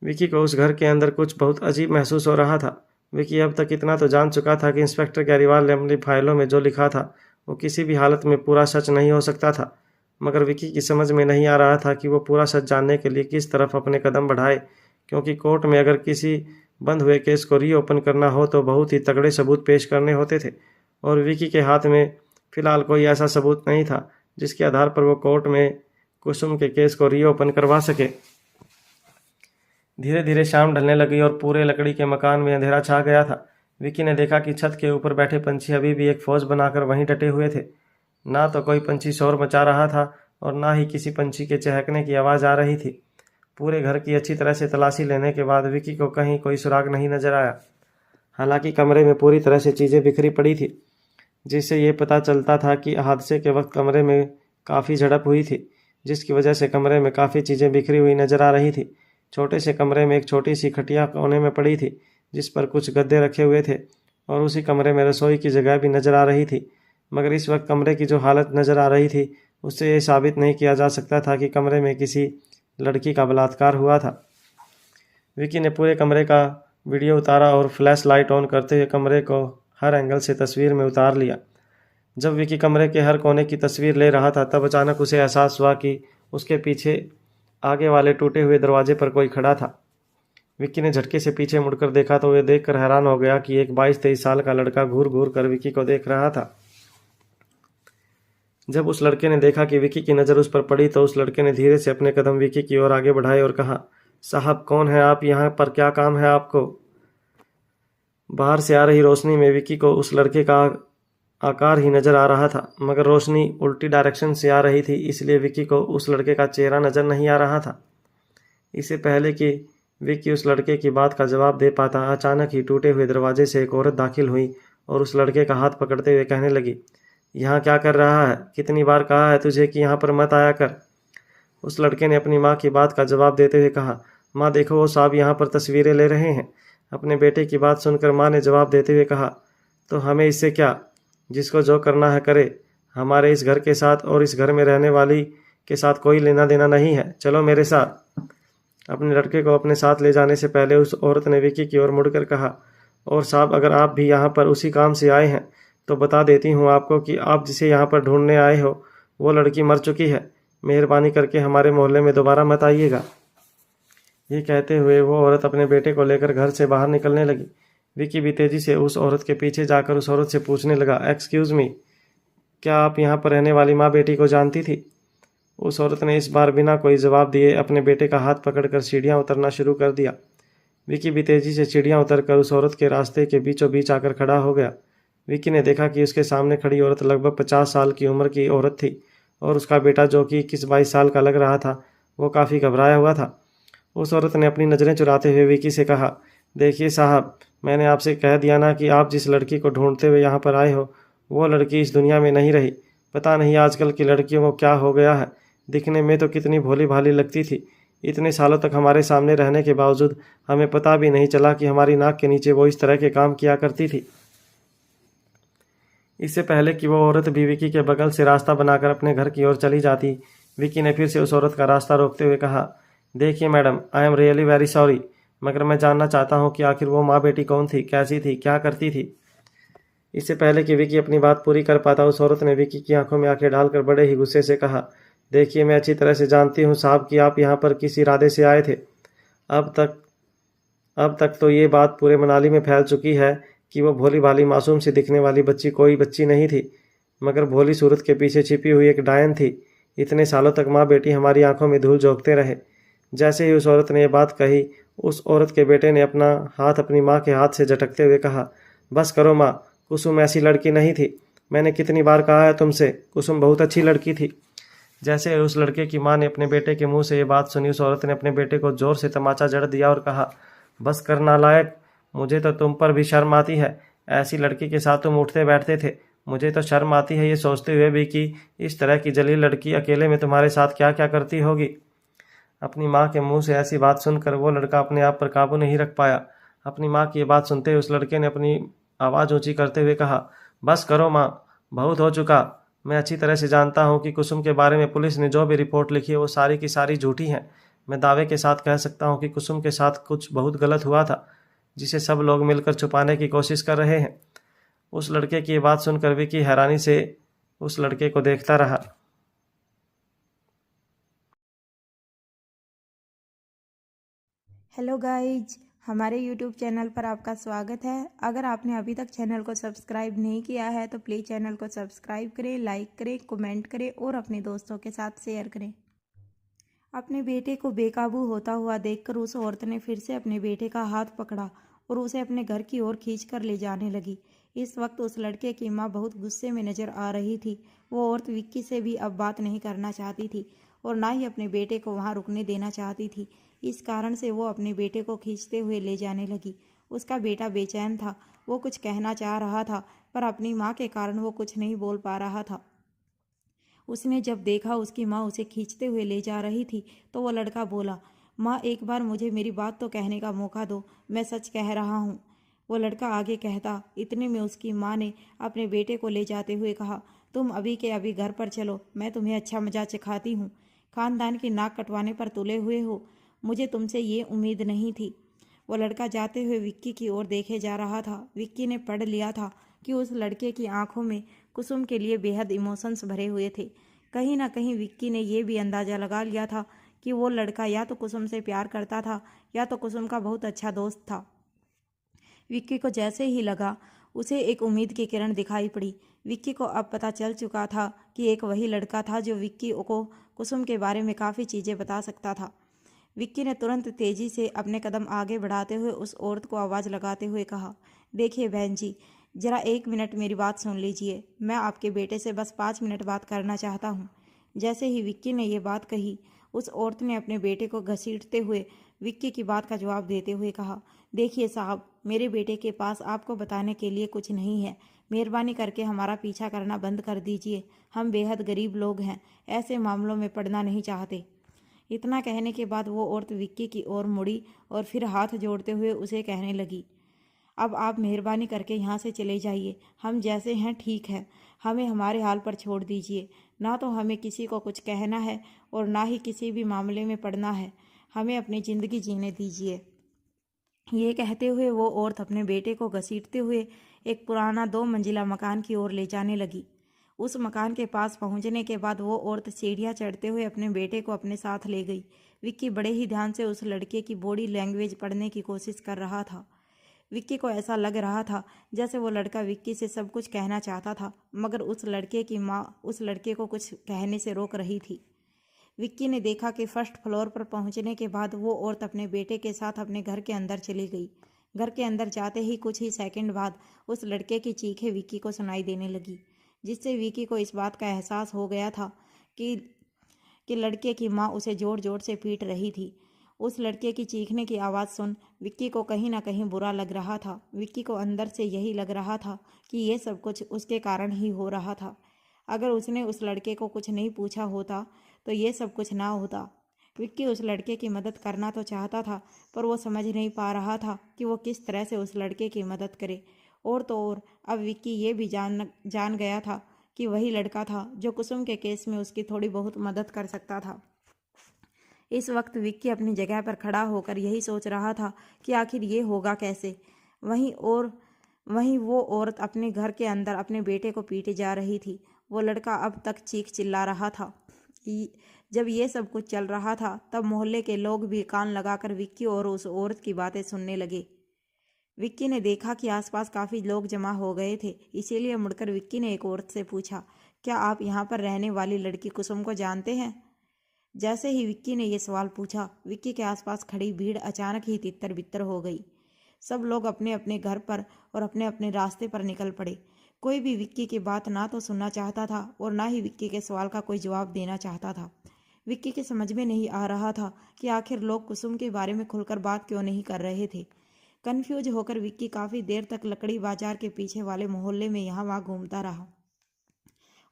विक्की को उस घर के अंदर कुछ बहुत अजीब महसूस हो रहा था। विक्की अब तक इतना तो जान चुका था कि इंस्पेक्टर गैरीवाल ने अपनी फाइलों में जो लिखा था वो किसी भी हालत में पूरा सच नहीं हो सकता था, मगर विक्की की समझ में नहीं आ रहा था कि वो पूरा सच जानने के लिए किस तरफ अपने कदम बढ़ाए, क्योंकि कोर्ट में अगर किसी बंद हुए केस को रीओपन करना हो तो बहुत ही तगड़े सबूत पेश करने होते थे, और विक्की के हाथ में फिलहाल कोई ऐसा सबूत नहीं था जिसके आधार पर वो कोर्ट में कुसुम के केस को रीओपन करवा सके। धीरे धीरे शाम ढलने लगी और पूरे लकड़ी के मकान में अंधेरा छा गया था। विक्की ने देखा कि छत के ऊपर बैठे पंछी अभी भी एक फौज बनाकर वहीं डटे हुए थे। ना तो कोई पंछी शोर मचा रहा था और ना ही किसी पंछी के चहकने की आवाज़ आ रही थी। पूरे घर की अच्छी तरह से तलाशी लेने के बाद विक्की को कहीं कोई सुराग नहीं नजर आया। हालांकि कमरे में पूरी तरह से चीज़ें बिखरी पड़ी थी, जिससे ये पता चलता था कि हादसे के वक्त कमरे में काफ़ी झड़प हुई थी, जिसकी वजह से कमरे में काफ़ी चीज़ें बिखरी हुई नजर आ रही थी। छोटे से कमरे में एक छोटी सी खटिया कोने में पड़ी थी जिस पर कुछ गद्दे रखे हुए थे, और उसी कमरे में रसोई की जगह भी नजर आ रही थी। मगर इस वक्त कमरे की जो हालत नजर आ रही थी उससे ये साबित नहीं किया जा सकता था कि कमरे में किसी लड़की का बलात्कार हुआ था। विक्की ने पूरे कमरे का वीडियो उतारा और फ्लैश लाइट ऑन करते हुए कमरे को हर एंगल से तस्वीर में उतार लिया। जब विक्की कमरे के हर कोने की तस्वीर ले रहा था तब अचानक उसे एहसास हुआ कि उसके पीछे आगे वाले टूटे हुए दरवाजे पर कोई खड़ा था। विक्की ने झटके से पीछे मुड़कर देखा तो वे देखकर हैरान हो गया कि एक 22-23 साल का लड़का घूर घूर कर विक्की को देख रहा था। जब उस लड़के ने देखा कि विक्की की नज़र उस पर पड़ी तो उस लड़के ने धीरे से अपने कदम विक्की की ओर आगे बढ़ाए और कहा, साहब कौन है आप? यहाँ पर क्या काम है आपको? बाहर से आ रही रोशनी में विक्की को उस लड़के का आकार ही नजर आ रहा था, मगर रोशनी उल्टी डायरेक्शन से आ रही थी, इसलिए विक्की को उस लड़के का चेहरा नजर नहीं आ रहा था। इससे पहले कि विक्की उस लड़के की बात का जवाब दे पाता, अचानक ही टूटे हुए दरवाजे से एक औरत दाखिल हुई और उस लड़के का हाथ पकड़ते हुए कहने लगी, यहाँ क्या कर रहा है? कितनी बार कहा है तुझे कि यहाँ पर मत आया कर। उस लड़के ने अपनी माँ की बात का जवाब देते हुए कहा, माँ देखो वो साहब यहाँ पर तस्वीरें ले रहे हैं। अपने बेटे की बात सुनकर माँ ने जवाब देते हुए कहा, तो हमें इससे क्या, जिसको जो करना है करे, हमारे इस घर के साथ और इस घर में रहने वाली के साथ कोई लेना देना नहीं है, चलो मेरे साथ। अपने लड़के को अपने साथ ले जाने से पहले उस औरत ने विक्की की ओर मुड़कर कहा, और साहब अगर आप भी यहाँ पर उसी काम से आए हैं तो बता देती हूँ आपको कि आप जिसे यहाँ पर ढूंढने आए हो वो लड़की मर चुकी है। मेहरबानी करके हमारे मोहल्ले में दोबारा मत आइएगा। ये कहते हुए वो औरत अपने बेटे को लेकर घर से बाहर निकलने लगी। विक्की भी तेजी से उस औरत के पीछे जाकर उस औरत से पूछने लगा, एक्सक्यूज़ मी, क्या आप यहाँ पर रहने वाली माँ बेटी को जानती थी? उस औरत ने इस बार बिना कोई जवाब दिए अपने बेटे का हाथ पकड़कर सीढ़ियाँ उतरना शुरू कर दिया। विक्की भी तेजी से सीढ़ियाँ उतरकर उस औरत के रास्ते के बीचों बीच आकर खड़ा हो गया। विक्की ने देखा कि उसके सामने खड़ी औरत लगभग 50 साल की उम्र की औरत थी और उसका बेटा जो कि 21-22 साल का लग रहा था वो काफ़ी घबराया हुआ था। उस औरत ने अपनी नज़रें चुराते हुए विकी से कहा, देखिए साहब, मैंने आपसे कह दिया ना कि आप जिस लड़की को ढूंढते हुए यहाँ पर आए हो वो लड़की इस दुनिया में नहीं रही। पता नहीं आजकल की लड़कियों को क्या हो गया है। दिखने में तो कितनी भोली भाली लगती थी। इतने सालों तक हमारे सामने रहने के बावजूद हमें पता भी नहीं चला कि हमारी नाक के नीचे वो इस तरह के काम किया करती थी। इससे पहले कि वो औरत भी विकी के बगल से रास्ता बनाकर अपने घर की ओर चली जाती, विकी ने फिर से उस औरत का रास्ता रोकते हुए कहा, देखिए madam, I am really very sorry, मगर मैं जानना चाहता हूँ कि आखिर वो माँ बेटी कौन थी, कैसी थी, क्या करती थी। इससे पहले कि विकी अपनी बात पूरी कर पाता, उस औरत ने विकी की आंखों में आंखें डालकर बड़े ही गुस्से से कहा, देखिए मैं अच्छी तरह से जानती हूँ साहब कि आप यहाँ पर किस इरादे से आए थे। अब तक अब तक तो ये बात पूरे मनाली में फैल चुकी है कि वो भोली भाली मासूम सी दिखने वाली बच्ची कोई बच्ची नहीं थी, मगर भोली सूरत के पीछे छिपी हुई एक डायन थी। इतने सालों तक माँ बेटी हमारी आंखों में धूल झोंकते रहे। जैसे ही उस औरत ने यह बात कही, उस औरत के बेटे ने अपना हाथ अपनी माँ के हाथ से झटकते हुए कहा, बस करो माँ, कुसुम ऐसी लड़की नहीं थी। मैंने कितनी बार कहा है तुमसे, कुसुम बहुत अच्छी लड़की थी। जैसे ही उस लड़के की माँ ने अपने बेटे के मुंह से ये बात सुनी, उस औरत ने अपने बेटे को जोर से तमाचा जड़ दिया और कहा, बस कर नालायक, मुझे तो तुम पर भी शर्म आती है। ऐसी लड़की के साथ तुम उठते बैठते थे। मुझे तो शर्म आती है ये सोचते हुए भी कि इस तरह की जलील लड़की अकेले में तुम्हारे साथ क्या क्या करती होगी। अपनी माँ के मुंह से ऐसी बात सुनकर वो लड़का अपने आप पर काबू नहीं रख पाया। अपनी माँ की ये बात सुनते ही उस लड़के ने अपनी आवाज़ ऊंची करते हुए कहा, बस करो माँ, बहुत हो चुका। मैं अच्छी तरह से जानता हूँ कि कुसुम के बारे में पुलिस ने जो भी रिपोर्ट लिखी है वो सारी की सारी झूठी हैं। मैं दावे के साथ कह सकता हूँ कि कुसुम के साथ कुछ बहुत गलत हुआ था, जिसे सब लोग मिलकर छुपाने की कोशिश कर रहे हैं। उस लड़के की ये बात सुनकर विकी हैरानी से उस लड़के को देखता रहा। हेलो गाइज, हमारे यूट्यूब चैनल पर आपका स्वागत है। अगर आपने अभी तक चैनल को सब्सक्राइब नहीं किया है तो प्लीज़ चैनल को सब्सक्राइब करें, लाइक करें, कमेंट करें और अपने दोस्तों के साथ शेयर करें। अपने बेटे को बेकाबू होता हुआ देखकर उस औरत ने फिर से अपने बेटे का हाथ पकड़ा और उसे अपने घर की ओर खींचकर ले जाने लगी। इस वक्त उस लड़के की माँ बहुत गुस्से में नजर आ रही थी। वो औरत विक्की से भी अब बात नहीं करना चाहती थी और ना ही अपने बेटे को वहाँ रुकने देना चाहती थी। इस कारण से वो अपने बेटे को खींचते हुए ले जाने लगी। उसका बेटा बेचैन था, वो कुछ कहना चाह रहा था पर अपनी माँ के कारण वो कुछ नहीं बोल पा रहा था। उसने जब देखा उसकी माँ उसे खींचते हुए ले जा रही थी तो वो लड़का बोला, माँ एक बार मुझे मेरी बात तो कहने का मौका दो, मैं सच कह रहा हूँ। वो लड़का आगे कहता, इतने में उसकी माँ ने अपने बेटे को ले जाते हुए कहा, तुम अभी के अभी घर पर चलो, मैं तुम्हें अच्छा मजा सिखाती हूँ। खानदान की नाक कटवाने पर तुले हुए हो, मुझे तुमसे ये उम्मीद नहीं थी। वो लड़का जाते हुए विक्की की ओर देखे जा रहा था। विक्की ने पढ़ लिया था कि उस लड़के की आंखों में कुसुम के लिए बेहद इमोशंस भरे हुए थे। कहीं ना कहीं विक्की ने यह भी अंदाज़ा लगा लिया था कि वो लड़का या तो कुसुम से प्यार करता था या तो कुसुम का बहुत अच्छा दोस्त था। विक्की को जैसे ही लगा, उसे एक उम्मीद की किरण दिखाई पड़ी। विक्की को अब पता चल चुका था कि एक वही लड़का था जो विक्की को कुसुम के बारे में काफ़ी चीज़ें बता सकता था। विक्की ने तुरंत तेजी से अपने कदम आगे बढ़ाते हुए उस औरत को आवाज़ लगाते हुए कहा, देखिए बहन जी, ज़रा 1 मिनट मेरी बात सुन लीजिए। मैं आपके बेटे से बस 5 मिनट बात करना चाहता हूँ। जैसे ही विक्की ने ये बात कही, उस औरत ने अपने बेटे को घसीटते हुए विक्की की बात का जवाब देते हुए कहा, देखिए साहब, मेरे बेटे के पास आपको बताने के लिए कुछ नहीं है। मेहरबानी करके हमारा पीछा करना बंद कर दीजिए। हम बेहद गरीब लोग हैं, ऐसे मामलों में पड़ना नहीं चाहते। इतना कहने के बाद वो औरत विक्की की ओर मुड़ी और फिर हाथ जोड़ते हुए उसे कहने लगी, अब आप मेहरबानी करके यहाँ से चले जाइए। हम जैसे हैं ठीक है, हमें हमारे हाल पर छोड़ दीजिए। ना तो हमें किसी को कुछ कहना है और ना ही किसी भी मामले में पड़ना है। हमें अपनी ज़िंदगी जीने दीजिए। ये कहते हुए वो औरत अपने बेटे को घसीटते हुए एक पुराना 2 मंजिला मकान की ओर ले जाने लगी। उस मकान के पास पहुंचने के बाद वो औरत सीढ़ियाँ चढ़ते हुए अपने बेटे को अपने साथ ले गई। विक्की बड़े ही ध्यान से उस लड़के की बॉडी लैंग्वेज पढ़ने की कोशिश कर रहा था। विक्की को ऐसा लग रहा था जैसे वो लड़का विक्की से सब कुछ कहना चाहता था, मगर उस लड़के की माँ उस लड़के को कुछ कहने से रोक रही थी। विक्की ने देखा कि फर्स्ट फ्लोर पर पहुंचने के बाद वो औरत अपने बेटे के साथ अपने घर के अंदर चली गई। घर के अंदर जाते ही कुछ ही सेकंड बाद उस लड़के की चीखें विक्की को सुनाई देने लगी, जिससे विक्की को इस बात का एहसास हो गया था कि कि लड़के की माँ उसे जोर जोर से पीट रही थी। उस लड़के की चीखने की आवाज़ सुन विक्की को कहीं ना कहीं बुरा लग रहा था। विक्की को अंदर से यही लग रहा था कि ये सब कुछ उसके कारण ही हो रहा था। अगर उसने उस लड़के को कुछ नहीं पूछा होता तो ये सब कुछ ना होता। विक्की उस लड़के की मदद करना तो चाहता था, पर वो समझ नहीं पा रहा था कि वो किस तरह से उस लड़के की मदद करे। और तो और अब विक्की ये भी जान गया था कि वही लड़का था जो कुसुम के केस में उसकी थोड़ी बहुत मदद कर सकता था। इस वक्त विक्की अपनी जगह पर खड़ा होकर यही सोच रहा था कि आखिर ये होगा कैसे। वहीं वो औरत अपने घर के अंदर अपने बेटे को पीटे जा रही थी। वो लड़का अब तक चीख चिल्ला रहा था। जब ये सब कुछ चल रहा था तब मोहल्ले के लोग भी कान लगाकर विक्की और उस औरत की बातें सुनने लगे। विक्की ने देखा कि आसपास काफ़ी लोग जमा हो गए थे, इसीलिए मुड़कर विक्की ने एक औरत से पूछा, क्या आप यहाँ पर रहने वाली लड़की कुसुम को जानते हैं? जैसे ही विक्की ने यह सवाल पूछा, विक्की के आसपास खड़ी भीड़ अचानक ही तितर बितर हो गई। सब लोग अपने अपने घर पर और अपने अपने रास्ते पर निकल पड़े। कोई भी विक्की की बात ना तो सुनना चाहता था और ना ही विक्की के सवाल का कोई जवाब देना चाहता था। विक्की के समझ में नहीं आ रहा था कि आखिर लोग कुसुम के बारे में खुलकर बात क्यों नहीं कर रहे थे। कन्फ्यूज होकर विक्की काफ़ी देर तक लकड़ी बाजार के पीछे वाले मोहल्ले में यहाँ वहाँ घूमता रहा।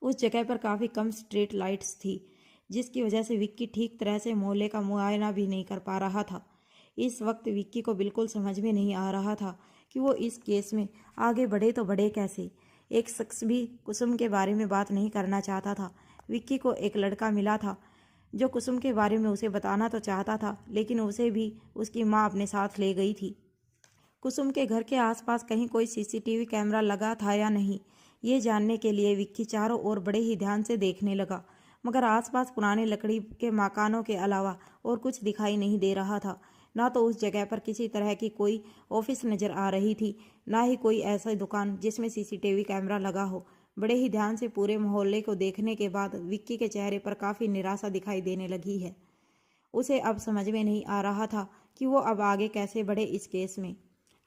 उस जगह पर काफ़ी कम स्ट्रीट लाइट्स थी, जिसकी वजह से विक्की ठीक तरह से मोहल्ले का मुआयना भी नहीं कर पा रहा था। इस वक्त विक्की को बिल्कुल समझ में नहीं आ रहा था कि वो इस केस में आगे बढ़े तो बढ़े कैसे। एक शख्स भी कुसुम के बारे में बात नहीं करना चाहता था। विक्की को एक लड़का मिला था जो कुसुम के बारे में उसे बताना तो चाहता था, लेकिन उसे भी उसकी माँ अपने साथ ले गई थी। कुसुम के घर के आसपास कहीं कोई सीसीटीवी कैमरा लगा था या नहीं, ये जानने के लिए विक्की चारों ओर बड़े ही ध्यान से देखने लगा, मगर आसपास पुराने लकड़ी के मकानों के अलावा और कुछ दिखाई नहीं दे रहा था। ना तो उस जगह पर किसी तरह की कोई ऑफिस नज़र आ रही थी, ना ही कोई ऐसा दुकान जिसमें सीसीटीवी कैमरा लगा हो। बड़े ही ध्यान से पूरे मोहल्ले को देखने के बाद विक्की के चेहरे पर काफ़ी निराशा दिखाई देने लगी है। उसे अब समझ में नहीं आ रहा था कि वो अब आगे कैसे बढ़े इस केस में।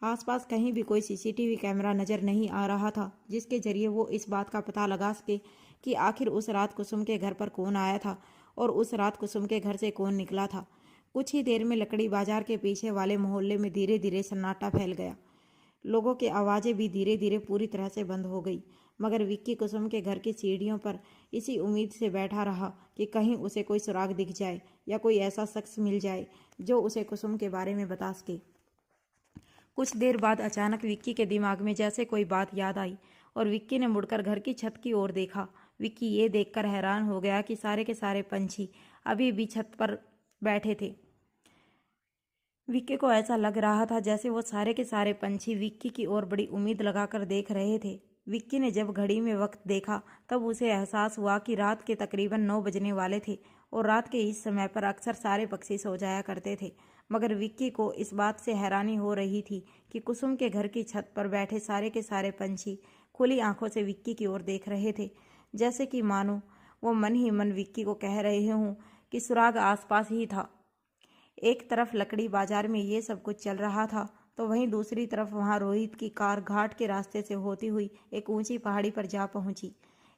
आसपास कहीं भी कोई सीसीटीवी कैमरा नज़र नहीं आ रहा था जिसके जरिए वो इस बात का पता लगा सके कि आखिर उस रात कुसुम के घर पर कौन आया था और उस रात कुसुम के घर से कौन निकला था। कुछ ही देर में लकड़ी बाजार के पीछे वाले मोहल्ले में धीरे धीरे सन्नाटा फैल गया। लोगों की आवाज़ें भी धीरे धीरे पूरी तरह से बंद हो गई, मगर विक्की कुसुम के घर की सीढ़ियों पर इसी उम्मीद से बैठा रहा कि कहीं उसे कोई सुराग दिख जाए या कोई ऐसा शख्स मिल जाए जो उसे कुसुम के बारे में बता सके। कुछ देर बाद अचानक विक्की के दिमाग में जैसे कोई बात याद आई और विक्की ने मुड़कर घर की छत की ओर देखा। विक्की ये देखकर हैरान हो गया कि सारे के सारे पंछी अभी भी छत पर बैठे थे। विक्की को ऐसा लग रहा था जैसे वो सारे के सारे पंछी विक्की की ओर बड़ी उम्मीद लगाकर देख रहे थे। विक्की ने जब घड़ी में वक्त देखा तब उसे एहसास हुआ कि रात के तकरीबन 9 बजने वाले थे और रात के इस समय पर अक्सर सारे पक्षी सो जाया करते थे। मगर विक्की को इस बात से हैरानी हो रही थी कि कुसुम के घर की छत पर बैठे सारे के सारे पंछी खुली आंखों से विक्की की ओर देख रहे थे, जैसे कि मानो वो मन ही मन विक्की को कह रहे हों कि सुराग आसपास ही था। एक तरफ लकड़ी बाजार में ये सब कुछ चल रहा था तो वहीं दूसरी तरफ वहाँ रोहित की कार घाट के रास्ते से होती हुई एक ऊंची पहाड़ी पर जा पहुंची।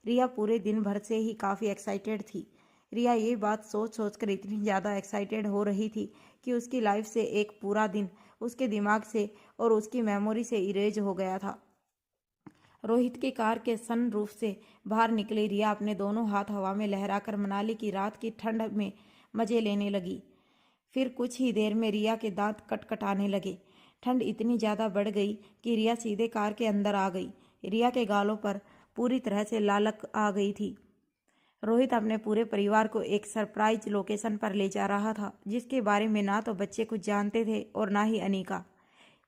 रिया पूरे दिन भर से ही काफ़ी एक्साइटेड थी। रिया ये बात सोच सोचकर इतनी ज़्यादा एक्साइटेड हो रही थी कि उसकी लाइफ से एक पूरा दिन उसके दिमाग से और उसकी मेमोरी से इरेज हो गया था। रोहित की कार के सन रूफ से बाहर निकली रिया अपने दोनों हाथ हवा में लहराकर मनाली की रात की ठंड में मज़े लेने लगी। फिर कुछ ही देर में रिया के दांत कटकटाने लगे। ठंड इतनी ज़्यादा बढ़ गई कि रिया सीधे कार के अंदर आ गई। रिया के गालों पर पूरी तरह से लालक आ गई थी। रोहित अपने पूरे परिवार को एक सरप्राइज लोकेशन पर ले जा रहा था जिसके बारे में ना तो बच्चे कुछ जानते थे और ना ही अनीका।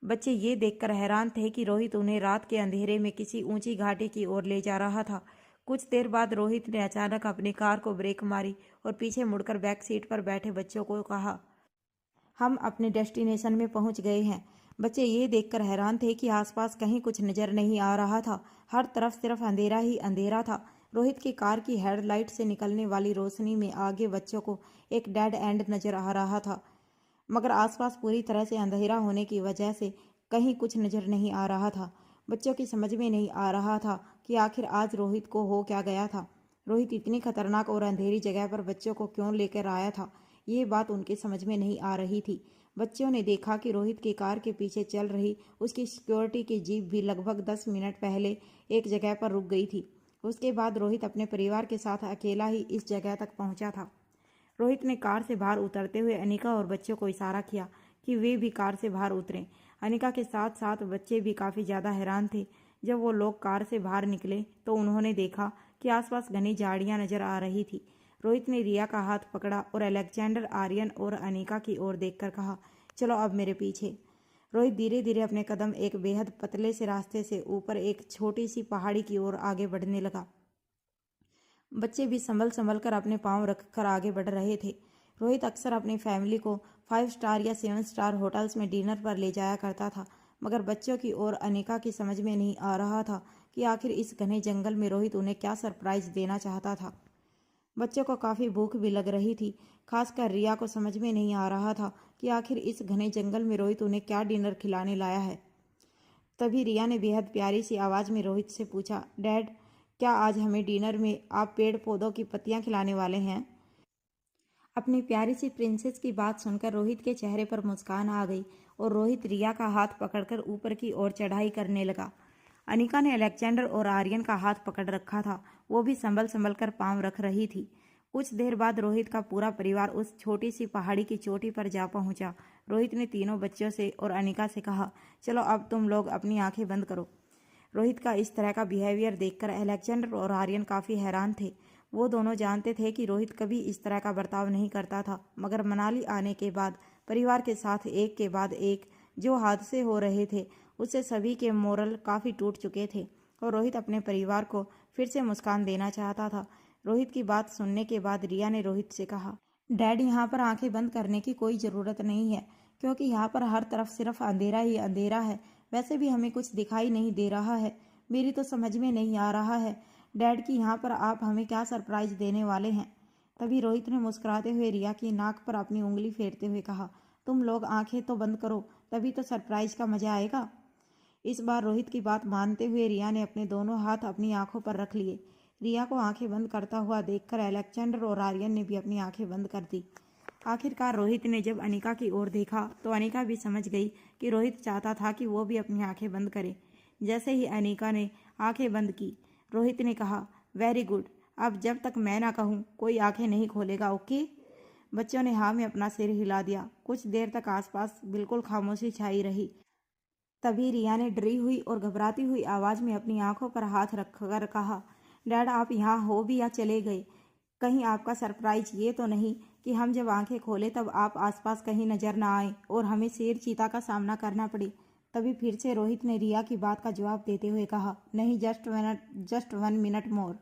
बच्चे ये देखकर हैरान थे कि रोहित उन्हें रात के अंधेरे में किसी ऊंची घाटी की ओर ले जा रहा था। कुछ देर बाद रोहित ने अचानक अपनी कार को ब्रेक मारी और पीछे मुड़कर बैक सीट पर बैठे बच्चों को कहा, हम अपने डेस्टिनेशन में पहुंच गए हैं। बच्चे ये देखकर हैरान थे कि आसपास कहीं कुछ नज़र नहीं आ रहा था। हर तरफ सिर्फ अंधेरा ही अंधेरा था। रोहित की कार की हेडलाइट से निकलने वाली रोशनी में आगे बच्चों को एक डेड एंड नज़र आ रहा था, मगर आसपास पूरी तरह से अंधेरा होने की वजह से कहीं कुछ नज़र नहीं आ रहा था। बच्चों की समझ में नहीं आ रहा था कि आखिर आज रोहित को हो क्या गया था। रोहित इतनी खतरनाक और अंधेरी जगह पर बच्चों को क्यों लेकर आया था, ये बात उनके समझ में नहीं आ रही थी। बच्चों ने देखा कि रोहित की कार के पीछे चल रही उसकी सिक्योरिटी की जीप भी लगभग 10 मिनट पहले एक जगह पर रुक गई थी। उसके बाद रोहित अपने परिवार के साथ अकेला ही इस जगह तक पहुंचा था। रोहित ने कार से बाहर उतरते हुए अनिका और बच्चों को इशारा किया कि वे भी कार से बाहर उतरें। अनिका के साथ साथ बच्चे भी काफ़ी ज़्यादा हैरान थे। जब वो लोग कार से बाहर निकले तो उन्होंने देखा कि आसपास घनी झाड़ियां नजर आ रही थी। रोहित ने रिया का हाथ पकड़ा और अलेक्जेंडर, आर्यन और अनिका की ओर देखकर कहा, चलो अब मेरे पीछे। रोहित धीरे धीरे अपने कदम एक बेहद पतले से रास्ते से ऊपर एक छोटी सी पहाड़ी की ओर आगे बढ़ने लगा। बच्चे भी संभल संभल कर अपने पांव रखकर आगे बढ़ रहे थे। रोहित अक्सर अपनी फैमिली को 5 स्टार या 7 स्टार होटल्स में डिनर पर ले जाया करता था, मगर बच्चों की ओर अनिका की समझ में नहीं आ रहा था कि आखिर इस घने जंगल में रोहित उन्हें क्या सरप्राइज देना चाहता था। बच्चों को काफ़ी भूख भी लग रही थी। खासकर रिया को समझ में नहीं आ रहा था कि आखिर इस घने जंगल में रोहित उन्हें क्या डिनर खिलाने लाया है। तभी रिया ने बेहद प्यारी सी आवाज़ में रोहित से पूछा, डैड, क्या आज हमें डिनर में आप पेड़ पौधों की पत्तियां खिलाने वाले हैं? अपनी प्यारी सी प्रिंसेस की बात सुनकर रोहित के चेहरे पर मुस्कान आ गई और रोहित रिया का हाथ पकड़कर ऊपर की ओर चढ़ाई करने लगा। अनिका ने अलेक्जेंडर और आर्यन का हाथ पकड़ रखा था। वो भी संभल संभल कर पांव रख रही थी। कुछ देर बाद रोहित का पूरा परिवार उस छोटी सी पहाड़ी की चोटी पर जा पहुंचा। रोहित ने तीनों बच्चों से और अनिका से कहा, चलो अब तुम लोग अपनी आंखें बंद करो। रोहित का इस तरह का बिहेवियर देखकर अलेक्जेंडर और आर्यन काफ़ी हैरान थे। वो दोनों जानते थे कि रोहित कभी इस तरह का बर्ताव नहीं करता था, मगर मनाली आने के बाद परिवार के साथ एक के बाद एक जो हादसे हो रहे थे उससे सभी के मोरल काफ़ी टूट चुके थे और रोहित अपने परिवार को फिर से मुस्कान देना चाहता था। रोहित की बात सुनने के बाद रिया ने रोहित से कहा, डैड, यहाँ पर आंखें बंद करने की कोई ज़रूरत नहीं है, क्योंकि यहाँ पर हर तरफ सिर्फ अंधेरा ही अंधेरा है। वैसे भी हमें कुछ दिखाई नहीं दे रहा है। मेरी तो समझ में नहीं आ रहा है डैड कि यहाँ पर आप हमें क्या सरप्राइज देने वाले हैं। तभी रोहित ने मुस्कुराते हुए रिया की नाक पर अपनी उंगली फेरते हुए कहा, तुम लोग आंखें तो बंद करो, तभी तो सरप्राइज का मजा आएगा। इस बार रोहित की बात मानते हुए रिया ने अपने दोनों हाथ अपनी आंखों पर रख लिए। रिया को आंखें बंद करता हुआ देखकर अलेक्जेंडर और आर्यन ने भी अपनी आंखें बंद कर दी। आखिरकार रोहित ने जब अनिका की ओर देखा तो अनिका भी समझ गई कि रोहित चाहता था कि वो भी अपनी आंखें बंद करे। जैसे ही अनिका ने आंखें बंद की, रोहित ने कहा, वेरी गुड, अब जब तक मैं ना कहूँ कोई आंखें नहीं खोलेगा, ओके? बच्चों ने हाँ में अपना सिर हिला दिया। कुछ देर तक आसपास बिल्कुल खामोशी छाई रही। तभी रिया ने डरी हुई और घबराती हुई आवाज़ में अपनी आंखों पर हाथ रखकर कहा, डैड, आप यहाँ हो भी या चले गए? कहीं आपका सरप्राइज ये तो नहीं कि हम जब आंखें खोले तब आप आसपास कहीं नजर ना आए और हमें शेर चीता का सामना करना पड़े? तभी फिर से रोहित ने रिया की बात का जवाब देते हुए कहा, नहीं, जस्ट 1 मिनट मोर।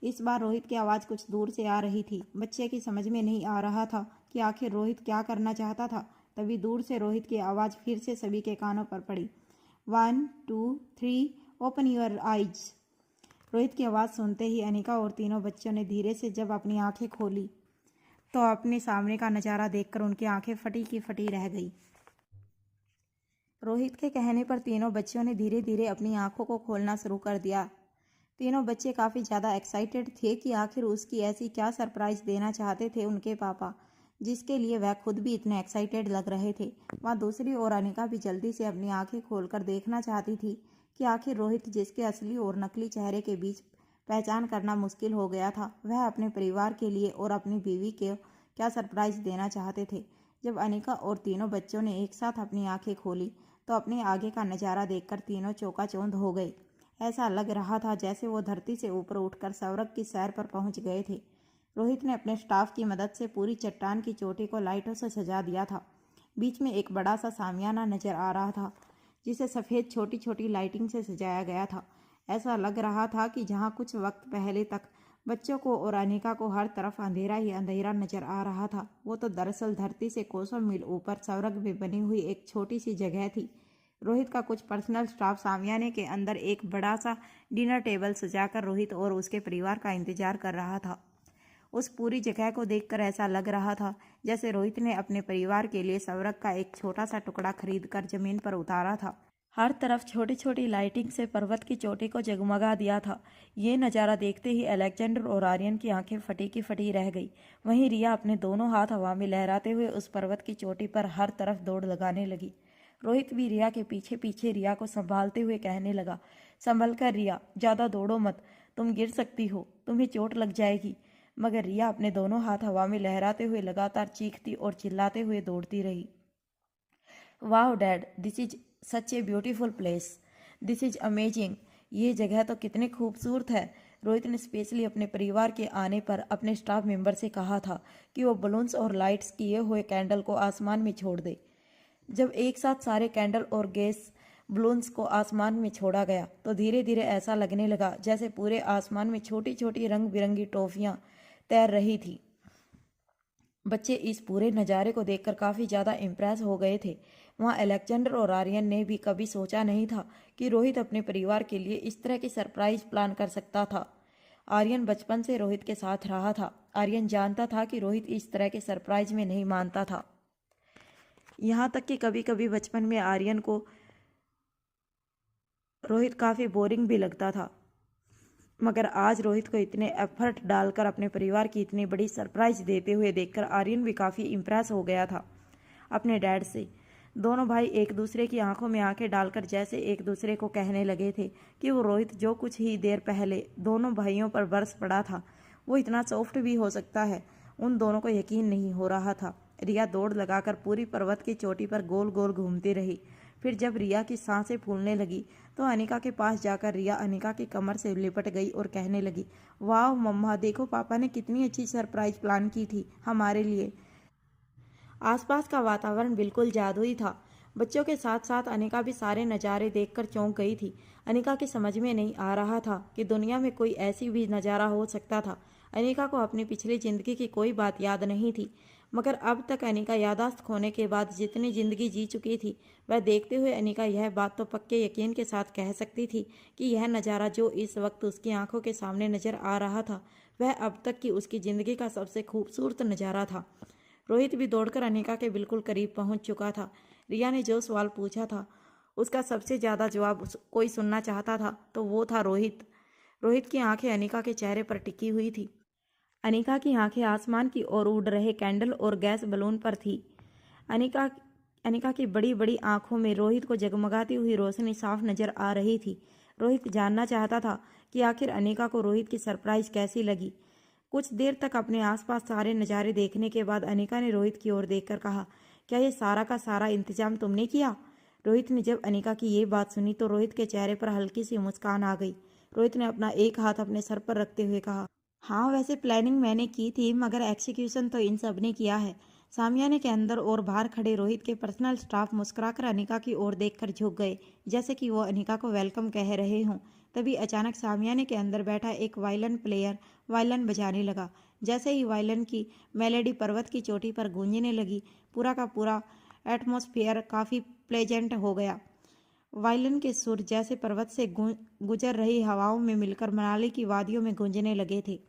इस बार रोहित की आवाज़ कुछ दूर से आ रही थी। बच्चे की समझ में नहीं आ रहा था कि आखिर रोहित क्या करना चाहता था। तभी दूर से रोहित की आवाज़ फिर से सभी के कानों पर पड़ी, 1 2 3 ओपन योर आइज। रोहित की आवाज़ सुनते ही अनिका और तीनों बच्चों ने धीरे से जब अपनी आंखें खोली तो अपने सामने का नज़ारा देखकर उनकी आंखें फटी की फटी रह गई। रोहित के कहने पर तीनों बच्चों ने धीरे धीरे अपनी आंखों को खोलना शुरू कर दिया। तीनों बच्चे काफ़ी ज़्यादा एक्साइटेड थे कि आखिर उसकी ऐसी क्या सरप्राइज़ देना चाहते थे उनके पापा, जिसके लिए वह खुद भी इतने एक्साइटेड लग रहे थे। वहाँ दूसरी ओर अनिका भी जल्दी से अपनी आंखें खोलकर देखना चाहती थी कि आखिर रोहित, जिसके असली और नकली चेहरे के बीच पहचान करना मुश्किल हो गया था, वह अपने परिवार के लिए और अपनी बीवी के क्या सरप्राइज़ देना चाहते थे। जब अनिका और तीनों बच्चों ने एक साथ अपनी आंखें खोली तो अपने आगे का नज़ारा देखकर तीनों चौंकाचौंध हो गए। ऐसा लग रहा था जैसे वो धरती से ऊपर उठकर स्वर्ग की सैर पर पहुंच गए थे। रोहित ने अपने स्टाफ की मदद से पूरी चट्टान की चोटी को लाइटों से सजा दिया था। बीच में एक बड़ा सा सामियाना नजर आ रहा था जिसे सफ़ेद छोटी छोटी लाइटिंग से सजाया गया था। ऐसा लग रहा था कि जहाँ कुछ वक्त पहले तक बच्चों को और अनिका को हर तरफ अंधेरा ही अंधेरा नजर आ रहा था, वो तो दरअसल धरती से कोसों मील ऊपर स्वर्ग में बनी हुई एक छोटी सी जगह थी। रोहित का कुछ पर्सनल स्टाफ सामियाने के अंदर एक बड़ा सा डिनर टेबल सजाकर रोहित और उसके परिवार का इंतजार कर रहा था। उस पूरी जगह को देखकर ऐसा लग रहा था जैसे रोहित ने अपने परिवार के लिए स्वर्ग का एक छोटा सा टुकड़ा खरीद कर जमीन पर उतारा था। हर तरफ छोटी छोटी लाइटिंग से पर्वत की चोटी को जगमगा दिया था। ये नज़ारा देखते ही अलेक्जेंडर और आर्यन की आंखें फटी की फटी रह गई। वहीं रिया अपने दोनों हाथ हवा में लहराते हुए उस पर्वत की चोटी पर हर तरफ दौड़ लगाने लगी। रोहित भी रिया के पीछे पीछे रिया को संभालते हुए कहने लगा, संभल कर रिया, ज़्यादा दौड़ो मत, तुम गिर सकती हो, तुम्हें चोट लग जाएगी। मगर रिया अपने दोनों हाथ हवा में लहराते हुए लगातार चीखती और चिल्लाते हुए दौड़ती रही। वाह dad, this is such a beautiful place, this is amazing. ये जगह तो कितनी खूबसूरत है। रोहित ने स्पेशली अपने परिवार के आने पर अपने स्टाफ मेंबर से कहा था कि वो बलून्स और लाइट्स किए हुए कैंडल को आसमान में छोड़ दे। जब एक साथ सारे कैंडल और गैस बलून्स को आसमान में छोड़ा गया तो धीरे धीरे ऐसा लगने लगा जैसे पूरे आसमान में छोटी छोटी रंग बिरंगी टॉफियां तैर रही थी। बच्चे इस पूरे नज़ारे को देखकर काफ़ी ज़्यादा इम्प्रेस हो गए थे। वहाँ अलेक्जेंडर और आर्यन ने भी कभी सोचा नहीं था कि रोहित अपने परिवार के लिए इस तरह की सरप्राइज प्लान कर सकता था। आर्यन बचपन से रोहित के साथ रहा था। आर्यन जानता था कि रोहित इस तरह के सरप्राइज में नहीं मानता था। यहाँ तक कि कभी कभी बचपन में आर्यन को रोहित काफ़ी बोरिंग भी लगता था। मगर आज रोहित को इतने एफर्ट डालकर अपने परिवार की इतनी बड़ी सरप्राइज देते हुए देखकर आर्यन भी काफ़ी इम्प्रेस हो गया था अपने डैड से। दोनों भाई एक दूसरे की आंखों में आंखें डालकर जैसे एक दूसरे को कहने लगे थे कि वो रोहित जो कुछ ही देर पहले दोनों भाइयों पर बरस पड़ा था वो इतना सॉफ्ट भी हो सकता है। उन दोनों को यकीन नहीं हो रहा था। रिया दौड़ लगाकर पूरी पर्वत की चोटी पर गोल गोल घूमती रही। फिर जब रिया की सांसें फूलने लगी तो अनिका के पास जाकर रिया अनिका की कमर से लिपट गई और कहने लगी, वाह मम्मा, देखो पापा ने कितनी अच्छी सरप्राइज प्लान की थी हमारे लिए। आसपास का वातावरण बिल्कुल जादुई था। बच्चों के साथ साथ अनिका भी सारे नज़ारे देखकर चौंक गई थी। अनिका की समझ में नहीं आ रहा था कि दुनिया में कोई ऐसी भी नज़ारा हो सकता था। अनिका को अपनी पिछली ज़िंदगी की कोई बात याद नहीं थी, मगर अब तक अनिका याददाश्त खोने के बाद जितनी ज़िंदगी जी चुकी थी वह देखते हुए अनिका यह बात तो पक्के यकीन के साथ कह सकती थी कि यह नज़ारा जो इस वक्त उसकी आंखों के सामने नज़र आ रहा था वह अब तक की उसकी ज़िंदगी का सबसे खूबसूरत नज़ारा था। रोहित भी दौड़कर अनिका के बिल्कुल करीब पहुंच चुका था। रिया ने जो सवाल पूछा था उसका सबसे ज़्यादा जवाब कोई सुनना चाहता था तो वो था रोहित। रोहित की आंखें अनिका के चेहरे पर टिकी हुई थी। अनिका की आंखें आसमान की ओर उड़ रहे कैंडल और गैस बलून पर थी। अनिका की बड़ी बड़ी आंखों में रोहित को जगमगाती हुई रोशनी साफ नजर आ रही थी। रोहित जानना चाहता था कि आखिर अनिका को रोहित की सरप्राइज कैसी लगी। कुछ देर तक अपने आसपास सारे नज़ारे देखने के बाद अनिका ने रोहित की ओर देखकर कहा, क्या ये सारा का सारा इंतजाम तुमने किया? रोहित ने जब अनिका की ये बात सुनी तो रोहित के चेहरे पर हल्की सी मुस्कान आ गई। रोहित ने अपना एक हाथ अपने सर पर रखते हुए कहा, हाँ वैसे प्लानिंग मैंने की थी मगर एग्जीक्यूशन तो इन सब ने किया है। सामियाने के अंदर और बाहर खड़े रोहित के पर्सनल स्टाफ मुस्कुराकर अनिका की ओर देखकर झुक गए जैसे कि वो अनिका को वेलकम कह रहे हों। तभी अचानक सामियाने के अंदर बैठा एक वायलिन प्लेयर वायलिन बजाने लगा। जैसे ही वायलिन की मेलेडी पर्वत की चोटी पर गूंजने लगी पूरा का पूरा एटमॉस्फेयर काफ़ी प्लेजेंट हो गया। वायलिन के सुर जैसे पर्वत से गुजर रही हवाओं में मिलकर मनाली की वादियों में गूंजने लगे थे।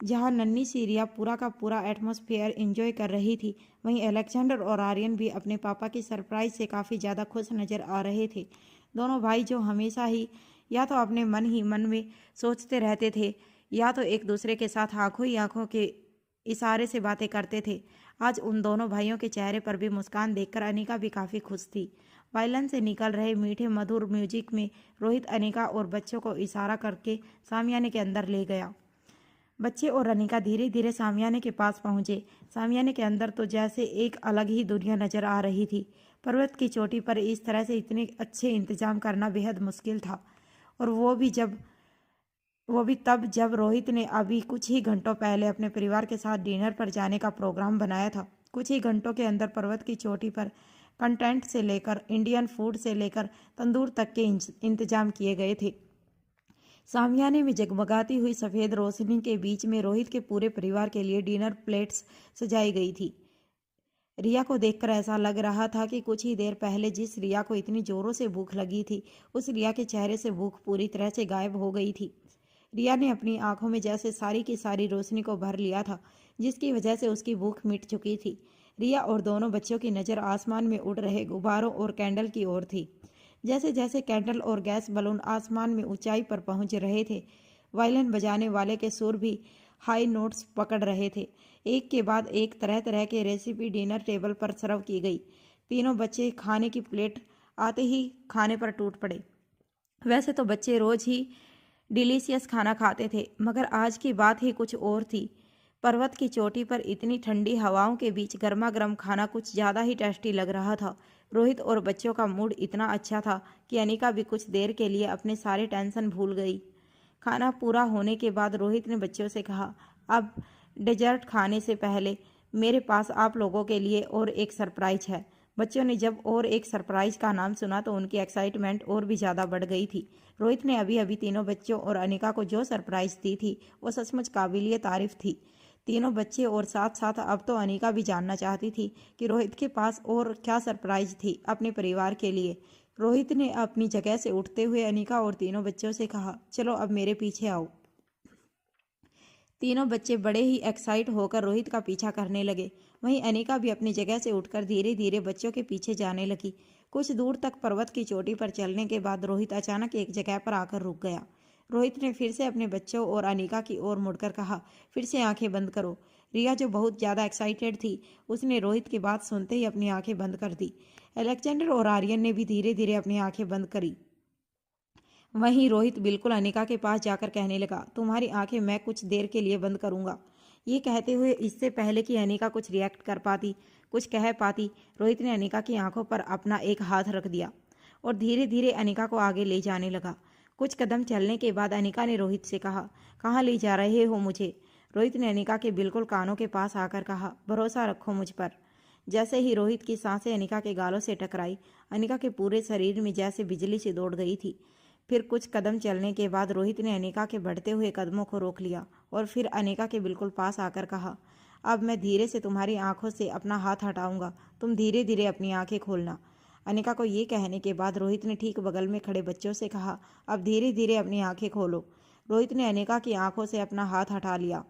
जहां नन्ही सी रिया पूरा का पूरा एटमॉस्फेयर एंजॉय कर रही थी, वहीं अलेक्जेंडर और आर्यन भी अपने पापा की सरप्राइज से काफ़ी ज़्यादा खुश नज़र आ रहे थे। दोनों भाई जो हमेशा ही या तो अपने मन ही मन में सोचते रहते थे या तो एक दूसरे के साथ आंखों ही आंखों के इशारे से बातें करते थे, आज उन दोनों भाइयों के चेहरे पर भी मुस्कान देखकर अनिका भी काफ़ी खुश थी। वायलिन से निकल रहे मीठे मधुर म्यूजिक में रोहित अनिका और बच्चों को इशारा करके सामियाने के अंदर ले गया। बच्चे और अनिका धीरे धीरे सामियाने के पास पहुंचे। सामियाने के अंदर तो जैसे एक अलग ही दुनिया नजर आ रही थी। पर्वत की चोटी पर इस तरह से इतने अच्छे इंतजाम करना बेहद मुश्किल था, और वो भी तब जब रोहित ने अभी कुछ ही घंटों पहले अपने परिवार के साथ डिनर पर जाने का प्रोग्राम बनाया था। कुछ ही घंटों के अंदर पर्वत की चोटी पर कंटेंट से लेकर इंडियन फूड से लेकर तंदूर तक के इंतजाम किए गए थे। सामियाने में जगमगाती हुई सफ़ेद रोशनी के बीच में रोहित के पूरे परिवार के लिए डिनर प्लेट्स सजाई गई थी। रिया को देखकर ऐसा लग रहा था कि कुछ ही देर पहले जिस रिया को इतनी जोरों से भूख लगी थी उस रिया के चेहरे से भूख पूरी तरह से गायब हो गई थी। रिया ने अपनी आंखों में जैसे सारी की सारी रोशनी को भर लिया था, जिसकी वजह से उसकी भूख मिट चुकी थी। रिया और दोनों बच्चों की नज़र आसमान में उड़ रहे गुब्बारों और कैंडल की ओर थी। जैसे जैसे कैंडल और गैस बलून आसमान में ऊंचाई पर पहुंच रहे थे, वायलिन बजाने वाले के सुर भी हाई नोट्स पकड़ रहे थे। एक के बाद एक तरह तरह के रेसिपी डिनर टेबल पर सर्व की गई। तीनों बच्चे खाने की प्लेट आते ही खाने पर टूट पड़े। वैसे तो बच्चे रोज ही डिलीशियस खाना खाते थे, मगर आज की बात ही कुछ और थी। पर्वत की चोटी पर इतनी ठंडी हवाओं के बीच गर्मा गर्म खाना कुछ ज़्यादा ही टेस्टी लग रहा था। रोहित और बच्चों का मूड इतना अच्छा था कि अनिका भी कुछ देर के लिए अपने सारे टेंशन भूल गई। खाना पूरा होने के बाद रोहित ने बच्चों से कहा, अब डेजर्ट खाने से पहले मेरे पास आप लोगों के लिए और एक सरप्राइज है। बच्चों ने जब और एक सरप्राइज का नाम सुना तो उनकी एक्साइटमेंट और भी ज़्यादा बढ़ गई थी। रोहित ने अभी अभी तीनों बच्चों और अनिका को जो सरप्राइज दी थी वो सचमुच काबिलिए तारीफ थी। तीनों बच्चे और साथ साथ अब तो अनिका भी जानना चाहती थी कि रोहित के पास और क्या सरप्राइज थी अपने परिवार के लिए। रोहित ने अपनी जगह से उठते हुए अनिका और तीनों बच्चों से कहा, चलो अब मेरे पीछे आओ। तीनों बच्चे बड़े ही एक्साइट होकर रोहित का पीछा करने लगे। वहीं अनिका भी अपनी जगह से उठकर धीरे धीरे बच्चों के पीछे जाने लगी। कुछ दूर तक पर्वत की चोटी पर चलने के बाद रोहित अचानक एक जगह पर आकर रुक गया। रोहित ने फिर से अपने बच्चों और अनिका की ओर मुड़कर कहा, फिर से आंखें बंद करो। रिया जो बहुत ज़्यादा एक्साइटेड थी, उसने रोहित की बात सुनते ही अपनी आंखें बंद कर दी। अलेक्जेंडर और आर्यन ने भी धीरे धीरे अपनी आंखें बंद करी। वहीं रोहित बिल्कुल अनिका के पास जाकर कहने लगा, तुम्हारी आंखें मैं कुछ देर के लिए बंद करूंगा। ये कहते हुए इससे पहले कि अनिका कुछ रिएक्ट कर पाती, कुछ कह पाती, रोहित ने अनिका की आंखों पर अपना एक हाथ रख दिया और धीरे धीरे अनिका को आगे ले जाने लगा। कुछ कदम चलने के बाद अनिका ने रोहित से कहा, कहाँ ले जा रहे हो मुझे? रोहित ने अनिका के बिल्कुल कानों के पास आकर कहा, भरोसा रखो मुझ पर। जैसे ही रोहित की सांसें अनिका के गालों से टकराई, अनिका के पूरे शरीर में जैसे बिजली से दौड़ गई थी। फिर कुछ कदम चलने के बाद रोहित ने अनिका के बढ़ते हुए कदमों को रोक लिया और फिर अनिका के बिल्कुल पास आकर कहा, अब मैं धीरे से तुम्हारी आंखों से अपना हाथ हटाऊंगा, तुम धीरे धीरे अपनी आंखें खोलना। अनिका को ये कहने के बाद रोहित ने ठीक बगल में खड़े बच्चों से कहा, अब धीरे धीरे अपनी आंखें खोलो। रोहित ने अनिका की आंखों से अपना हाथ हटा लिया।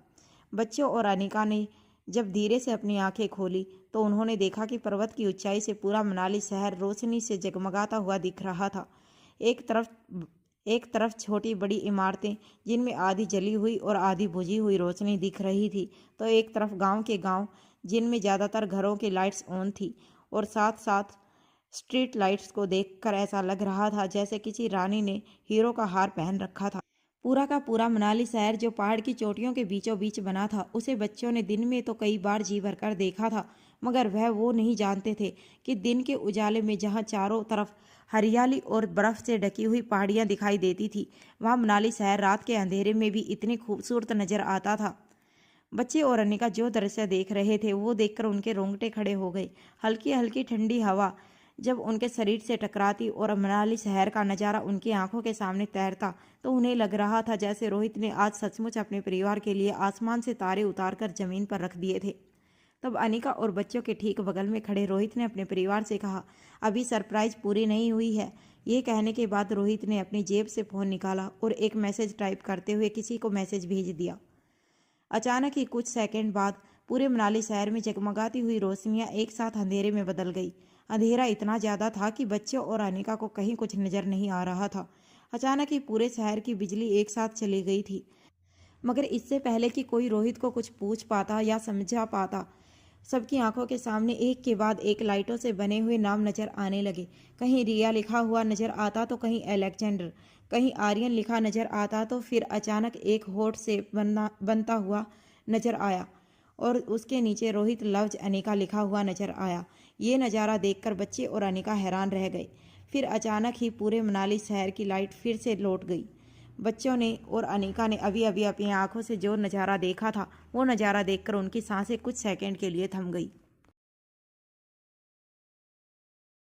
बच्चों और अनिका ने जब धीरे से अपनी आंखें खोली तो उन्होंने देखा कि पर्वत की ऊंचाई से पूरा मनाली शहर रोशनी से जगमगाता हुआ दिख रहा था। एक तरफ छोटी बड़ी इमारतें जिनमें आधी जली हुई और आधी बुझी हुई रोशनी दिख रही थी, तो एक तरफ गांव के गांव जिनमें ज़्यादातर घरों की लाइट्स ऑन थी और साथ साथ स्ट्रीट लाइट्स को देखकर ऐसा लग रहा था जैसे किसी रानी ने हीरो का हार पहन रखा था। पूरा का पूरा मनाली शहर जो पहाड़ की चोटियों के बीचों बीच बना था, उसे बच्चों ने दिन में तो कई बार जी भरकर देखा था, मगर वह वो नहीं जानते थे कि दिन के उजाले में जहाँ चारों तरफ हरियाली और बर्फ से ढकी हुई पहाड़ियाँ दिखाई देती थी, वहाँ मनाली शहर रात के अंधेरे में भी इतनी खूबसूरत नजर आता था। बच्चे और अनिका जो दृश्य देख रहे थे वो देखकर उनके रोंगटे खड़े हो गए। हल्की हल्की ठंडी हवा जब उनके शरीर से टकराती और मनाली शहर का नज़ारा उनकी आंखों के सामने तैरता तो उन्हें लग रहा था जैसे रोहित ने आज सचमुच अपने परिवार के लिए आसमान से तारे उतारकर जमीन पर रख दिए थे। तब अनिका और बच्चों के ठीक बगल में खड़े रोहित ने अपने परिवार से कहा, अभी सरप्राइज पूरी नहीं हुई है। ये कहने के बाद रोहित ने अपनी जेब से फ़ोन निकाला और एक मैसेज टाइप करते हुए किसी को मैसेज भेज दिया। अचानक ही कुछ सेकंड बाद पूरे मनाली शहर में जगमगाती हुई रोशनियां एक साथ अंधेरे में बदल गई। अंधेरा इतना ज़्यादा था कि बच्चों और अनिका को कहीं कुछ नज़र नहीं आ रहा था। अचानक ही पूरे शहर की बिजली एक साथ चली गई थी, मगर इससे पहले कि कोई रोहित को कुछ पूछ पाता या समझा पाता, सबकी आंखों के सामने एक के बाद एक लाइटों से बने हुए नाम नजर आने लगे। कहीं रिया लिखा हुआ नजर आता तो कहीं अलेक्जेंडर, कहीं आर्यन लिखा नजर आता तो फिर अचानक एक होठ से बनता हुआ नजर आया और उसके नीचे रोहित लव्स अनिका लिखा हुआ नजर आया। ये नज़ारा देखकर बच्चे और अनिका हैरान रह गए। फिर अचानक ही पूरे मनाली शहर की लाइट फिर से लौट गई। बच्चों ने और अनिका ने अभी अभी अपनी आंखों से जो नज़ारा देखा था वो नज़ारा देखकर उनकी सांसें कुछ सेकंड के लिए थम गई।